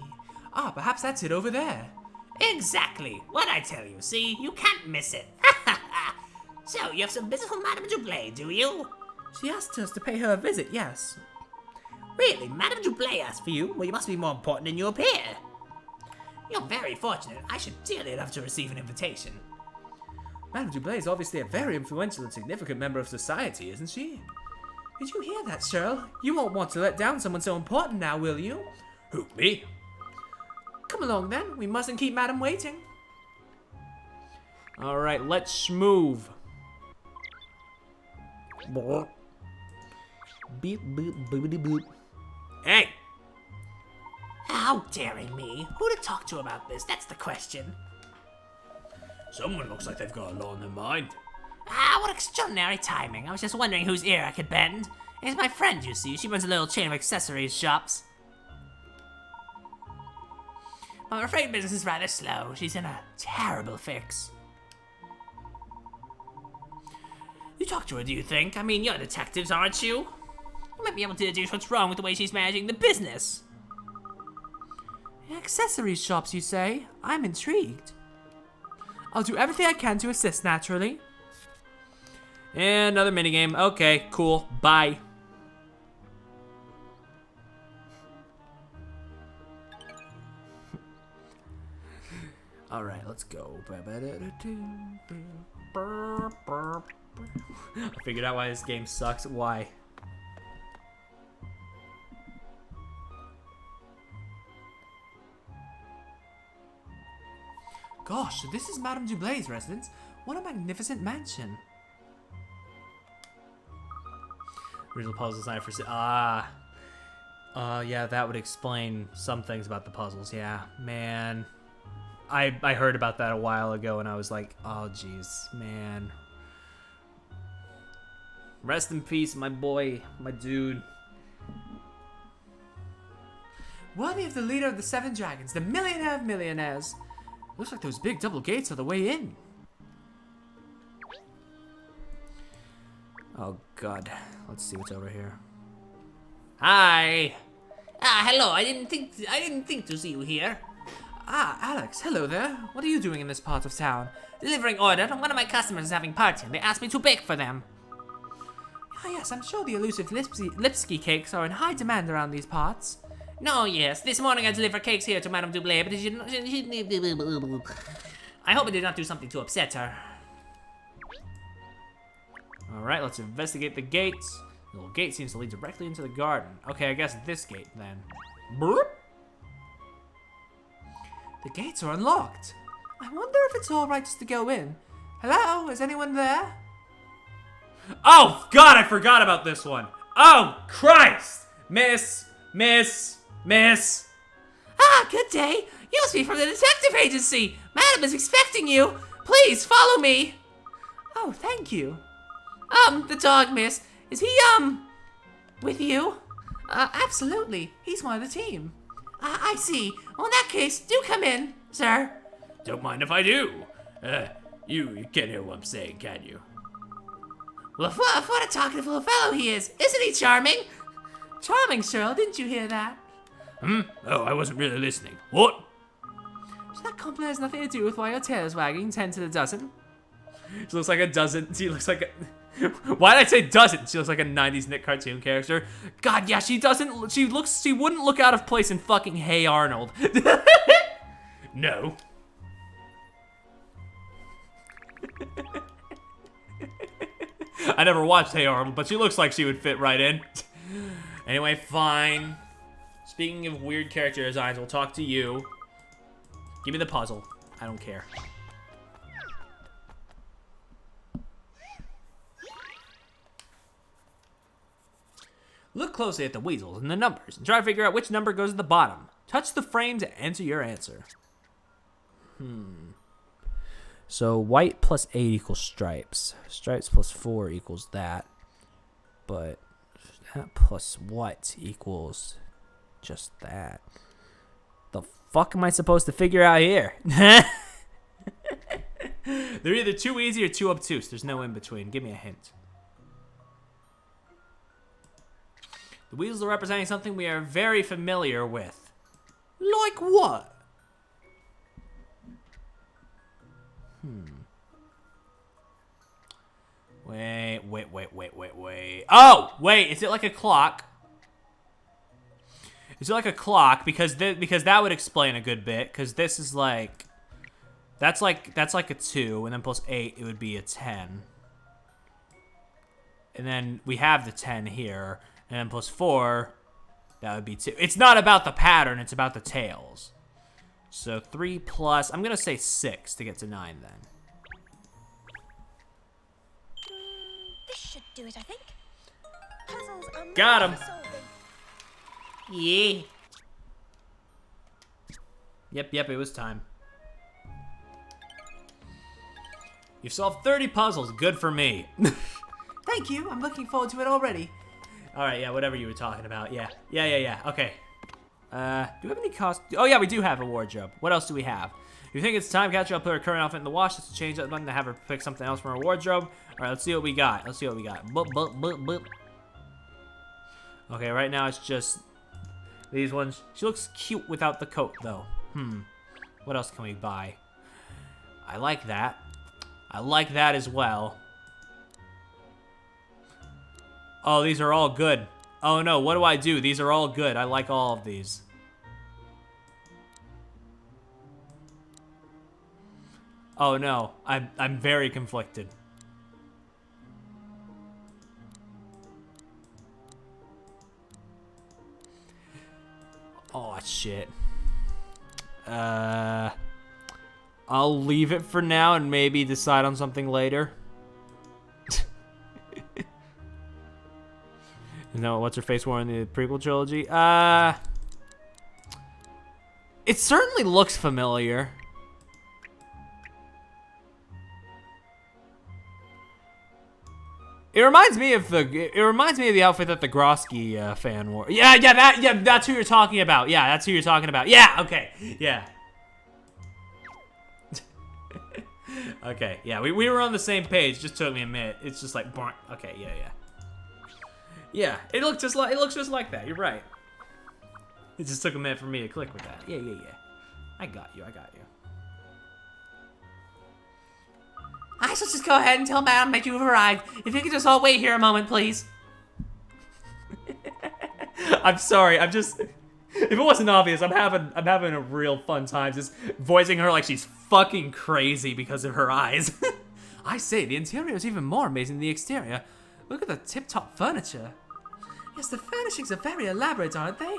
Ah, perhaps that's it over there. Exactly. What I tell you, see? You can't miss it. So, you have some business with Madame Duplay, do you? She asked us to pay her a visit, yes. Really? Madame Duplay asked for you? Well, you must be more important than you appear. You're very fortunate. I should dearly love to receive an invitation. Madame Duplay is obviously a very influential and significant member of society, isn't she? Did you hear that, Cheryl? You won't want to let down someone so important now, will you? Who, me? Come along, then. We mustn't keep Madame waiting. Alright, let's schmoove. Beep, boop, boopity boop. Hey! How daring me? Who to talk to about this? That's the question. Someone looks like they've got a lot on their mind. Ah, what extraordinary timing. I was just wondering whose ear I could bend. It's my friend, you see. She runs a little chain of accessories shops. I'm afraid business is rather slow. She's in a terrible fix. You talk to her, do you think? I mean, you're detectives, aren't you? You might be able to deduce what's wrong with the way she's managing the business. Accessories shops, you say? I'm intrigued. I'll do everything I can to assist, naturally. And another minigame. Okay, cool. Bye. Alright, let's go. I figured out why this game sucks. Why? Gosh, so this is Madame Duplay's residence. What a magnificent mansion. Original puzzle design for... yeah, that would explain some things about the puzzles. Yeah, man. I heard about that a while ago and I was like, oh jeez, man. Rest in peace, my boy, my dude. Worthy of the leader of the Seven Dragons, the millionaire of millionaires. Looks like those big double gates are the way in. Oh god, let's see what's over here. Hi. Ah, hello. I didn't think to see you here. Ah, Alex, hello there. What are you doing in this part of town? Delivering order. One of my customers is having party and they asked me to bake for them. Ah, yes, I'm sure the elusive Lipsky cakes are in high demand around these parts. No, yes. This morning I delivered cakes here to Madame Duplay, but I hope I did not do something to upset her. Alright, let's investigate the gates. The little gate seems to lead directly into the garden. Okay, I guess this gate then. Burp. The gates are unlocked. I wonder if it's alright just to go in. Hello, is anyone there? Oh, God, I forgot about this one. Oh, Christ! Miss. Ah, good day. You must be from the detective agency. Madam is expecting you. Please, follow me. Oh, thank you. The dog, miss. Is he, with you? Absolutely. He's one of the team. I see. Well, in that case, do come in, sir. Don't mind if I do. You can't hear what I'm saying, can you? Well, what a talkative little fellow he is. Isn't he charming? Charming, Cheryl. Didn't you hear that? Oh, I wasn't really listening. What? So that compliment has nothing to do with why your tail is wagging 10 to the dozen. She looks like a dozen. She looks like a... Why did I say doesn't? She looks like a 90s Nick cartoon character. God, yeah, she doesn't. She wouldn't look out of place in fucking Hey Arnold. No. I never watched Hey Arnold, but she looks like she would fit right in. Anyway, fine. Speaking of weird character designs, we'll talk to you. Give me the puzzle. I don't care. Look closely at the weasels and the numbers and try to figure out which number goes at the bottom. Touch the frame to enter your answer. So white plus 8 equals stripes. Stripes plus 4 equals that. But that plus what equals just that? The fuck am I supposed to figure out here? They're either too easy or too obtuse. There's no in between. Give me a hint. The weasels are representing something we are very familiar with. Like what? Wait. Oh, wait. Is it like a clock? Is it like a clock? Because that would explain a good bit. Because this is like, that's like a 2, and then plus 8, it would be a 10. And then we have the 10 here, and then plus 4, that would be 2. It's not about the pattern, it's about the tails. So 3 plus, I'm gonna say 6 to get to 9 then. This should do it, I think. Puzzles are Got meant him. for solving. Yeah. Yep, it was time. You've solved 30 puzzles, good for me. Thank you. I'm looking forward to it already. Alright, yeah, whatever you were talking about. Yeah, okay. Do we have any cost? Oh yeah, we do have a wardrobe. What else do we have? If you think it's time, catch up, put her current outfit in the wash. Just to change that button to have her pick something else from her wardrobe. Alright, let's see what we got. Boop. Okay, right now it's just these ones. She looks cute without the coat, though. What else can we buy? I like that. I like that as well. Oh, these are all good. Oh no, what do I do? These are all good. I like all of these. Oh no, I'm very conflicted. Oh shit. I'll leave it for now and maybe decide on something later. No, what's her face wore in the prequel trilogy? It certainly looks familiar. It reminds me of the outfit that the Grosky fan wore. Yeah, that's who you're talking about. Yeah, that's who you're talking about. Yeah, okay, yeah. Okay, yeah, we were on the same page. Just took me a minute. It's just like, okay, yeah. Yeah, it looks just like that. You're right. It just took a minute for me to click with that. Yeah. I got you. I shall just go ahead and tell Madame that you have arrived. If you could just all wait here a moment, please. I'm sorry. If it wasn't obvious, I'm having a real fun time just voicing her like she's fucking crazy because of her eyes. I say, the interior is even more amazing than the exterior. Look at the tip-top furniture. Yes, the furnishings are very elaborate, aren't they?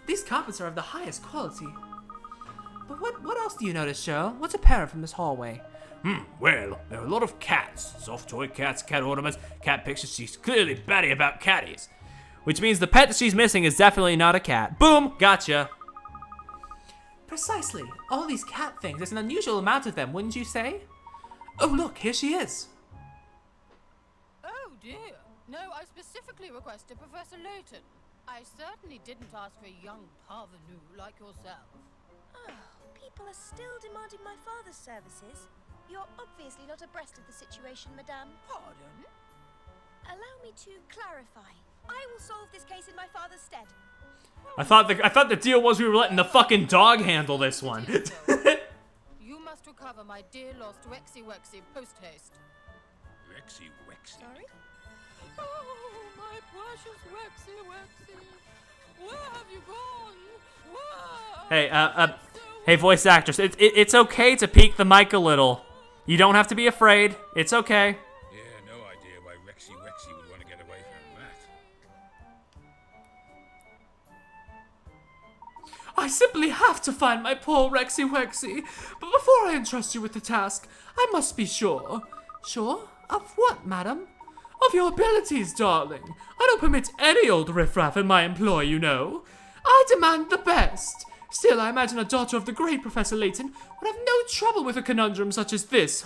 These carpets are of the highest quality. But what else do you notice, Cheryl? What's apparent from this hallway? Well, there are a lot of cats. Soft toy cats, cat ornaments, cat pictures. She's clearly batty about catties. Which means the pet that she's missing is definitely not a cat. Boom! Gotcha. Precisely. All these cat things. There's an unusual amount of them, wouldn't you say? Oh, look, here she is. Oh dear. No, I specifically requested Professor Layton. I certainly didn't ask for a young parvenu like yourself. Oh, people are still demanding my father's services. You're obviously not abreast of the situation, Madame. Pardon? Allow me to clarify. I will solve this case in my father's stead. I thought the deal was we were letting the fucking dog handle this one. You must recover my dear lost Rexy Wexy post-haste. Rexy Wexy. Sorry? Oh, my precious Rexy Wexy. Where have you gone? Where? Hey, voice actress, it's okay to peek the mic a little. You don't have to be afraid. It's okay. Yeah, no idea why Rexy I simply have to find my poor Rexy Wexy. But before I entrust you with the task, I must be sure. Sure? Of what, madam? Of your abilities, darling. I don't permit any old riffraff in my employ, you know. I demand the best. Still, I imagine a daughter of the great Professor Layton would have no trouble with a conundrum such as this,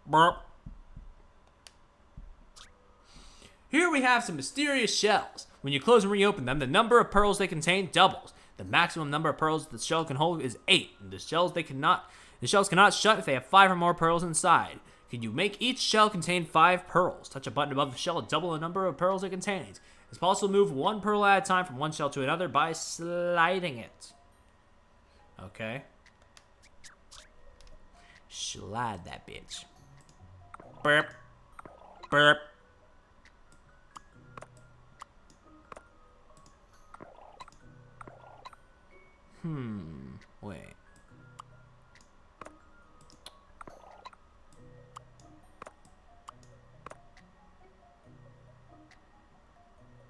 Burp. Here we have some mysterious shells. When you close and reopen them, the number of pearls they contain doubles. The maximum number of pearls the shell can hold is 8. And the shells cannot shut if they have 5 or more pearls inside. Can you make each shell contain 5 pearls? Touch a button above the shell to double the number of pearls it contains. It's possible to move 1 pearl at a time from one shell to another by sliding it. Okay. Slide that bitch. Burp. Burp. Wait.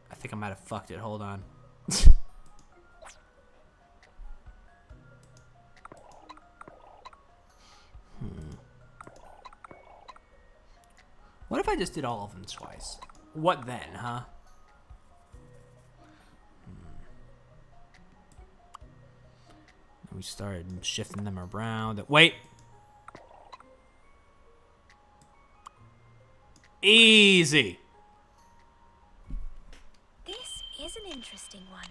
I think I might have fucked it. Hold on. What if I just did all of them twice? What then, huh? We started shifting them around. Wait. Easy. This is an interesting one.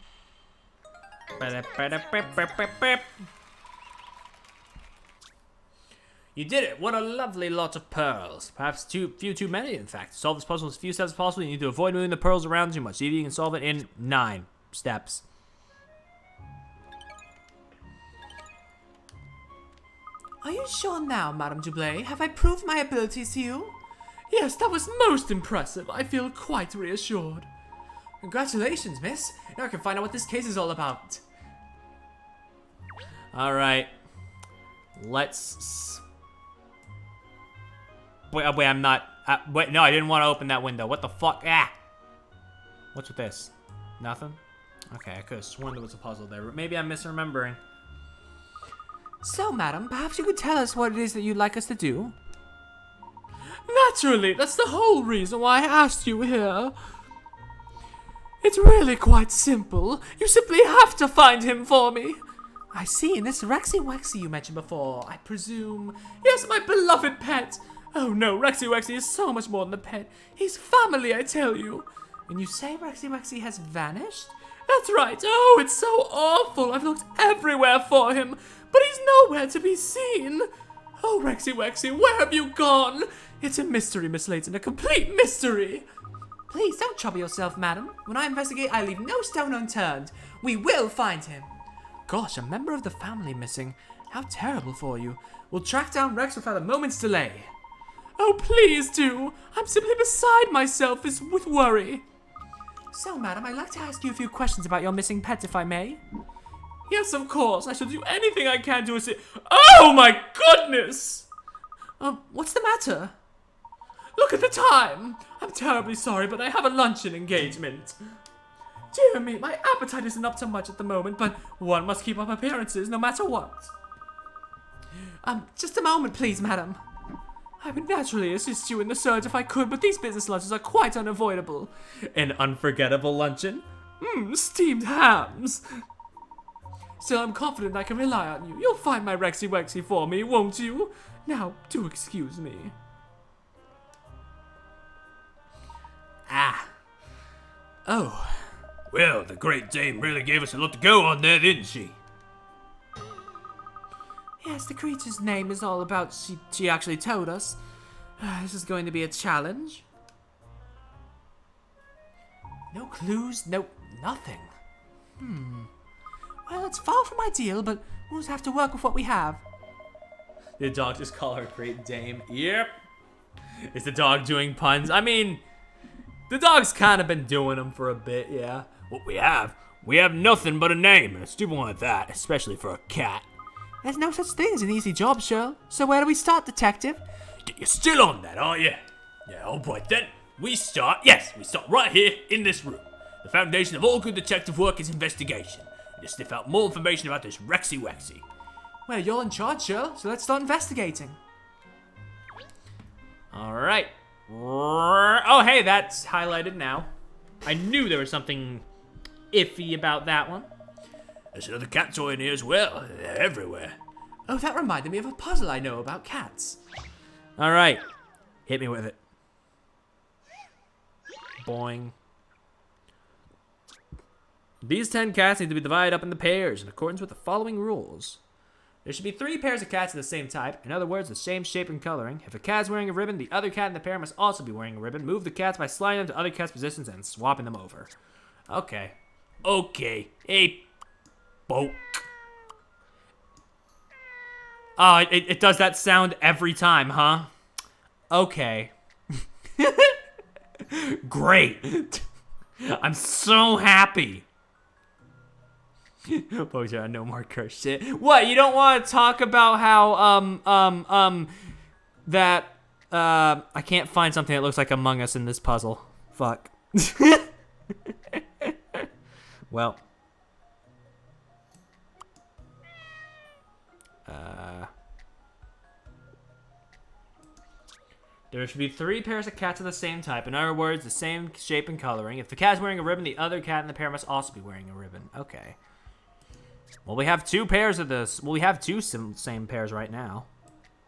You did it. What a lovely lot of pearls. Perhaps too many, in fact. To solve this puzzle in as few steps as possible, you need to avoid moving the pearls around too much. See if you can solve it in 9 steps. Are you sure now, Madame Duplay? Have I proved my abilities to you? Yes, that was most impressive. I feel quite reassured. Congratulations, miss. Now I can find out what this case is all about. Alright. Let's... Wait, I'm not... wait, no, I didn't want to open that window. What the fuck? Ah! What's with this? Nothing? Okay, I could have sworn there was a puzzle there. Maybe I'm misremembering. So, madam, perhaps you could tell us what it is that you'd like us to do? Naturally, that's the whole reason why I asked you here. It's really quite simple. You simply have to find him for me. I see, and this Rexy Wexy you mentioned before, I presume. Yes, my beloved pet. Oh no, Rexy Wexy is so much more than a pet. He's family, I tell you. And you say Rexy Wexy has vanished? That's right. Oh, it's so awful. I've looked everywhere for him, but he's nowhere to be seen. Oh, Rexy Wexy, where have you gone? It's a mystery, Miss Layton, a complete mystery. Please don't trouble yourself, madam. When I investigate, I leave no stone unturned. We will find him. Gosh, a member of the family missing. How terrible for you. We'll track down Rex without a moment's delay. Oh, please do. I'm simply beside myself with worry. So, madam, I'd like to ask you a few questions about your missing pet, if I may. Yes, of course. I shall do anything I can to assist. Oh, my goodness! What's the matter? Look at the time. I'm terribly sorry, but I have a luncheon engagement. Dear me, my appetite isn't up to much at the moment, but one must keep up appearances no matter what. Just a moment, please, madam. I would naturally assist you in the search if I could, but these business lunches are quite unavoidable. An unforgettable luncheon? Steamed hams. Still, I'm confident I can rely on you. You'll find my Rexy Wexy for me, won't you? Now, do excuse me. Ah. Oh. Well, the great dame really gave us a lot to go on there, didn't she? Yes, the creature's name is all about she actually told us. This is going to be a challenge. No clues, no nothing. Well, it's far from ideal, but we'll just have to work with what we have. The dog just call her Great Dame. Yep. Is the dog doing puns? I mean, the dog's kind of been doing them for a bit, yeah. What we have nothing but a name, and a stupid one at that, especially for a cat. There's no such thing as an easy job, Shirl. So where do we start, detective? You're still on that, aren't you? Yeah, all right then. We start right here in this room. The foundation of all good detective work is investigation. And to sniff out more information about this Rexy Wexy. Well, you're in charge, Cheryl, so let's start investigating. All right. Oh, hey, that's highlighted now. I knew there was something iffy about that one. There's another cat toy in here as well. They're everywhere. Oh, that reminded me of a puzzle I know about cats. All right. Hit me with it. Boing. These 10 cats need to be divided up into pairs in accordance with the following rules. There should be 3 pairs of cats of the same type. In other words, the same shape and coloring. If a cat's wearing a ribbon, the other cat in the pair must also be wearing a ribbon. Move the cats by sliding them to other cats' positions and swapping them over. Okay. Okay. Hey, Boke. Oh, it does that sound every time, huh? Okay. Great. I'm so happy. Bozer, no more curse shit. What? You don't want to talk about how that I can't find something that looks like Among Us in this puzzle. Fuck. Well. There should be 3 pairs of cats of the same type. In other words, the same shape and coloring. If the cat is wearing a ribbon, the other cat in the pair must also be wearing a ribbon. Okay. Well, we have 2 pairs of this. Well, we have 2 same pairs right now.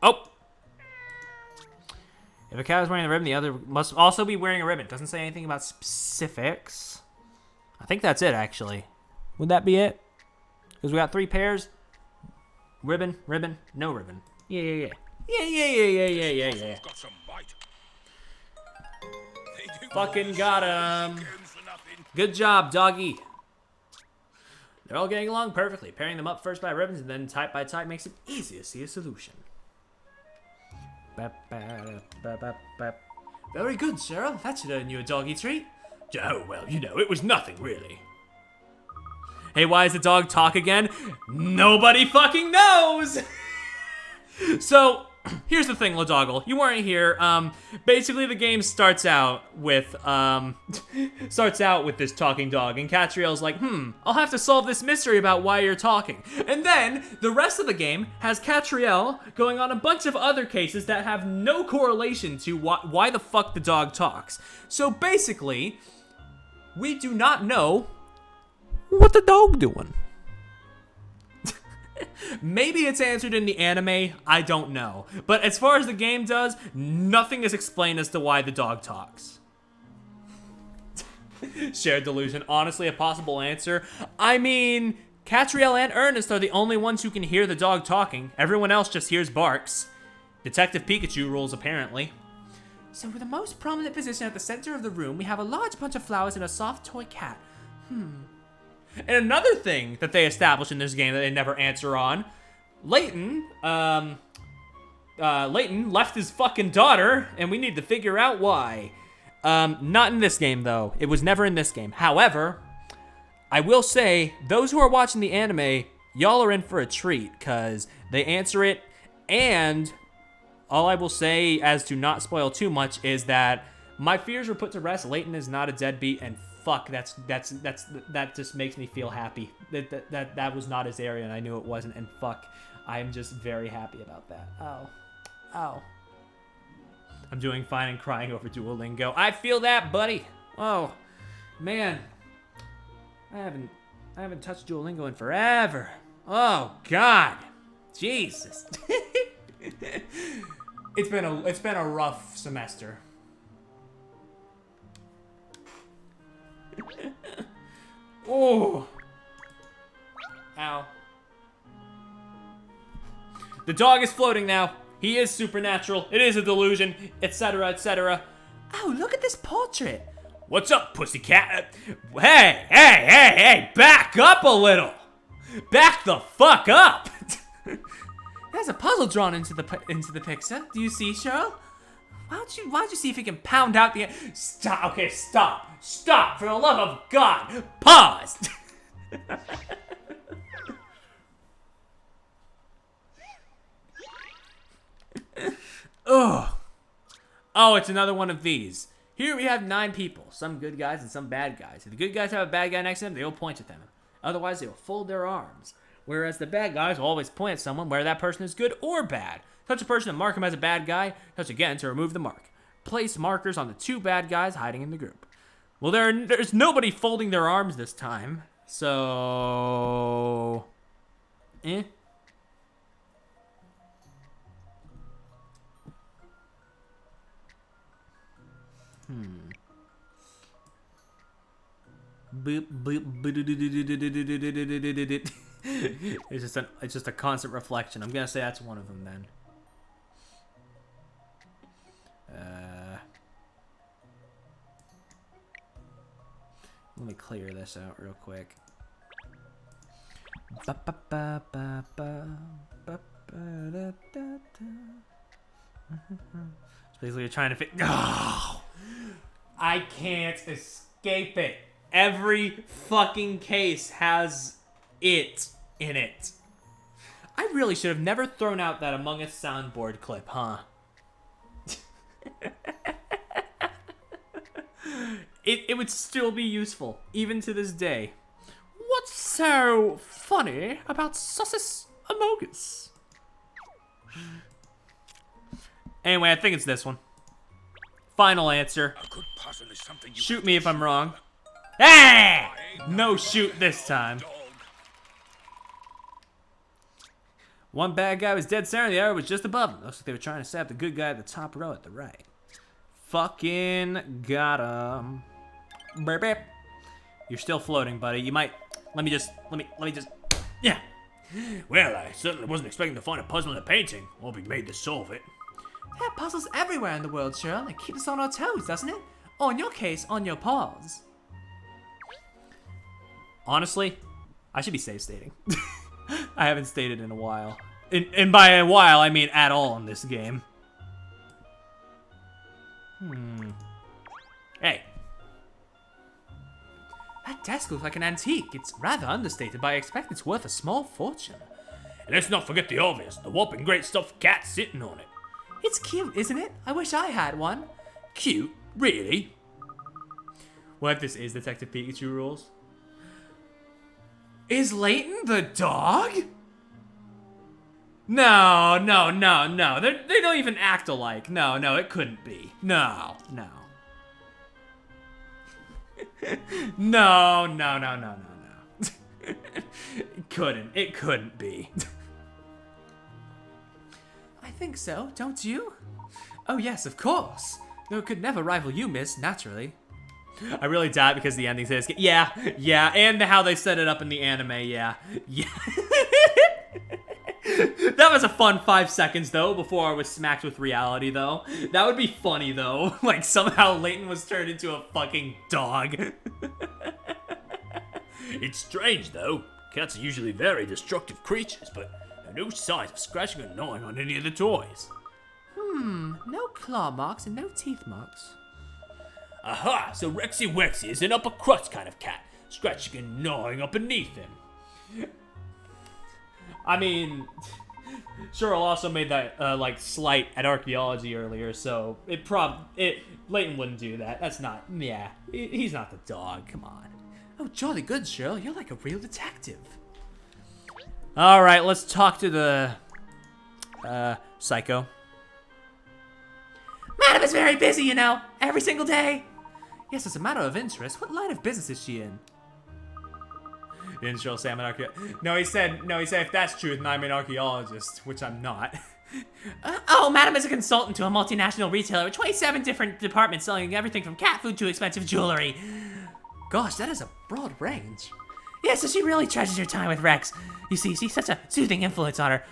Oh! If a cat is wearing a ribbon, the other must also be wearing a ribbon. Doesn't say anything about specifics. I think that's it, actually. Would that be it? Because we got 3 pairs. Ribbon, ribbon, no ribbon. Yeah. Yeah. Got some bite. They do Fucking all got sorts of him. games for nothing. Good job, doggy. They're all getting along perfectly. Pairing them up first by ribbons and then type by type makes it easy to see a solution. Very good, Cheryl. That should earn you a doggy treat. Oh, well, it was nothing really. Hey, why does the dog talk again? Nobody fucking knows! So, here's the thing, Ladoggle. You weren't here. Basically, the game starts out with this talking dog, and Catriel's like, I'll have to solve this mystery about why you're talking. And then, the rest of the game has Catriel going on a bunch of other cases that have no correlation to why the fuck the dog talks. So, basically, we do not know what the dog doing. Maybe it's answered in the anime, I don't know. But as far as the game does, nothing is explained as to why the dog talks. Shared delusion, honestly a possible answer. I mean, Catriel and Ernest are the only ones who can hear the dog talking. Everyone else just hears barks. Detective Pikachu rules, apparently. So with the most prominent position at the center of the room, we have a large bunch of flowers and a soft toy cat. And another thing that they establish in this game that they never answer on, Layton left his fucking daughter, and we need to figure out why. Not in this game, though. It was never in this game. However, I will say, those who are watching the anime, y'all are in for a treat, because they answer it, and all I will say, as to not spoil too much, is that my fears were put to rest. Layton is not a deadbeat, and fuck, that just makes me feel happy. That was not his area, and I knew it wasn't, and fuck, I am just very happy about that. Oh. I'm doing fine and crying over Duolingo. I feel that, buddy. Oh, man. I haven't touched Duolingo in forever. Oh, God. Jesus. It's been a rough semester. Oh. Ow. The dog is floating now. He is supernatural. It is a delusion, etc., etc. Oh, look at this portrait. What's up, pussycat? Hey, back up a little. Back the fuck up. There's a puzzle drawn into the picture. Do you see, Cheryl? Why don't you see if you can pound out the... Stop. Okay, stop. Stop. For the love of God. Pause. Ugh. Oh, it's another one of these. Here we have 9 people, some good guys and some bad guys. If the good guys have a bad guy next to them, they will point at them. Otherwise, they will fold their arms. Whereas the bad guys will always point at someone, whether that person is good or bad. Touch a person and mark him as a bad guy. Touch again to remove the mark. Place markers on the 2 bad guys hiding in the group. Well, there's nobody folding their arms this time. So... It's just a constant reflection. I'm gonna say that's one of them then. Let me clear this out real quick. It's basically you're trying to fit. Oh, I can't escape it. Every fucking case has it in it. I really should have never thrown out that Among Us soundboard clip, huh? It would still be useful, even to this day. What's so funny about Sauces Among Us? Anyway, I think it's this one. Final answer. A good puzzle is something you Shoot me if I'm wrong. Hey! No shoot this time. dog. One bad guy was dead center, the other was just above him. Looks like they were trying to stab the good guy at the top row at the right. Fucking got him. Burp, burp. You're still floating, buddy. You might... Let me just... Yeah. Well, I certainly wasn't expecting to find a puzzle in a painting, or be made to solve it. There are puzzles everywhere in the world, Cheryl. It keeps us on our toes, doesn't it? Or in your case, on your paws. Honestly, I should be safe stating. I haven't stated in a while. And by a while, I mean at all in this game. Hey. That desk looks like an antique. It's rather understated, but I expect it's worth a small fortune. And let's not forget the obvious, the whopping great stuffed cat sitting on it. It's cute, isn't it? I wish I had one. Cute? Really? What if this is Detective Pikachu rules? Is Layton the dog? No. They don't even act alike. No, it couldn't be. No. No. It couldn't be. I think so, don't you? Oh yes, of course. Though it could never rival you, miss, naturally. I really doubt because the ending says, yeah, and how they set it up in the anime, yeah. That was a fun 5 seconds, though, before I was smacked with reality, though. That would be funny, though. Like, somehow Layton was turned into a fucking dog. It's strange, though. Cats are usually very destructive creatures, but there are no signs of scratching or gnawing on any of the toys. No claw marks and no teeth marks. Aha! So Rexy Wexy is an upper crust kind of cat, scratching and gnawing up beneath him. I mean, Cheryl also made that, slight at archaeology earlier, so Layton wouldn't do that. That's not, he's not the dog, come on. Oh, jolly good, Cheryl. You're like a real detective. Alright, let's talk to the, psycho. Madam is very busy, you know, every single day. Yes, as a matter of interest, what line of business is she in? Didn't Cheryl say I'm an archaeologist? No, he said if that's true, then I'm an archaeologist, which I'm not. Madam is a consultant to a multinational retailer with 27 different departments selling everything from cat food to expensive jewelry. Gosh, that is a broad range. Yeah, so she really treasures her time with Rex. You see, she's such a soothing influence on her.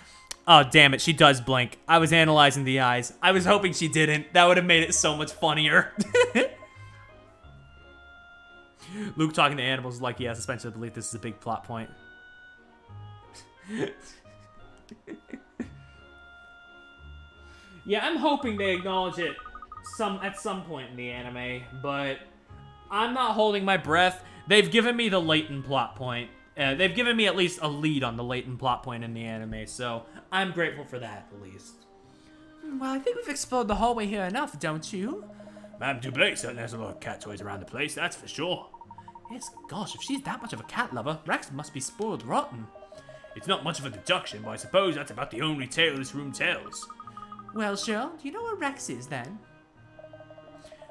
Oh, damn it, she does blink. I was analyzing the eyes. I was hoping she didn't. That would have made it so much funnier. Luke talking to animals is like he has suspension of belief. This is a big plot point. Yeah, I'm hoping they acknowledge it at some point in the anime, but I'm not holding my breath. They've given me the Layton plot point. They've given me at least a lead on the Layton plot point in the anime, so I'm grateful for that, at least. Well, I think we've explored the hallway here enough, don't you? Madame Duplay certainly has a lot of cat toys around the place, that's for sure. Yes, gosh, if she's that much of a cat lover, Rex must be spoiled rotten. It's not much of a deduction, but I suppose that's about the only tale this room tells. Well, Cheryl, do you know where Rex is then?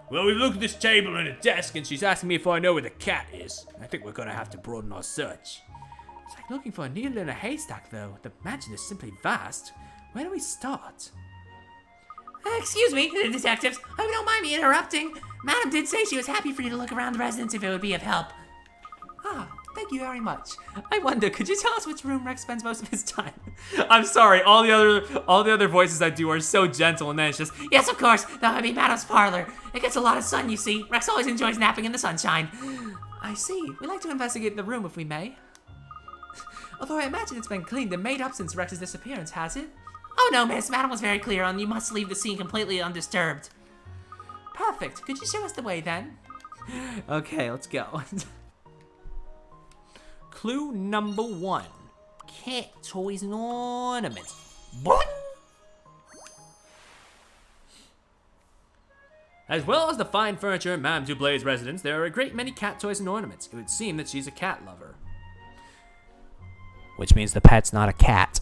Well, we've looked at this table and a desk, and she's asking me if I know where the cat is. I think we're gonna have to broaden our search. It's like looking for a needle in a haystack, though. The mansion is simply vast. Where do we start? Excuse me, detectives. I hope you don't mind me interrupting. Madam did say she was happy for you to look around the residence if it would be of help. Ah, thank you very much. I wonder, could you tell us which room Rex spends most of his time? I'm sorry, all the other voices I do are so gentle, and then it's just, Yes, of course. That would be Madam's parlor. It gets a lot of sun, you see. Rex always enjoys napping in the sunshine. I see. We'd like to investigate the room if we may. Although I imagine it's been cleaned and made up since Rex's disappearance, has it? Oh no, miss. Madam was very clear on you must leave the scene completely undisturbed. Perfect. Could you show us the way then? Okay, let's go. Clue number 1. Cat toys and ornaments. What? As well as the fine furniture in Madame Duplay's residence, there are a great many cat toys and ornaments. It would seem that she's a cat lover. Which means the pet's not a cat.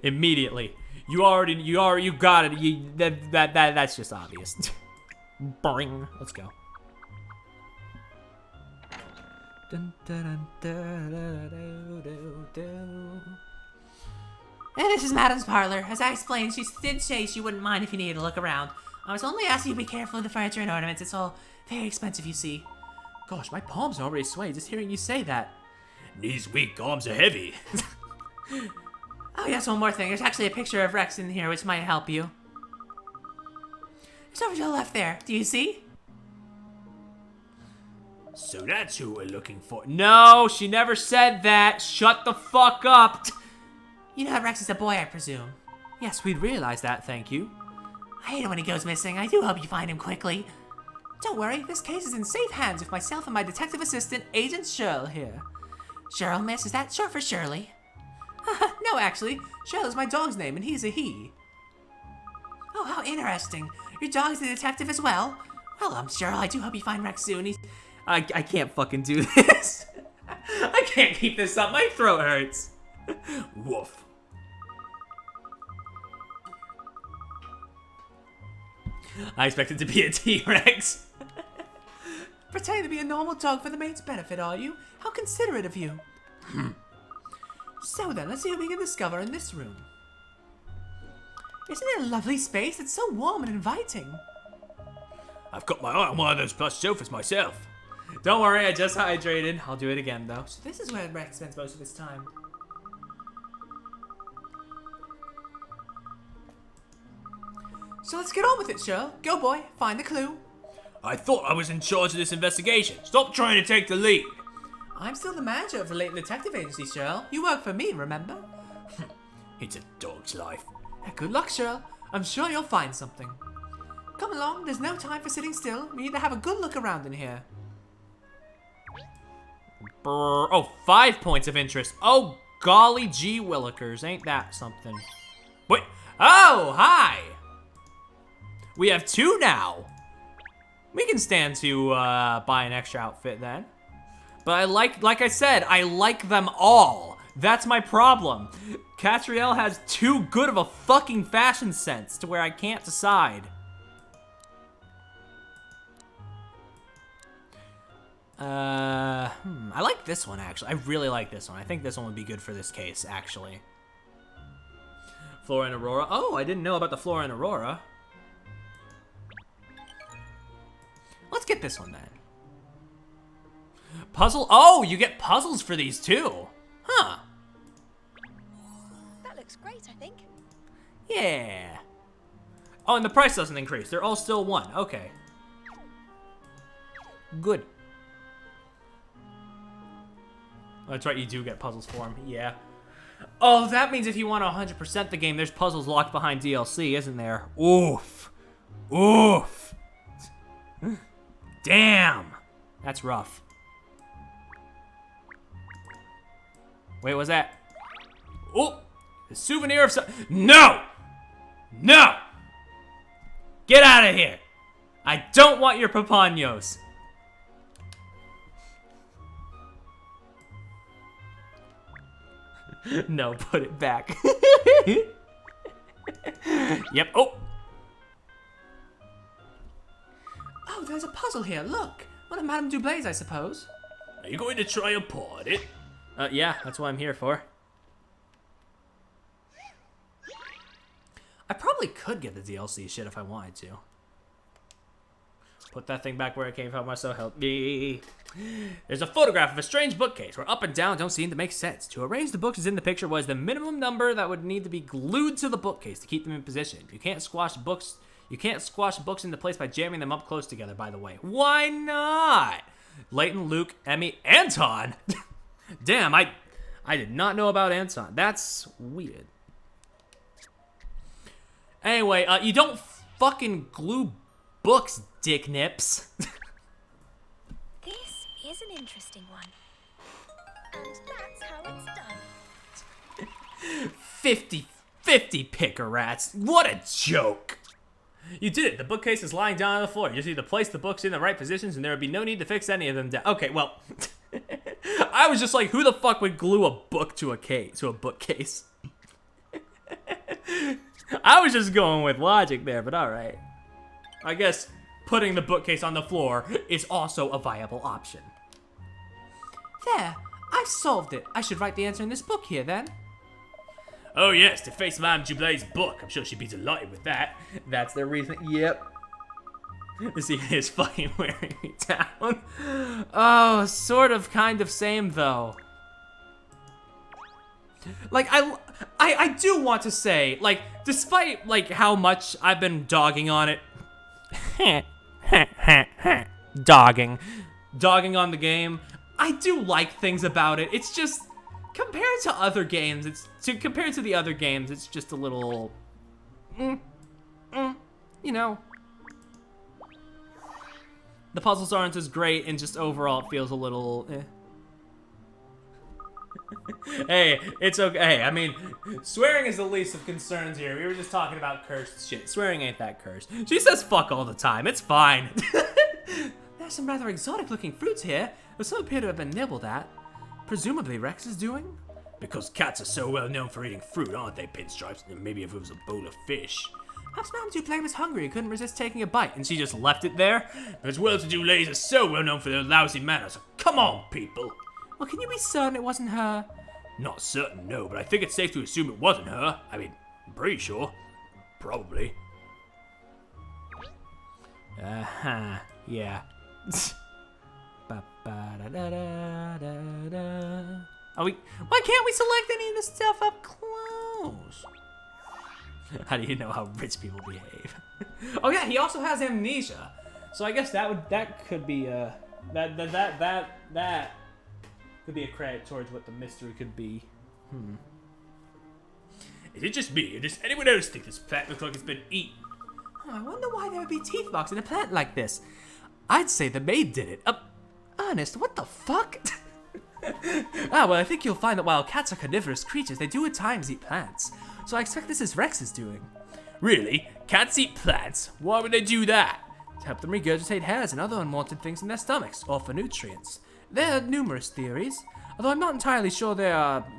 Immediately. You got it. That's just obvious. Boring. Let's go. Dun, dun, dun, dun, dun, dun, dun. And this is Madam's parlor. As I explained, she did say she wouldn't mind if you needed to look around. I was only asking you to be careful of the furniture and ornaments. It's all very expensive, you see. Gosh, my palms are already swaying just hearing you say that. Knees weak, arms are heavy. Oh yes, one more thing. There's actually a picture of Rex in here, which might help you. It's over to the left there. Do you see? So that's who we're looking for. No, she never said that. Shut the fuck up. You know that Rex is a boy, I presume. Yes, we'd realize that, thank you. I hate it when he goes missing. I do hope you find him quickly. Don't worry, this case is in safe hands with myself and my detective assistant, Agent Cheryl here. Cheryl, miss, is that short for Shirley? No, actually, Cheryl is my dog's name and he's a he. Oh, how interesting. Your dog's the detective as well? Well, Cheryl, I do hope you find Rex soon. I can't fucking do this. I can't keep this up. My throat hurts. Woof. I expect it to be a T-Rex. Pretending to be a normal dog for the mate's benefit, are you? How considerate of you. So then, let's see what we can discover in this room. Isn't it a lovely space? It's so warm and inviting. I've got my eye on one of those plush sofas myself. Don't worry, I just hydrated. I'll do it again, though. So this is where Rex spends most of his time. So let's get on with it, Cheryl. Go, boy. Find the clue. I thought I was in charge of this investigation. Stop trying to take the lead. I'm still the manager of the Layton Detective Agency, Cheryl. You work for me, remember? It's a dog's life. Good luck, Cheryl. I'm sure you'll find something. Come along, there's no time for sitting still. We need to have a good look around in here. Brr. Oh, 5 points of interest. Oh, golly gee willikers. Ain't that something? Wait. Oh, hi. We have 2 now. We can stand to buy an extra outfit then. But I like I said, I like them all. That's my problem. Catriel has too good of a fucking fashion sense to where I can't decide. I like this one, actually. I really like this one. I think this one would be good for this case, actually. Flora and Aurora. Oh, I didn't know about the Flora and Aurora. Let's get this one, then. Puzzle. Oh, you get puzzles for these, too. Huh. That looks great, I think. Yeah. Oh, and the price doesn't increase. They're all still 1. Okay. Good. Oh, that's right, you do get puzzles for them. Yeah. Oh, that means if you want to 100% the game, there's puzzles locked behind DLC, isn't there? Oof. Oof. Damn. That's rough. Wait, what's that? Oh, a souvenir of some... No! No! Get out of here! I don't want your papanos. No, put it back. Yep. Oh! Oh, there's a puzzle here. Look. One of Madame Duplay's, I suppose. Are you going to try and pawn it? Yeah, that's what I'm here for. I probably could get the DLC shit if I wanted to. Put that thing back where it came from, so help me. There's a photograph of a strange bookcase where up and down don't seem to make sense. To arrange the books as in the picture was the minimum number that would need to be glued to the bookcase to keep them in position. You can't squash books into place by jamming them up close together, by the way. Why not? Layton, Luke, Emmy, Anton. Damn, I did not know about Anton. That's weird. Anyway, you don't fucking glue books, dick nips. This is an interesting one. And that's how it's done. 50-50 picker rats. What a joke. You did it. The bookcase is lying down on the floor. You just need to place the books in the right positions and there would be no need to fix any of them down. Okay, well, I was just like, who the fuck would glue a book to a bookcase? I was just going with logic there, but all right. I guess putting the bookcase on the floor is also a viable option. There. I've solved it. I should write the answer in this book here, then. Oh yes, to face Madame Duplay's book. I'm sure she'd be delighted with that. That's the reason. Yep. See, is fucking wearing me down. Oh, sort of, kind of, same though. Like, I do want to say, like, despite, like, how much I've been dogging on it. Dogging on the game. I do like things about it. It's just, compared to other games, compared to the other games, it's just a little, you know. The puzzles aren't as great, and just overall it feels a little, Hey, it's okay. Hey, I mean, swearing is the least of concerns here. We were just talking about cursed shit. Swearing ain't that cursed. She says fuck all the time. It's fine. There's some rather exotic-looking fruits here, but some appear to have been nibbled at. Presumably Rex is doing? Because cats are so well known for eating fruit, aren't they, Pinstripes? And maybe if it was a bowl of fish. Perhaps Madame Duplay was hungry and couldn't resist taking a bite, and she just left it there. Those well-to-do ladies are so well known for their lousy manners. So come on, people. Well, can you be certain it wasn't her? Not certain, no, but I think it's safe to assume it wasn't her. I mean, I'm pretty sure. Probably. Uh-huh. Yeah. Why can't we select any of the stuff up close? How do you know how rich people behave? Oh yeah, he also has amnesia. So I guess that could be that could be a credit towards what the mystery could be. Is it just me, or does anyone else think this plant looks like it's been eaten? I wonder why there would be teeth marks in a plant like this. I'd say the maid did it. Ernest, what the fuck? Well, I think you'll find that while cats are carnivorous creatures, they do at times eat plants. So I expect this is Rex's doing. Really? Cats eat plants? Why would they do that? To help them regurgitate hairs and other unwanted things in their stomachs, or for nutrients. There are numerous theories, although I'm not entirely sure they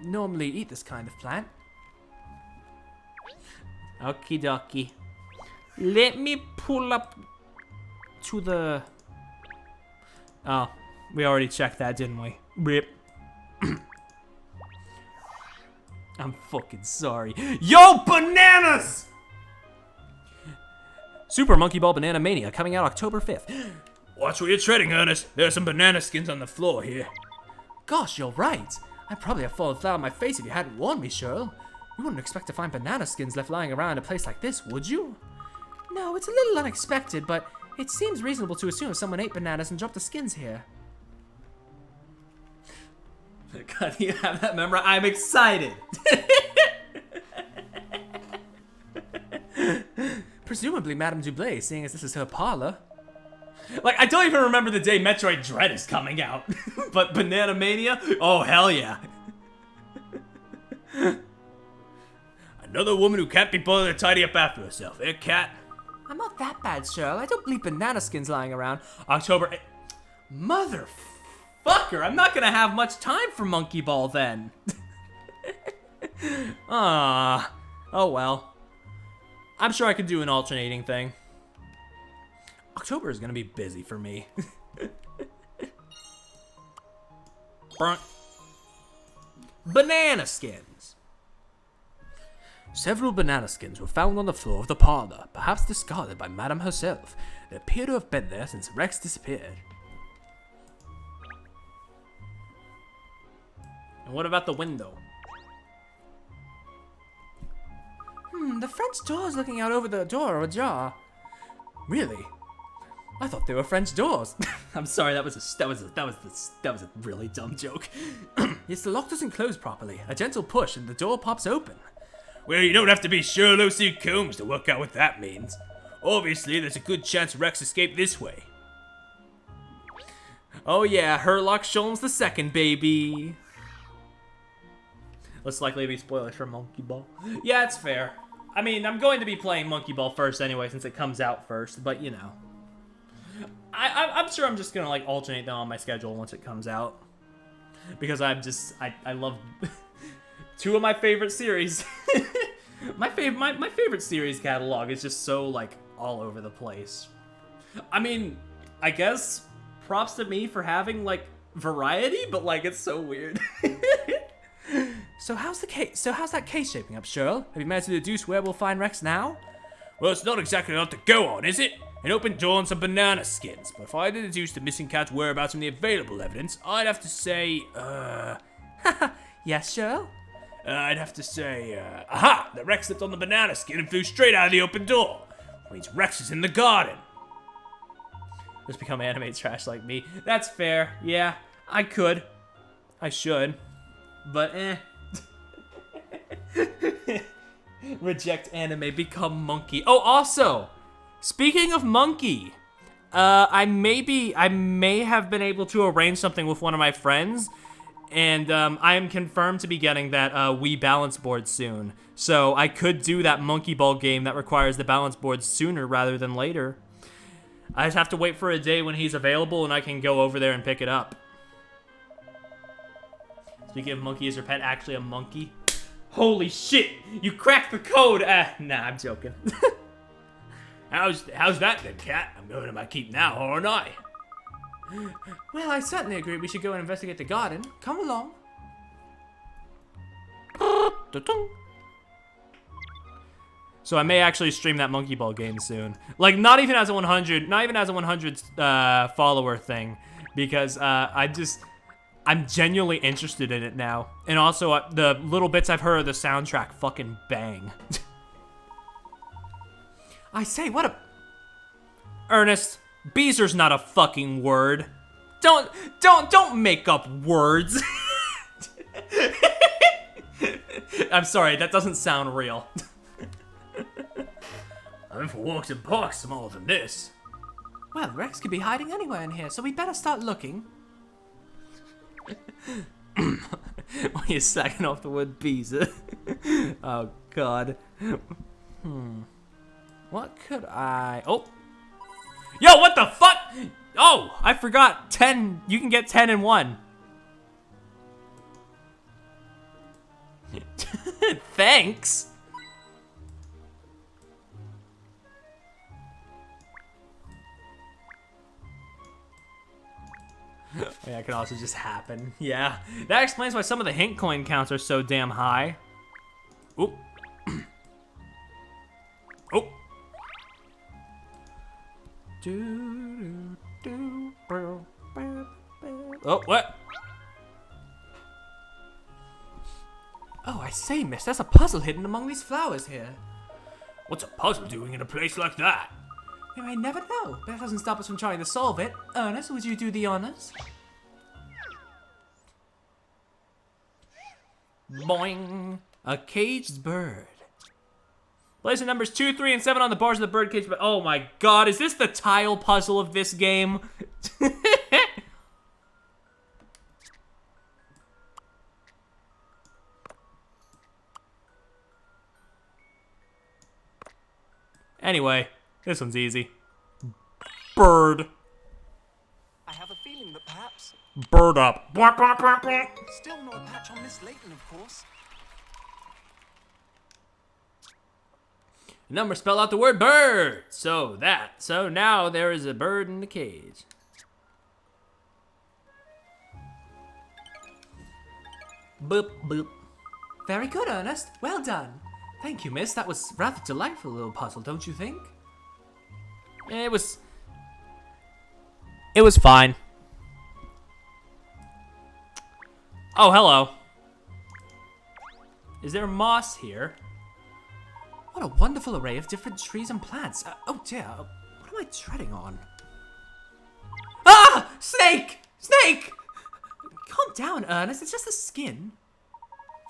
normally eat this kind of plant. Okie dokie. Let me pull up to the... Oh, we already checked that, didn't we? Rip. I'm fucking sorry. Yo, bananas! Super Monkey Ball Banana Mania coming out October 5th. Watch where you're treading, Ernest. There are some banana skins on the floor here. Gosh, you're right. I'd probably have fallen flat on my face if you hadn't warned me, Cheryl. You wouldn't expect to find banana skins left lying around in a place like this, would you? No, it's a little unexpected, but it seems reasonable to assume someone ate bananas and dropped the skins here. God, you have that memory. I'm excited. Presumably Madame Duplay, seeing as this is her parlor. Like, I don't even remember the day Metroid Dread is coming out. But Banana Mania? Oh, hell yeah. I Another woman who can't be bothered to tidy up after herself, eh, cat? I'm not that bad, Cheryl. I don't believe banana skins lying around. October. Motherfucker! I'm not gonna have much time for Monkey Ball then. Ah. Oh well. I'm sure I could do an alternating thing. October is gonna be busy for me. Brunt. Banana skins. Several banana skins were found on the floor of the parlor, perhaps discarded by Madame herself. They appear to have been there since Rex disappeared. And what about the window? The French doors looking out over the door are ajar. Really? I thought they were French doors. I'm sorry, that was a really dumb joke. Yes, the lock doesn't close properly. A gentle push and the door pops open. Well, you don't have to be Sherlock Holmes to work out what that means. Obviously, there's a good chance Rex escaped this way. Oh yeah, Sherlock Holmes II, baby. Less likely to be spoilers for Monkey Ball. Yeah, it's fair. I mean, I'm going to be playing Monkey Ball first anyway, since it comes out first, but you know. I'm sure I'm just gonna like alternate them on my schedule once it comes out. Because I love two of my favorite series. my favorite series catalog is just so like all over the place. I mean, I guess props to me for having like variety, but like it's so weird. So how's that case shaping up, Cheryl? Have you managed to deduce where we'll find Rex now? Well, it's not exactly a lot to go on, is it? An open door and some banana skins. But if I had to deduce the missing cat's whereabouts from the available evidence, I'd have to say, Yes, Cheryl? I'd have to say, aha! That Rex slipped on the banana skin and flew straight out of the open door. Which means Rex is in the garden. Just become anime trash like me. That's fair. Yeah, I could. I should. But Reject anime, become monkey. Oh, also, speaking of monkey, I may have been able to arrange something with one of my friends, and I am confirmed to be getting that Wii balance board soon. So I could do that monkey ball game that requires the balance board sooner rather than later. I just have to wait for a day when he's available and I can go over there and pick it up. Speaking of monkey, is your pet actually a monkey? Holy shit! You cracked the code! Nah, I'm joking. How's that then, cat? I'm going to my keep now, aren't I? Well, I certainly agree we should go and investigate the garden. Come along. So I may actually stream that monkey ball game soon. Like, not even as a 100 follower thing, because I'm genuinely interested in it now. And also, the little bits I've heard of the soundtrack fucking bang. I say, what a... Ernest, Beezer's not a fucking word. Don't make up words. I'm sorry, that doesn't sound real. I'm in for walks and parks smaller than this. Well, Rex could be hiding anywhere in here, so we better start looking. When you're sacking off the word Beezer. Oh, God. What could I... Oh! Yo, what the fuck? Oh, I forgot. 10. You can get 10 in 1. Thanks. Yeah, it could also just happen. Yeah. That explains why some of the hint coin counts are so damn high. Oop. Oh. Oh, what? Oh, I say, miss, there's a puzzle hidden among these flowers here. What's a puzzle doing in a place like that? You may never know, but that doesn't stop us from trying to solve it. Ernest, would you do the honors? Boing! A caged bird. Place the numbers 2, 3, and 7 on the bars of the bird cage. But oh my god, is this the tile puzzle of this game? Anyway, this one's easy. Bird. I have a feeling that perhaps... Bird up. Still not a patch on Miss Layton, of course. Number spell out the word bird. So now there is a bird in the cage. Boop, boop. Very good, Ernest. Well done. Thank you, miss. That was rather delightful little puzzle, don't you think? It was fine. Oh, hello. Is there moss here? What a wonderful array of different trees and plants. Oh dear, what am I treading on? Ah! Snake! Snake! Calm down, Ernest. It's just the skin.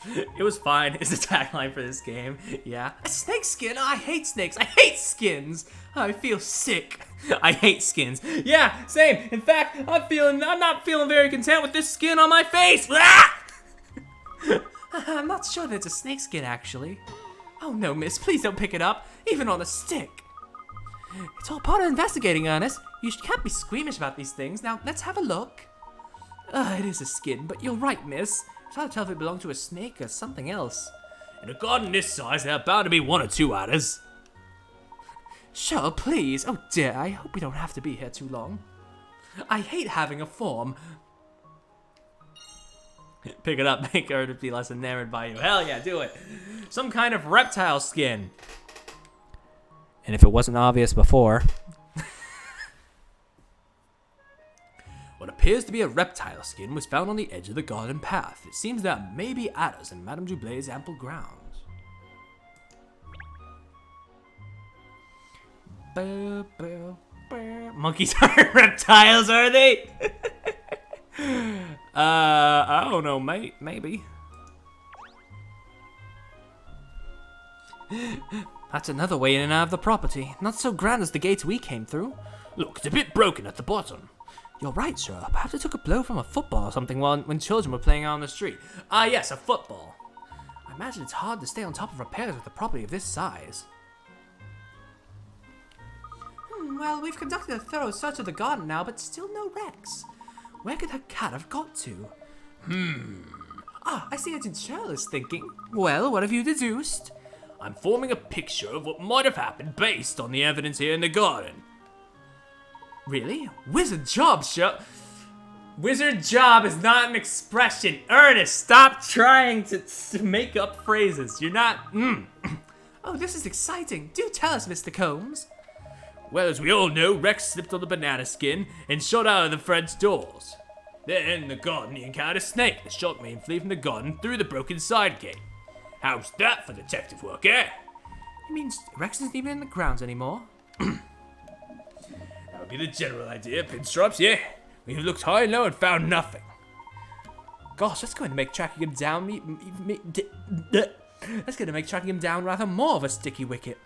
It was fine. Is the tagline for this game. Yeah. A snake skin? I hate snakes. I hate skins. I feel sick. I hate skins. Yeah, same. In fact, I'm not feeling very content with this skin on my face. I'm not sure that it's a snake skin, actually. Oh no, miss. Please don't pick it up. Even on a stick. It's all part of investigating, Ernest. You can't be squeamish about these things. Now, let's have a look. It is a skin, but you're right, miss. It's hard to tell if it belonged to a snake or something else. In a garden this size, there are bound to be one or two adders. Sure, please. Oh dear, I hope we don't have to be here too long. I hate having a form. Pick it up, make her to be less enamored by you. Hell yeah, do it. Some kind of reptile skin. And if it wasn't obvious before... What appears to be a reptile skin was found on the edge of the garden path. It seems there may be adders in Madame Duplay's ample grounds. Monkeys aren't reptiles, are they? I don't know, mate. Maybe. That's another way in and out of the property. Not so grand as the gates we came through. Look, it's a bit broken at the bottom. You're right, sir. Perhaps it took a blow from a football or something when children were playing out on the street. Ah, yes, a football. I imagine it's hard to stay on top of repairs with a property of this size. Well, we've conducted a thorough search of the garden now, but still no wrecks. Where could her cat have got to? Ah, I see Agent Cheryl is thinking. Well, what have you deduced? I'm forming a picture of what might have happened based on the evidence here in the garden. Really? Wizard job, Cheryl. Wizard job is not an expression. Ernest, stop trying to make up phrases. You're not... Oh, this is exciting. Do tell us, Mr. Combs. Well, as we all know, Rex slipped on the banana skin and shot out of the front doors. Then, in the garden, he encountered a snake that shocked me and flee from the garden through the broken side gate. How's that for detective work, eh? You mean Rex isn't even in the grounds anymore? That would be the general idea, Pinstripes, yeah. We've looked high and low and found nothing. Gosh, that's going to make tracking him down that's going to make tracking him down rather more of a sticky wicket.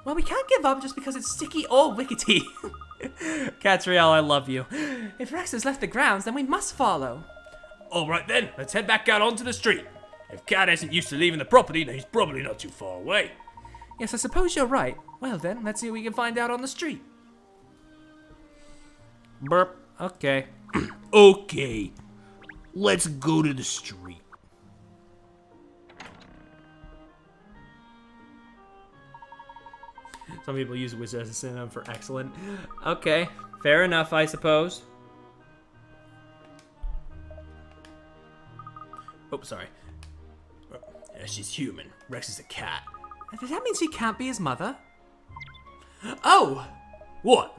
Well, we can't give up just because it's sticky or wickety. Catriel, I love you. If Rex has left the grounds, then we must follow. All right then, let's head back out onto the street. If Cat isn't used to leaving the property, then he's probably not too far away. Yes, I suppose you're right. Well then, let's see what we can find out on the street. Burp. Okay. Okay, let's go to the street. Some people use wizard as a synonym for excellent. Okay, fair enough, I suppose. Oh, sorry. Yeah, she's human. Rex is a cat. Does that mean she can't be his mother? Oh! What?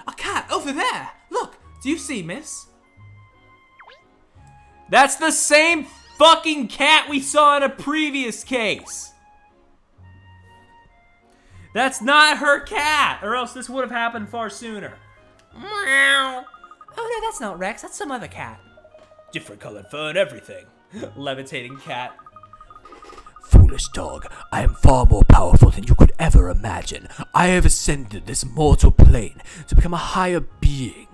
A cat over there! Look! Do you see, miss? That's the same fucking cat we saw in a previous case! That's not her cat, or else this would have happened far sooner. Meow. Oh no, that's not Rex. That's some other cat. Different colored fur and everything. Levitating cat. Foolish dog, I am far more powerful than you could ever imagine. I have ascended this mortal plane to become a higher being.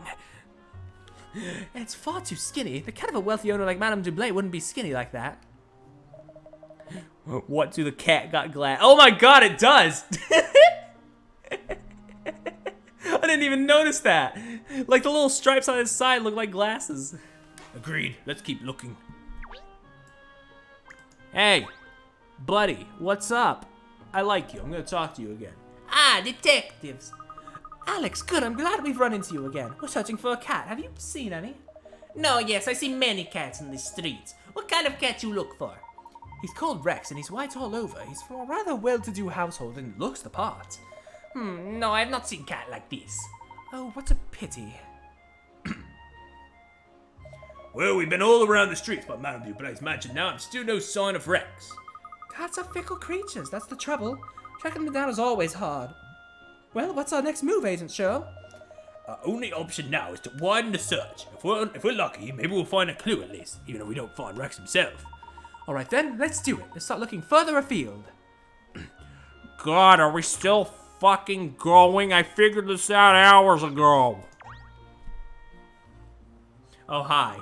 It's far too skinny. The cat of a wealthy owner like Madame Duplay wouldn't be skinny like that. What do the cat got glass? Oh my god, it does! I didn't even notice that. Like the little stripes on his side look like glasses. Agreed. Let's keep looking. Hey, buddy, what's up? I like you. I'm gonna talk to you again. Ah, detectives. Alex, good. I'm glad we've run into you again. We're searching for a cat. Have you seen any? No, yes, I see many cats in the streets. What kind of cat you look for? He's called Rex and he's white all over. He's from a rather well-to-do household and looks the part. No, I have not seen cat like this. Oh, what a pity. Well, we've been all around the streets by Madame Duplay's mansion now and still no sign of Rex. Cats are fickle creatures, that's the trouble. Tracking them down is always hard. Well, what's our next move, Agent Sherrill? Our only option now is to widen the search. If we're lucky, maybe we'll find a clue at least, even if we don't find Rex himself. Alright then, let's do it. Let's start looking further afield. God, are we still fucking going? I figured this out hours ago. Oh, hi.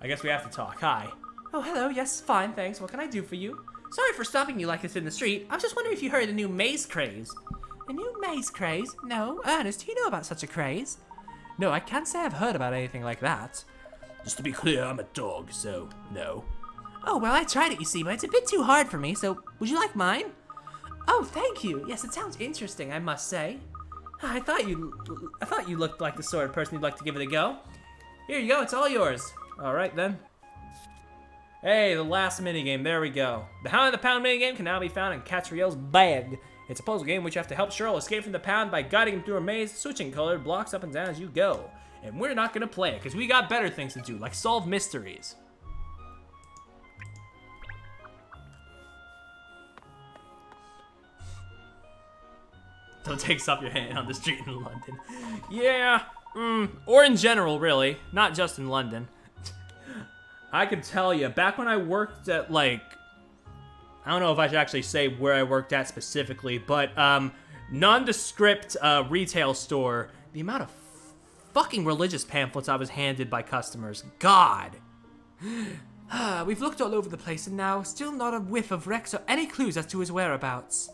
I guess we have to talk. Hi. Oh, hello. Yes, fine, thanks. What can I do for you? Sorry for stopping you like this in the street. I was just wondering if you heard of the new maze craze. A new maze craze? No. Ernest, do you know about such a craze? No, I can't say I've heard about anything like that. Just to be clear, I'm a dog, so no. Oh, well, I tried it, you see, but it's a bit too hard for me, so would you like mine? Oh, thank you. Yes, it sounds interesting, I must say. I thought you looked like the sort of person who'd like to give it a go. Here you go, it's all yours. All right, then. Hey, the last minigame, there we go. The Hound of the Pound minigame can now be found in Catriel's bag. It's a puzzle game which you have to help Cheryl escape from the pound by guiding him through a maze, switching colored blocks up and down as you go. And we're not gonna play it, because we got better things to do, like solve mysteries. Don't take stuff your hand on the street in London. Yeah, or in general, really. Not just in London. I can tell you, back when I worked at, like, I don't know if I should actually say where I worked at specifically, but, nondescript retail store, the amount of fucking religious pamphlets I was handed by customers. God. We've looked all over the place and now still not a whiff of Rex or any clues as to his whereabouts.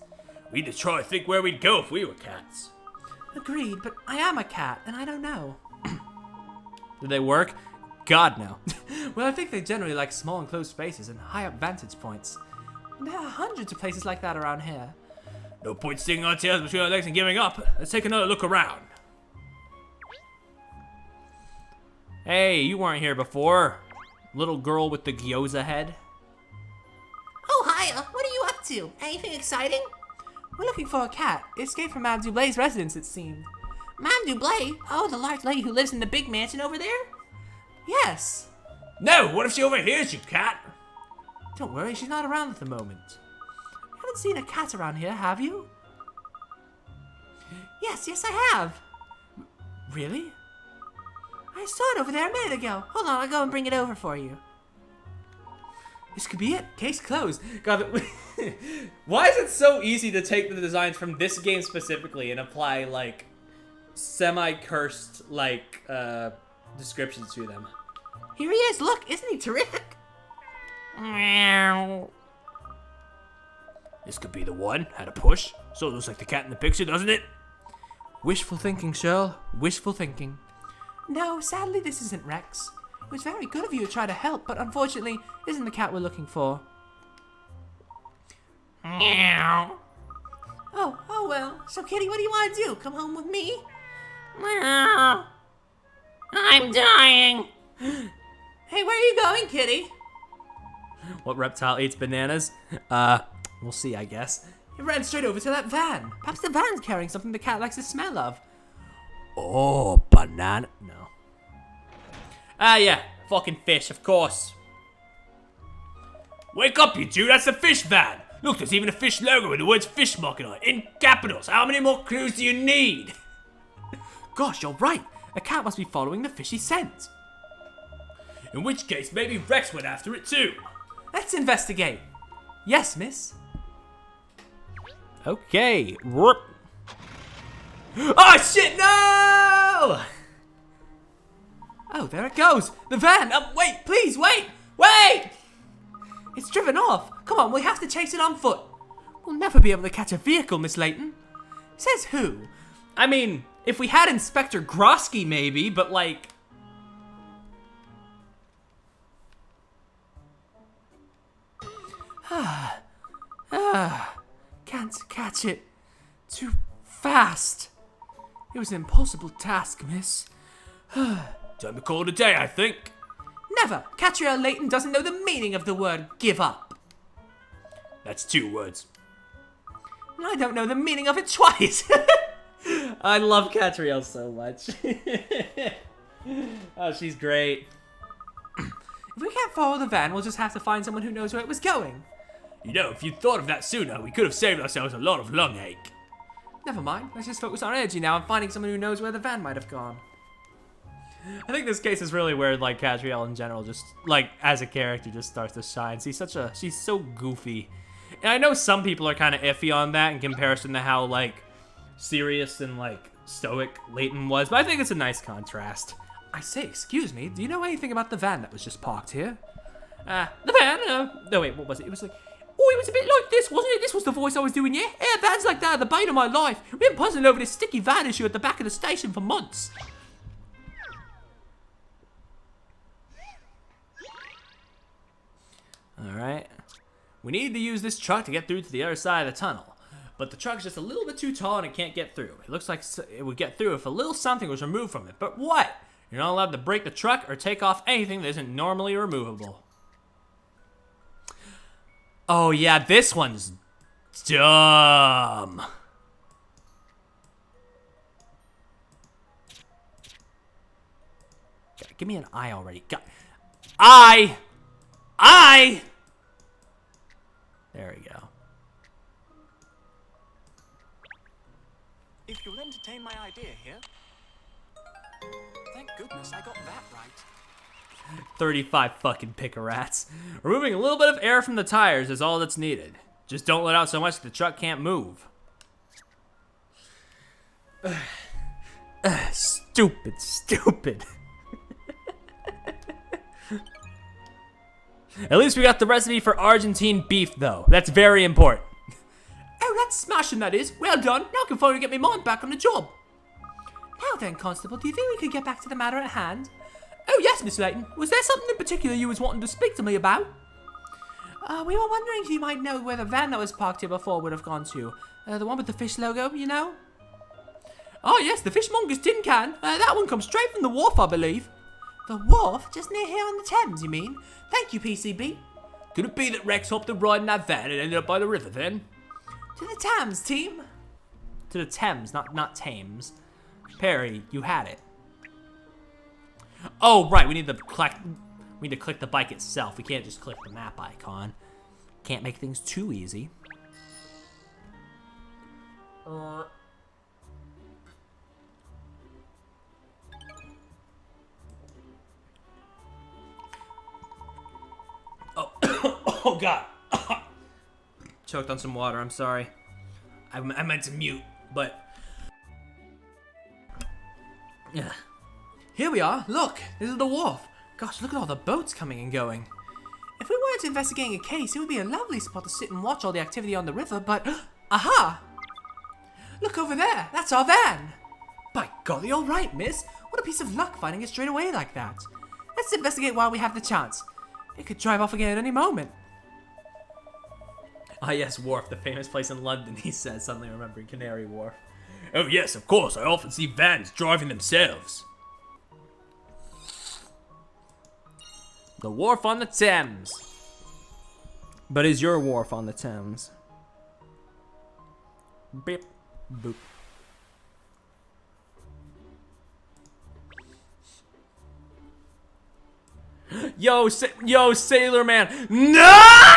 We need to try to think where we'd go if we were cats. Agreed, but I am a cat and I don't know. Do they work? God, no. Well, I think they generally like small enclosed spaces and high up vantage points. And there are hundreds of places like that around here. No point sticking our tails between our legs and giving up. Let's take another look around. Hey, you weren't here before. Little girl with the gyoza head. Oh, hiya. What are you up to? Anything exciting? We're looking for a cat. It escaped from Madame Duplay's residence, it seemed. Madame Duplay? Oh, the large lady who lives in the big mansion over there? Yes. No, what if she overhears you, cat? Don't worry, she's not around at the moment. You haven't seen a cat around here, have you? Yes, I have. Really? I saw it over there a minute ago. Hold on, I'll go and bring it over for you. This could be it. Case closed. God, why is it so easy to take the designs from this game specifically and apply, like, semi-cursed, like, descriptions to them? Here he is. Look, isn't he terrific? Meow. This could be the one. Had a push. So it looks like the cat in the picture, doesn't it? Wishful thinking, Cheryl. Wishful thinking. No, sadly this isn't Rex. It was very good of you to try to help, but unfortunately isn't the cat we're looking for. Meow. Oh well. So, Kitty, what do you want to do? Come home with me? Meow. I'm dying. Hey, where are you going, Kitty? What reptile eats bananas? We'll see, I guess. It ran straight over to that van. Perhaps the van's carrying something the cat likes the smell of. Oh, banana. No. Ah, yeah. Fucking fish, of course. Wake up, you two. That's the fish van. Look, there's even a fish logo with the words fish marking on it in capitals. How many more clues do you need? Gosh, you're right. A cat must be following the fishy scent. In which case, maybe Rex went after it too. Let's investigate. Yes, miss. Okay. Whoop. Oh, shit, no! Oh, there it goes. The van. Wait, please, wait. Wait! It's driven off. Come on, we have to chase it on foot. We'll never be able to catch a vehicle, Miss Layton. Says who? I mean, if we had Inspector Grosky, maybe, but like... Can't catch it. Too fast. It was an impossible task, miss. Time to call it a day, I think. Never. Catriel Layton doesn't know the meaning of the word give up. That's 2 words. And I don't know the meaning of it twice. I love Catriel so much. Oh, she's great. If we can't follow the van, we'll just have to find someone who knows where it was going. You know, if you'd thought of that sooner, we could have saved ourselves a lot of lung ache. Never mind. Let's just focus our energy now on finding someone who knows where the van might have gone. I think this case is really where, like, Catriel in general just, like, as a character just starts to shine. She's so goofy. And I know some people are kind of iffy on that in comparison to how, like, serious and, like, stoic Layton was, but I think it's a nice contrast. I say, excuse me, do you know anything about the van that was just parked here? The van? No, wait, what was it? It was like, oh, it was a bit like this, wasn't it? This was the voice I was doing, yeah? Yeah, vans like that are the bane of my life. We've been puzzling over this sticky van issue at the back of the station for months. Alright. We need to use this truck to get through to the other side of the tunnel. But the truck's just a little bit too tall and it can't get through. It looks like it would get through if a little something was removed from it. But what? You're not allowed to break the truck or take off anything that isn't normally removable. Oh yeah, this one's dumb. God, give me an eye already. God. I. There we go. If you'll entertain my idea here. Thank goodness I got that right. 35 fucking pick-a-rats. Removing a little bit of air from the tires is all that's needed. Just don't let out so much that the truck can't move. Stupid. At least we got the recipe for Argentine beef, though. That's very important. Oh, that's smashing, that is. Well done. Now I can finally get my mind back on the job. Now then, Constable, do you think we could get back to the matter at hand? Oh, yes, Miss Layton. Was there something in particular you was wanting to speak to me about? We were wondering if you might know where the van that was parked here before would have gone to. The one with the fish logo, you know? Oh, yes, the fishmonger's tin can. That one comes straight from the wharf, I believe. The wharf? Just near here on the Thames, you mean? Thank you, PCB. Could it be that Rex hopped a ride in that van and ended up by the river then? To the Thames, team. To the Thames, not Thames. Perry, you had it. Oh, right, we need to click the bike itself. We can't just click the map icon. Can't make things too easy. Oh God. Choked on some water, I'm sorry. I meant to mute, but... Yeah. Here we are, look, this is the wharf. Gosh, look at all the boats coming and going. If we weren't investigating a case, it would be a lovely spot to sit and watch all the activity on the river, but... Aha! Look over there, that's our van! By golly, all right, miss. What a piece of luck finding it straight away like that. Let's investigate while we have the chance. It could drive off again at any moment. Ah yes, Wharf, the famous place in London, he says, suddenly remembering Canary Wharf. Oh yes, of course, I often see vans driving themselves. The wharf on the Thames. But is your wharf on the Thames? Beep, boop. Yo, Sailor Man. No!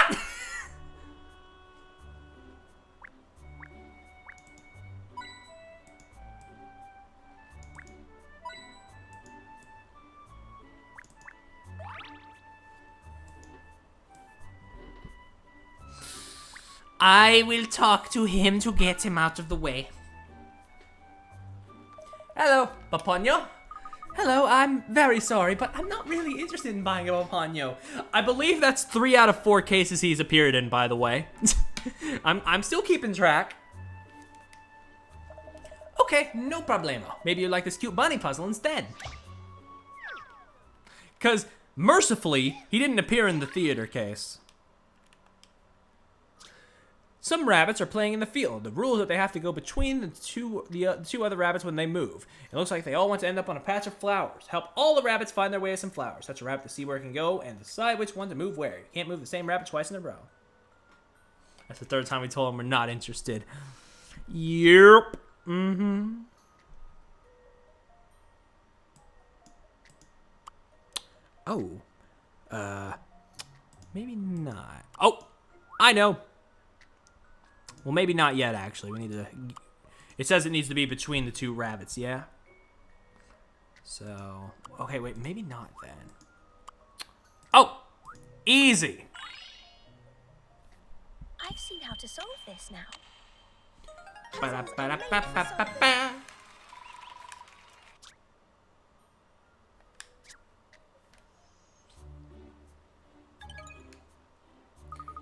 I will talk to him to get him out of the way. Hello, Paponyo. Hello, I'm very sorry, but I'm not really interested in buying a Ponyo. I believe that's 3 out of 4 cases he's appeared in, by the way. I'm still keeping track. Okay, no problemo. Maybe you like this cute bunny puzzle instead. Because, mercifully, he didn't appear in the theater case. Some rabbits are playing in the field. The rule is that they have to go between the two other rabbits when they move. It looks like they all want to end up on a patch of flowers. Help all the rabbits find their way to some flowers. Touch a rabbit to see where it can go and decide which one to move where. You can't move the same rabbit twice in a row. That's the 3rd time we told him we're not interested. Yep. Mm-hmm. Oh. Maybe not. Oh, I know. Well, maybe not yet, actually. We need to... It says it needs to be between the 2 rabbits, yeah? So... Okay, wait, maybe not then. Oh! Easy! I've seen how to solve this now. Ba-da-ba-da-ba-ba-ba-ba.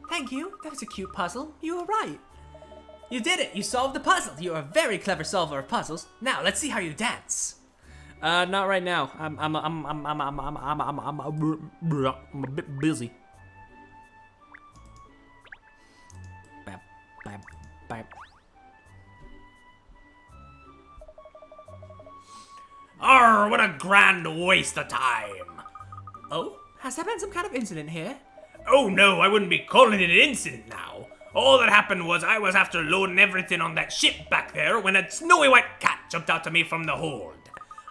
Thank you. That was a cute puzzle. You were right. You did it. You solved the puzzle. You are a very clever solver of puzzles. Now let's see how you dance. Not right now. I'm a bit busy. Bap, bap, bap. Arr, what a grand waste of time. Oh, has there been some kind of incident here? Oh no, I wouldn't be calling it an incident now. All that happened was I was after loading everything on that ship back there when a snowy white cat jumped out to me from the hold.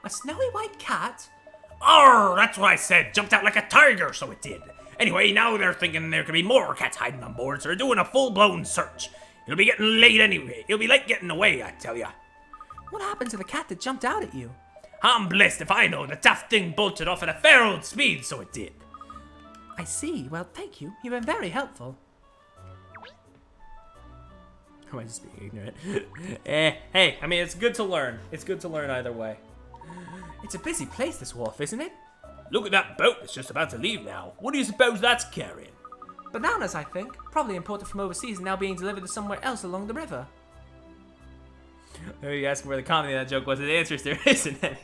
A snowy white cat? Arr, that's what I said. Jumped out like a tiger, so it did. Anyway, now they're thinking there could be more cats hiding on board, so they're doing a full-blown search. It'll be getting late anyway. It'll be late getting away, I tell ya. What happened to the cat that jumped out at you? I'm blessed if I know. The daft thing bolted off at a fair old speed, so it did. I see. Well, thank you. You've been very helpful. Am I just being ignorant? Hey, I mean, it's good to learn. It's good to learn either way. It's a busy place, this wharf, isn't it? Look at that boat that's just about to leave now. What do you suppose that's carrying? Bananas, I think. Probably imported from overseas and now being delivered to somewhere else along the river. Maybe you asking where the comedy of that joke was. The answer is there isn't any.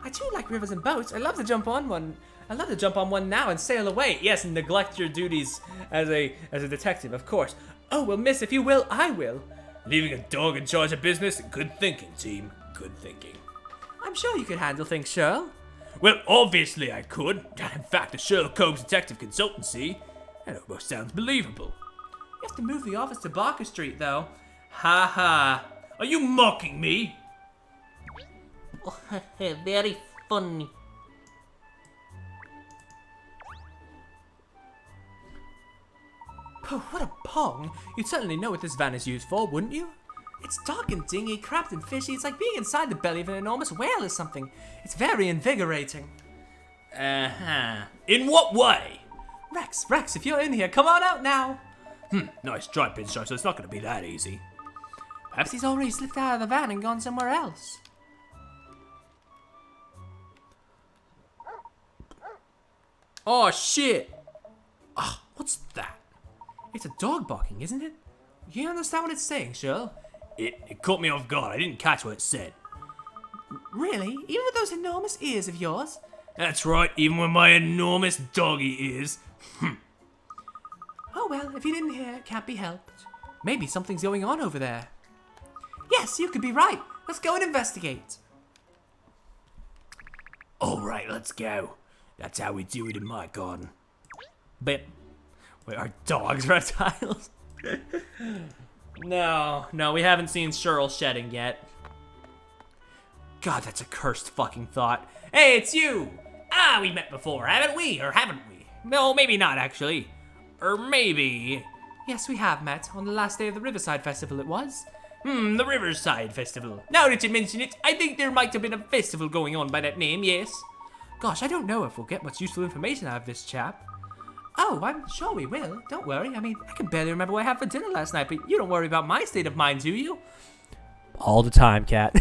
I do like rivers and boats. I love to jump on one. I'd love to jump on one now and sail away. Yes, and neglect your duties as a detective, of course. Oh, well, miss, if you will, I will. Leaving a dog in charge of business? Good thinking, team. Good thinking. I'm sure you could handle things, Sherl. Well, obviously I could. In fact, the Sherlock Holmes Detective Consultancy. That almost sounds believable. You have to move the office to Barker Street, though. Ha ha. Are you mocking me? Very funny. Oh, what a pong. You'd certainly know what this van is used for, wouldn't you? It's dark and dingy, cramped and fishy. It's like being inside the belly of an enormous whale or something. It's very invigorating. Uh-huh. In what way? Rex, if you're in here, come on out now. Nice try, Pinstripe, so it's not going to be that easy. Perhaps he's already slipped out of the van and gone somewhere else. Oh, shit. Ah, what's that? It's a dog barking, isn't it? You understand what it's saying, Sherl? It caught me off guard. I didn't catch what it said. Really? Even with those enormous ears of yours? That's right, even with my enormous doggy ears. Oh well, if you didn't hear, it can't be helped. Maybe something's going on over there. Yes, you could be right. Let's go and investigate. All right, let's go. That's how we do it in my garden. But wait, are dogs reptiles? No, we haven't seen Sherl shedding yet. God, that's a cursed fucking thought. Hey, it's you! Ah, we met before, haven't we? Or haven't we? No, maybe not, actually. Or maybe... Yes, we have met. On the last day of the Riverside Festival, it was. The Riverside Festival. Now that you mention it, I think there might have been a festival going on by that name, yes. Gosh, I don't know if we'll get much useful information out of this chap. Oh, I'm sure we will. Don't worry. I mean, I can barely remember what I had for dinner last night, but you don't worry about my state of mind, do you? All the time, Cat.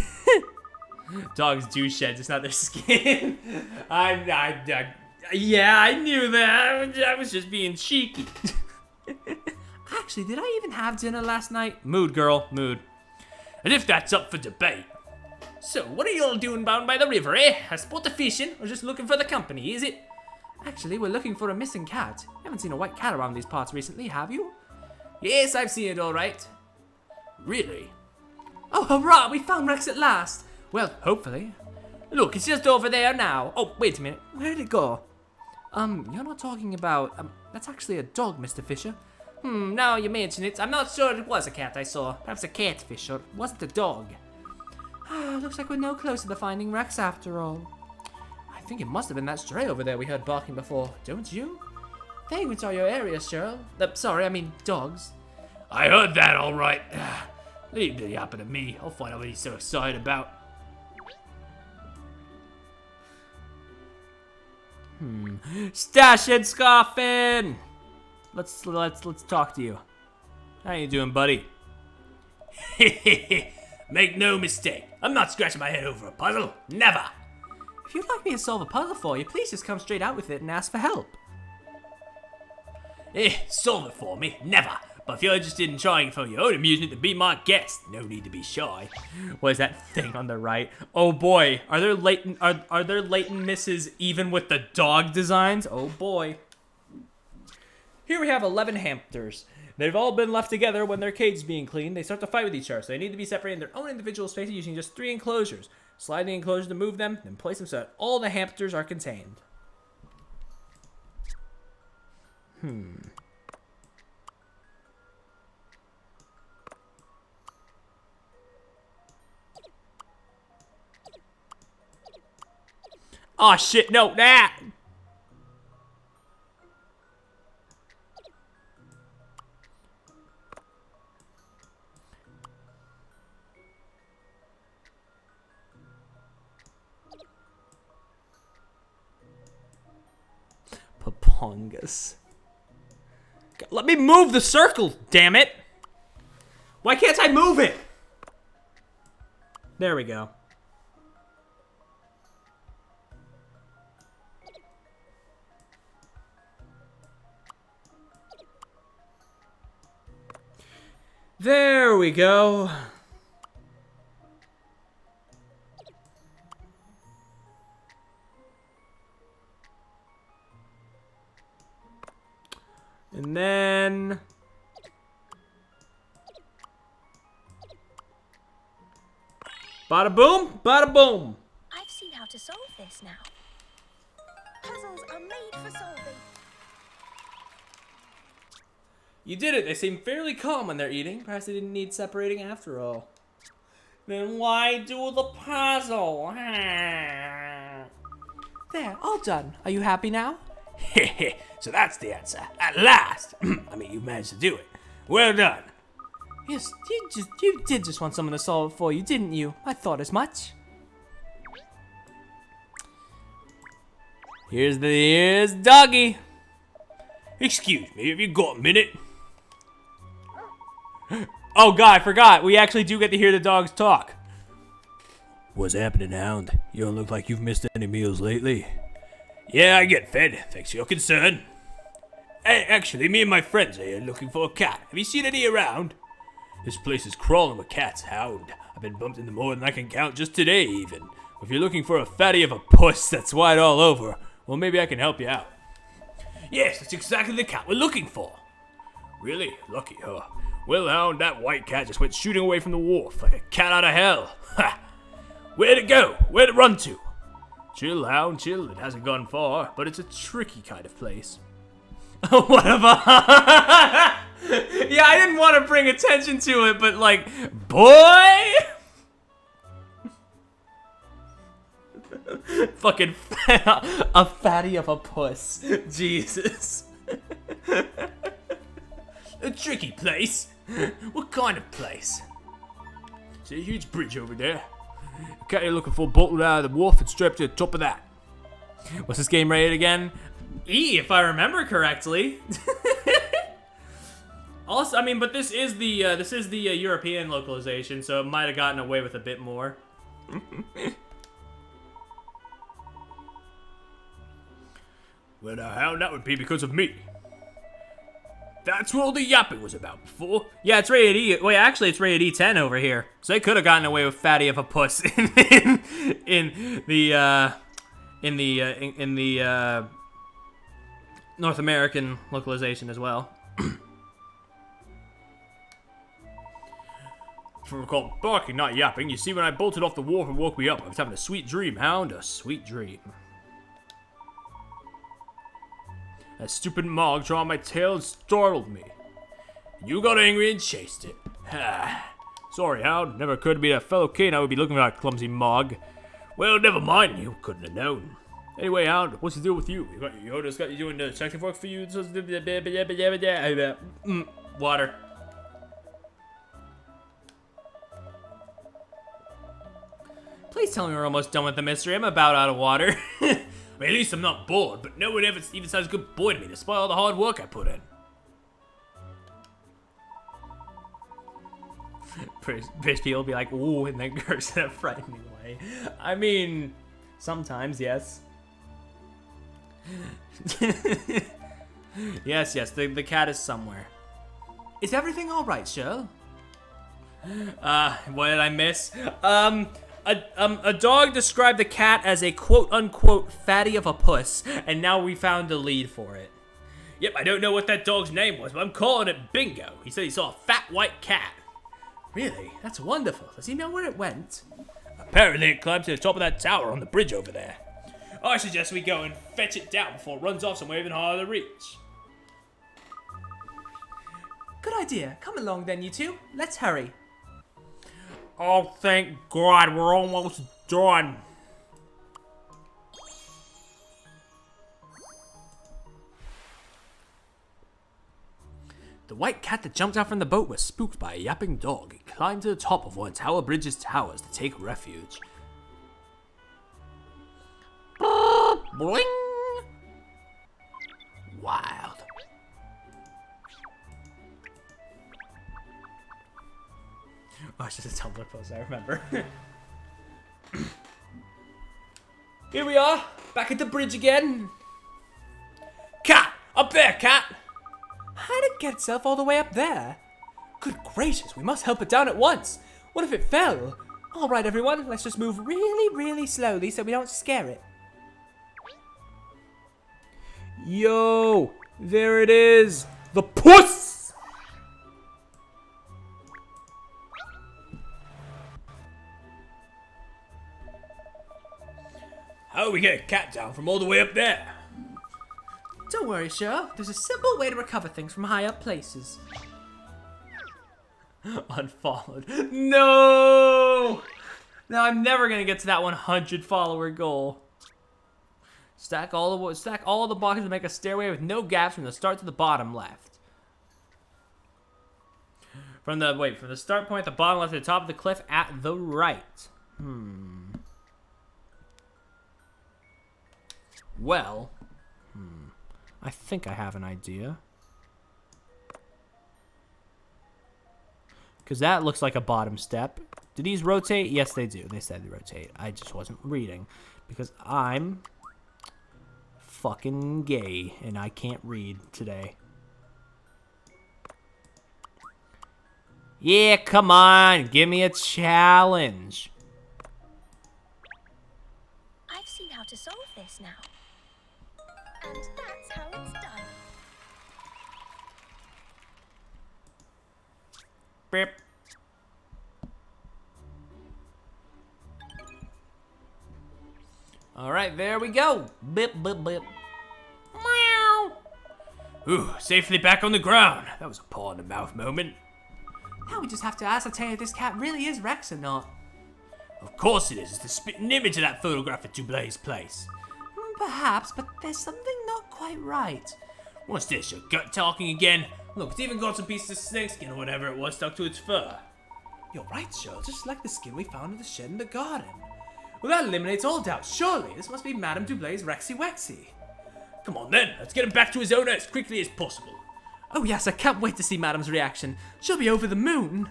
Dogs do shed, it's not their skin. Yeah, I knew that. I was just being cheeky. Actually, did I even have dinner last night? Mood, girl, mood. And if that's up for debate. So, what are you all doing bound by the river, eh? A sport of fishing, or just looking for the company, is it? Actually, we're looking for a missing cat. You haven't seen a white cat around these parts recently, have you? Yes, I've seen it all right. Really? Oh, hurrah! We found Rex at last! Well, hopefully. Look, it's just over there now. Oh, wait a minute. Where did it go? You're not talking about... that's actually a dog, Mr. Fisher. Now you mention it, I'm not sure it was a cat I saw. Perhaps a catfish, or was it a dog? Looks like we're no closer to finding Rex after all. I think it must have been that stray over there we heard barking before, don't you? Vagrants are your area, Cheryl. Sorry, I mean dogs. I heard that all right. Leave it happen to me. I'll find out what he's so excited about. Stash it, Scoffin! Let's talk to you. How you doing, buddy? Make no mistake, I'm not scratching my head over a puzzle. Never. If you'd like me to solve a puzzle for you, please just come straight out with it and ask for help. Solve it for me. Never. But if you're interested in trying for your own amusement, to be my guest, no need to be shy. What is that thing on the right? Oh boy, are there Layton misses even with the dog designs? Oh boy. Here we have 11 hamsters. They've all been left together when their cage is being cleaned. They start to fight with each other, so they need to be separated in their own individual spaces using just 3 enclosures. Slide the enclosure to move them, then place them so that all the hamsters are contained. Oh shit, no, that! Papongas. Let me move the circle, damn it! Why can't I move it? There we go. There we go. And then... bada boom, bada boom. I've seen how to solve this now. Puzzles are made for solving. You did it. They seem fairly calm when they're eating. Perhaps they didn't need separating after all. Then why do the puzzle? There, all done. Are you happy now? So that's the answer. At last. I mean, you managed to do it. Well done. Yes, you did just want someone to solve it for you, didn't you? I thought as much. Here's Doggy. Excuse me, have you got a minute? Oh god, I forgot. We actually do get to hear the dogs talk. What's happening, Hound? You don't look like you've missed any meals lately. Yeah, I get fed. Thanks for your concern. Hey, actually, me and my friends are here looking for a cat. Have you seen any around? This place is crawling with cats, Hound. I've been bumped into more than I can count just today, even. If you're looking for a fatty of a puss that's white all over, well, maybe I can help you out. Yes, that's exactly the cat we're looking for. Really? Lucky, huh? Well, Hound, that white cat just went shooting away from the wharf like a cat out of hell. Ha! Where'd it go? Where'd it run to? Chill, Hound, chill. It hasn't gone far, but it's a tricky kind of place. Whatever. Yeah, I didn't want to bring attention to it, but like, boy! Fucking a fatty of a puss. Jesus. A tricky place? What kind of place? See a huge bridge over there? The cat you're looking for bolted out of the wharf and strapped to the top of that. What's this game rated again? E, if I remember correctly. Also, I mean, but this is the European localization, so it might have gotten away with a bit more. Well, now, Hound, that would be because of me. That's what all the yapping was about before. Yeah, it's rated E. Wait, actually, it's rated E10 over here. So they could have gotten away with fatty of a puss in the North American localization as well. For called barking, not yapping. You see, when I bolted off the wharf and woke me up, I was having a sweet dream, Hound, a sweet dream. That stupid Mog drawing my tail and startled me. You got angry and chased it. Sorry, Hound. Never occurred to me that fellow canine would be looking for that clumsy Mog. Well, never mind. You couldn't have known. Anyway, Hound, what's the deal with you? You just got you doing the detective work for you? Water. Please tell me we're almost done with the mystery. I'm about out of water. I mean, at least I'm not bored, but no one ever even sounds a good boy to me, despite all the hard work I put in. British people will be like, ooh, and then curse in a frightening way. I mean, sometimes, yes. Yes, the cat is somewhere. Is everything all right, Shirl? What did I miss? A dog described the cat as a quote-unquote fatty of a puss, and now we found a lead for it. Yep, I don't know what that dog's name was, but I'm calling it Bingo. He said he saw a fat white cat. Really? That's wonderful. Does he know where it went? Apparently it climbed to the top of that tower on the bridge over there. I suggest we go and fetch it down before it runs off somewhere even harder to reach. Good idea. Come along then, you two. Let's hurry. Oh, thank God, we're almost done. The white cat that jumped out from the boat was spooked by a yapping dog. He climbed to the top of one of Tower Bridge's towers to take refuge. Boing! Wild. Oh, it's just a Tumblr post, I remember. Here we are, back at the bridge again. Cat! Up there, cat! How did it get itself all the way up there? Good gracious, we must help it down at once. What if it fell? All right, everyone, let's just move really, really slowly so we don't scare it. Yo! There it is! The puss! How do we get a cat down from all the way up there? Don't worry, Shirl. There's a simple way to recover things from high up places. Unfollowed. No! Now I'm never gonna get to that 100 follower goal. Stack all the blocks to make a stairway with no gaps from the start to the bottom left. From the start point at the bottom left to the top of the cliff at the right. Well, I think I have an idea. Because that looks like a bottom step. Do these rotate? Yes, they do. They said they rotate. I just wasn't reading. Because I'm fucking gay and I can't read today. Yeah, come on. Give me a challenge. I've seen how to solve this now. And that's how it's done. Beep. All right, there we go. Bip, bip, bip. Meow. Ooh, safely back on the ground. That was a paw in the mouth moment. Now we just have to ascertain if this cat really is Rex or not. Of course it is. It's the spitting image of that photograph at Duplay's place. Perhaps, but there's something not quite right. What's this, your gut talking again? Look, it's even got some pieces of snakeskin or whatever it was stuck to its fur. You're right, Shirl, just like the skin we found in the shed in the garden. Well, that eliminates all doubt. Surely this must be Madame Duplay's Rexy Wexy. Come on then, let's get him back to his owner as quickly as possible. Oh yes, I can't wait to see Madame's reaction. She'll be over the moon.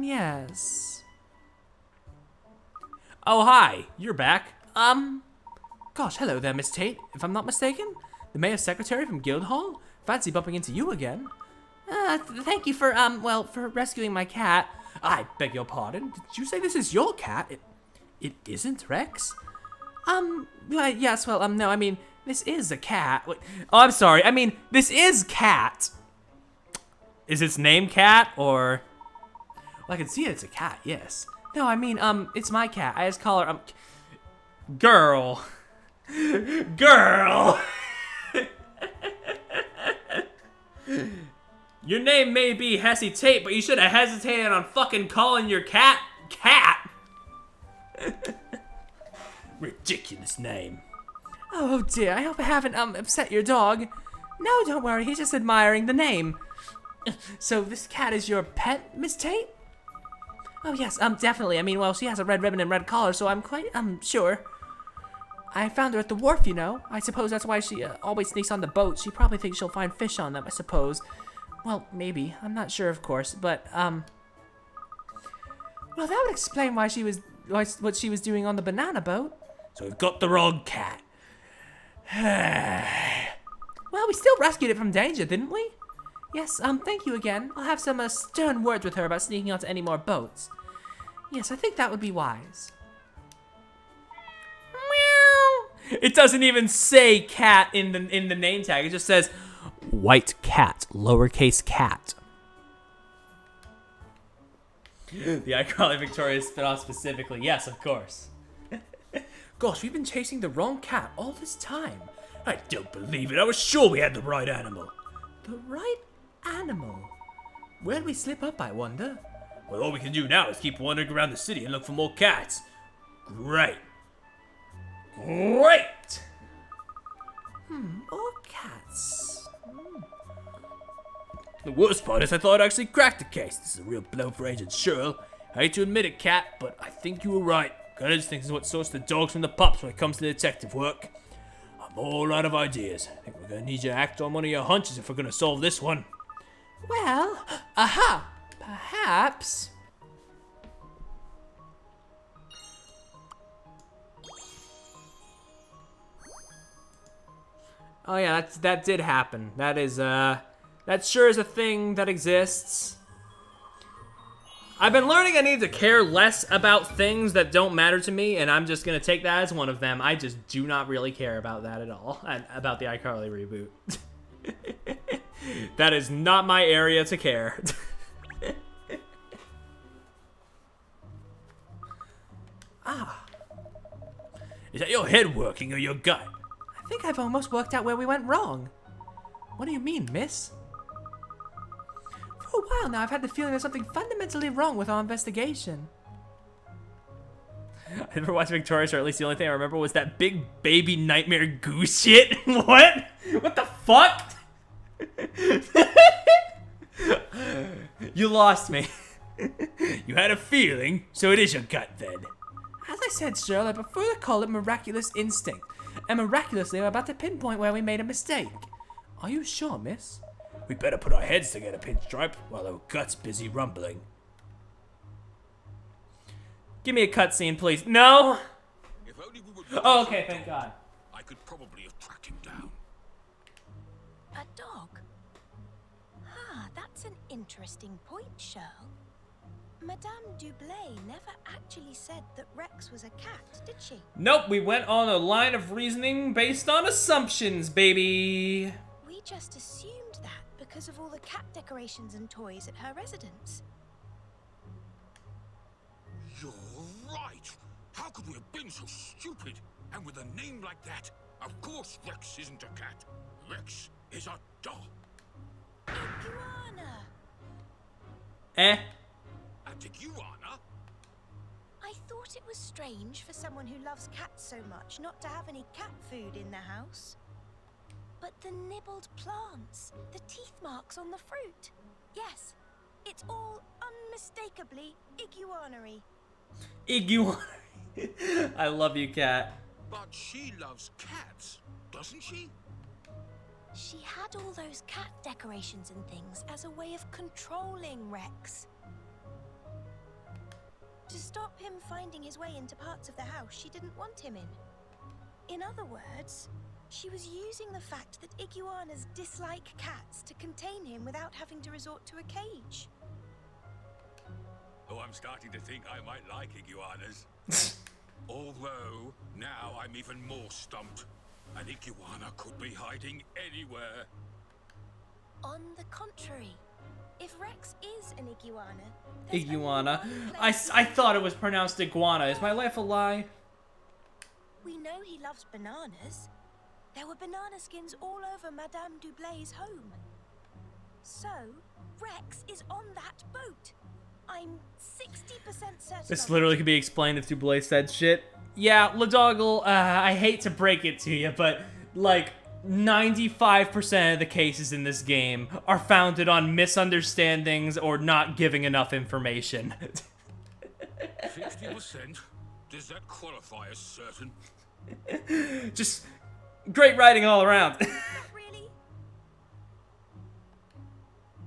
Yes. Oh, hi. You're back. Gosh, hello there, Miss Tate, if I'm not mistaken. The mayor's secretary from Guildhall? Fancy bumping into you again. Thank you for, for rescuing my cat. I beg your pardon. Did you say this is your cat? It isn't, Rex? Yes, no, I mean, this is a cat. Wait, oh, I'm sorry. I mean, this is Cat. Is its name Cat, or? Well, I can see it's a cat, yes. No, I mean, it's my cat. I just call her, Girl. Girl! Your name may be Hesitate, but you should have hesitated on fucking calling your cat Cat. Ridiculous name. Oh dear, I hope I haven't, upset your dog. No, don't worry, he's just admiring the name. So this cat is your pet, Miss Tate? Oh yes, definitely. I mean, well, she has a red ribbon and red collar, so I'm quite, sure. I found her at the wharf, you know. I suppose that's why she always sneaks on the boat. She probably thinks she'll find fish on them, I suppose. Well, maybe. I'm not sure, of course, but, well, that would explain why she was, what she was doing on the banana boat. So we've got the wrong cat. Well, we still rescued it from danger, didn't we? Yes, thank you again. I'll have some, stern words with her about sneaking onto any more boats. Yes, I think that would be wise. It doesn't even say cat in the name tag. It just says white cat, lowercase cat. The iCarly Victoria spinoff specifically. Yes, of course. Gosh, we've been chasing the wrong cat all this time. I don't believe it. I was sure we had the right animal. The right animal? Where'd we slip up, I wonder? Well, all we can do now is keep wandering around the city and look for more cats. Great. Great! More cats. The worst part is I thought I'd actually cracked the case. This is a real blow for Agent Sherrill. I hate to admit it, Cat, but I think you were right. Gut instincts is what sorts the dogs from the pups when it comes to detective work. I'm all out of ideas. I think we're gonna need you to act on one of your hunches if we're gonna solve this one. Well, aha! Perhaps. Oh yeah, that did happen. That is, that sure is a thing that exists. I've been learning I need to care less about things that don't matter to me, and I'm just gonna take that as one of them. I just do not really care about that at all, about the iCarly reboot. That is not my area to care. Is that your head working or your gut? I think I've almost worked out where we went wrong. What do you mean, miss? For a while now, I've had the feeling there's something fundamentally wrong with our investigation. I never watched Victorious, or at least the only thing I remember was that big baby nightmare goose shit. What? What the fuck? You lost me. You had a feeling, so it is your gut then. As I said, Cheryl, I prefer to call it miraculous instinct. And miraculously, I'm about to pinpoint where we made a mistake. Are you sure, miss? We better put our heads together, Pinstripe, while our gut's busy rumbling. Give me a cutscene, please. No? If only we would Oh, okay, thank God. I could probably have tracked him down. A dog? Ah, that's an interesting point, Shirl. Madame Duplay never actually said that Rex was a cat, did she? Nope, we went on a line of reasoning based on assumptions, baby. We just assumed that because of all the cat decorations and toys at her residence. You're right. How could we have been so stupid? And with a name like that, of course Rex isn't a cat. Rex is a dog. Iguana! Eh? A iguana? I thought it was strange for someone who loves cats so much not to have any cat food in the house. But the nibbled plants, the teeth marks on the fruit. Yes, it's all unmistakably iguanary. Iguana. I love you, Cat. But she loves cats, doesn't she? She had all those cat decorations and things as a way of controlling Rex. To stop him finding his way into parts of the house she didn't want him in. In other words, she was using the fact that iguanas dislike cats to contain him without having to resort to a cage. Oh, I'm starting to think I might like iguanas. Although, now I'm even more stumped. An iguana could be hiding anywhere. On the contrary, if Rex is an iguana... Iguana. I thought it was pronounced iguana. Is my life a lie? We know he loves bananas. There were banana skins all over Madame Duplay's home. So, Rex is on that boat. I'm 60% certain. This literally could be explained if Duplay said shit. Yeah, Ladoggle, I hate to break it to you, but, like, 95% of the cases in this game are founded on misunderstandings or not giving enough information. 60%? Does that qualify as certain? Just great writing all around. Really?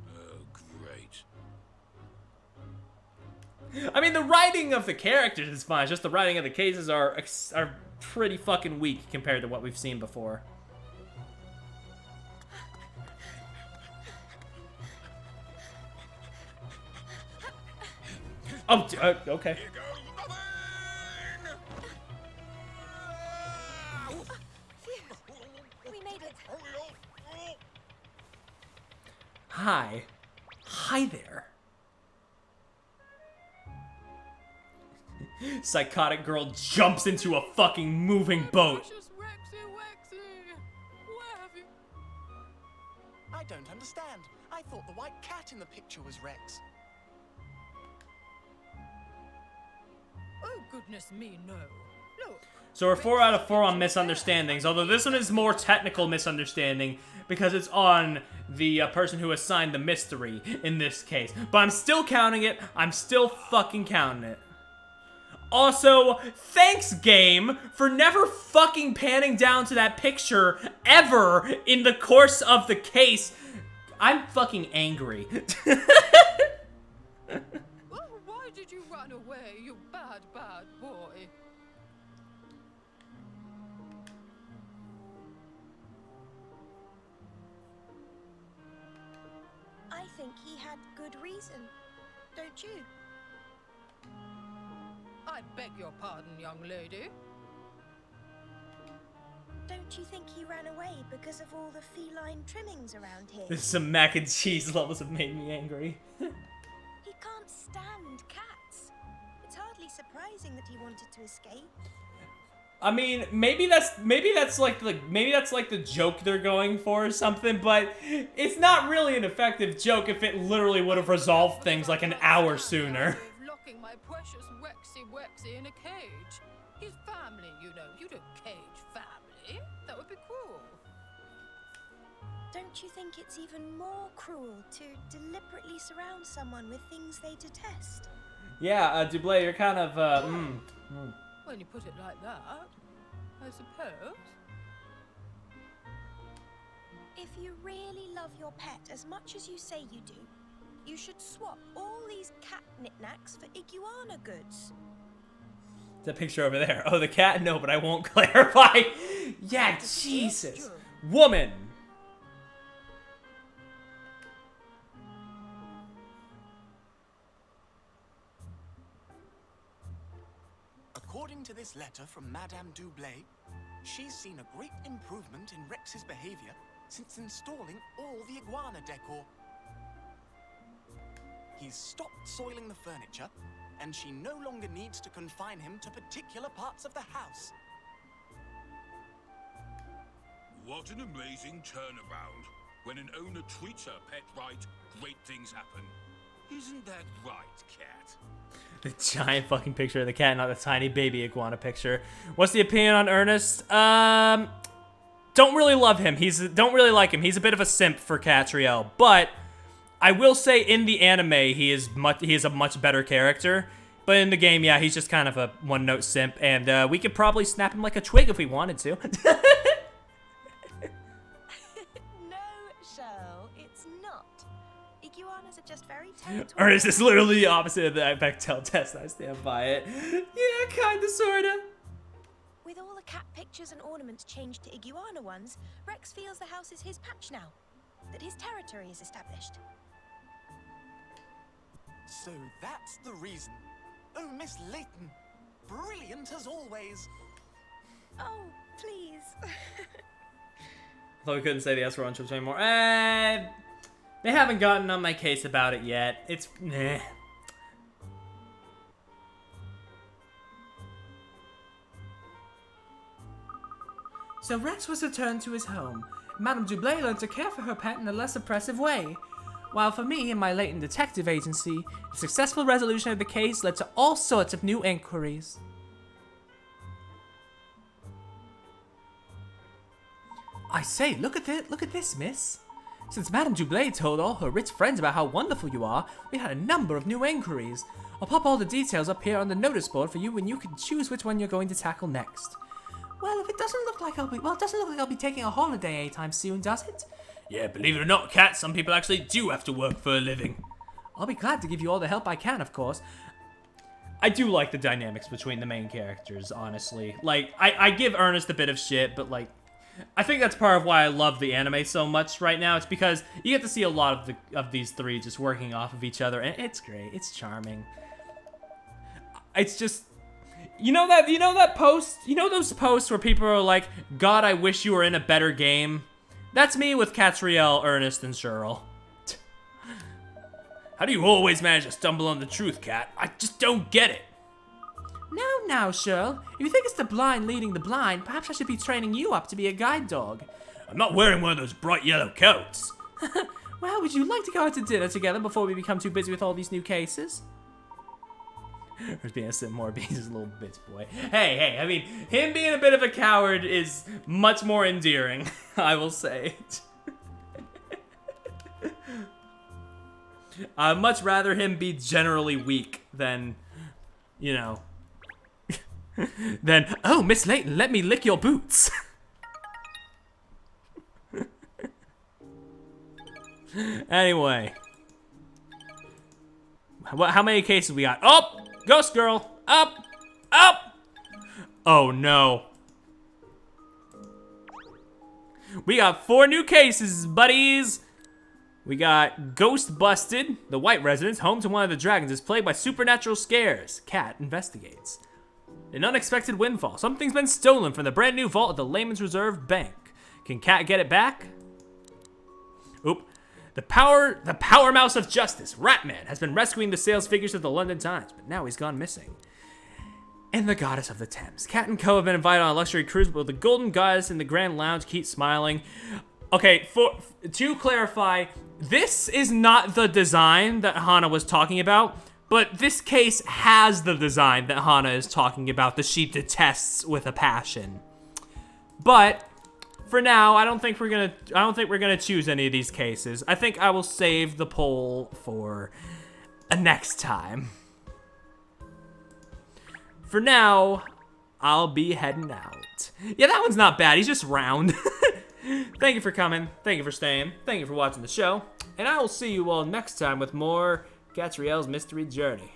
Oh, great. I mean, the writing of the characters is fine. It's just the writing of the cases are pretty fucking weak compared to what we've seen before. Oh, okay. Here goes nothing! We made it. Hi. Hi there. Psychotic girl jumps into a fucking moving boat. Precious Rexy Wexy! Where have you... I don't understand. I thought the white cat in the picture was Rex. Oh, goodness me, no. Look. So we're 4 out of 4 on misunderstandings, although this one is more technical misunderstanding because it's on the person who assigned the mystery in this case. But I'm still counting it. I'm still fucking counting it. Also, thanks, game, for never fucking panning down to that picture ever in the course of the case. I'm fucking angry. Oh, why did you run away, you bad, bad boy? I think he had good reason, don't you? I beg your pardon, young lady. Don't you think he ran away because of all the feline trimmings around here? Some mac and cheese levels have made me angry. He can't stand cats. It's hardly surprising that he wanted to escape. I mean, maybe that's like the joke they're going for or something, but it's not really an effective joke if it literally would have resolved things like an hour sooner. Locking my precious Wexy Wexy in a cage. He's family, you know. You don't cage family. That would be cruel. Don't you think it's even more cruel to deliberately surround someone with things they detest? Yeah, Duplay, you're kind of, When you put it like that, I suppose. If you really love your pet as much as you say you do, you should swap all these cat knickknacks for iguana goods. The picture over there. Oh, the cat? No, but I won't clarify. Yeah, Jesus. Woman. According to this letter from Madame Duplay, she's seen a great improvement in Rex's behavior since installing all the iguana decor. He's stopped soiling the furniture, and she no longer needs to confine him to particular parts of the house. What an amazing turnaround. When an owner treats her pet right, great things happen. Isn't that right, cat? The giant fucking picture of the cat, not the tiny baby iguana picture. What's the opinion on Ernest? Don't really love him. Don't really like him. He's a bit of a simp for Catriel, but I will say in the anime he is a much better character. But in the game, yeah, he's just kind of a one-note simp, and we could probably snap him like a twig if we wanted to. No, Cheryl, it's not. Iguanas are just very territorial. Ernest is literally the opposite of the Bechdel test. I stand by it. Yeah, kinda, sorta. With all the cat pictures and ornaments changed to iguana ones, Rex feels the house is his patch now, that his territory is established. So that's the reason. Oh, Miss Layton, brilliant as always. Oh, please. I thought we couldn't say the S word on trips anymore. They haven't gotten on my case about it yet. It's meh. So Rex was returned to his home. Madame Duplay learned to care for her pet in a less oppressive way. While for me and my Layton detective agency, the successful resolution of the case led to all sorts of new inquiries. I say, look at this, miss. Since Madame Duplay told all her rich friends about how wonderful you are, we had a number of new inquiries. I'll pop all the details up here on the notice board for you and you can choose which one you're going to tackle next. Well, it doesn't look like I'll be taking a holiday anytime soon, does it? Yeah, believe it or not, Cat, some people actually do have to work for a living. I'll be glad to give you all the help I can, of course. I do like the dynamics between the main characters, honestly. Like, I give Ernest a bit of shit, but like, I think that's part of why I love the anime so much right now. It's because you get to see a lot of these three just working off of each other, and it's great. It's charming. It's just, you know that post? You know those posts where people are like, God, I wish you were in a better game? That's me with Catriel, Ernest, and Cheryl. How do you always manage to stumble on the truth, Cat? I just don't get it. Now, Cheryl, if you think it's the blind leading the blind, perhaps I should be training you up to be a guide dog. I'm not wearing one of those bright yellow coats. Well, would you like to go out to dinner together before we become too busy with all these new cases? There's being a more being his little bitch boy. Hey, I mean, him being a bit of a coward is much more endearing, I will say. I'd much rather him be generally weak than, you know, than, oh, Miss Layton, let me lick your boots. Anyway. How many cases we got? Oh! Ghost girl! Up! Oh no. We got 4 new cases, buddies! We got Ghost Busted. The White Residence, home to one of the dragons, is plagued by supernatural scares. Cat investigates. An unexpected windfall. Something's been stolen from the brand new vault of the Layman's Reserve Bank. Can Cat get it back? Oop. The power mouse of justice, Ratman, has been rescuing the sales figures of the London Times, but now he's gone missing. And the Goddess of the Thames. Cat and Co have been invited on a luxury cruise, but the Golden Goddess in the Grand Lounge keeps smiling. Okay, to clarify, this is not the design that Hana was talking about, but this case has the design that Hana is talking about that she detests with a passion. But for now, I don't think we're gonna choose any of these cases. I think I will save the poll for a next time. For now, I'll be heading out. Yeah, that one's not bad. He's just round. Thank you for coming. Thank you for staying. Thank you for watching the show. And I will see you all next time with more Catriel's Mystery Journey.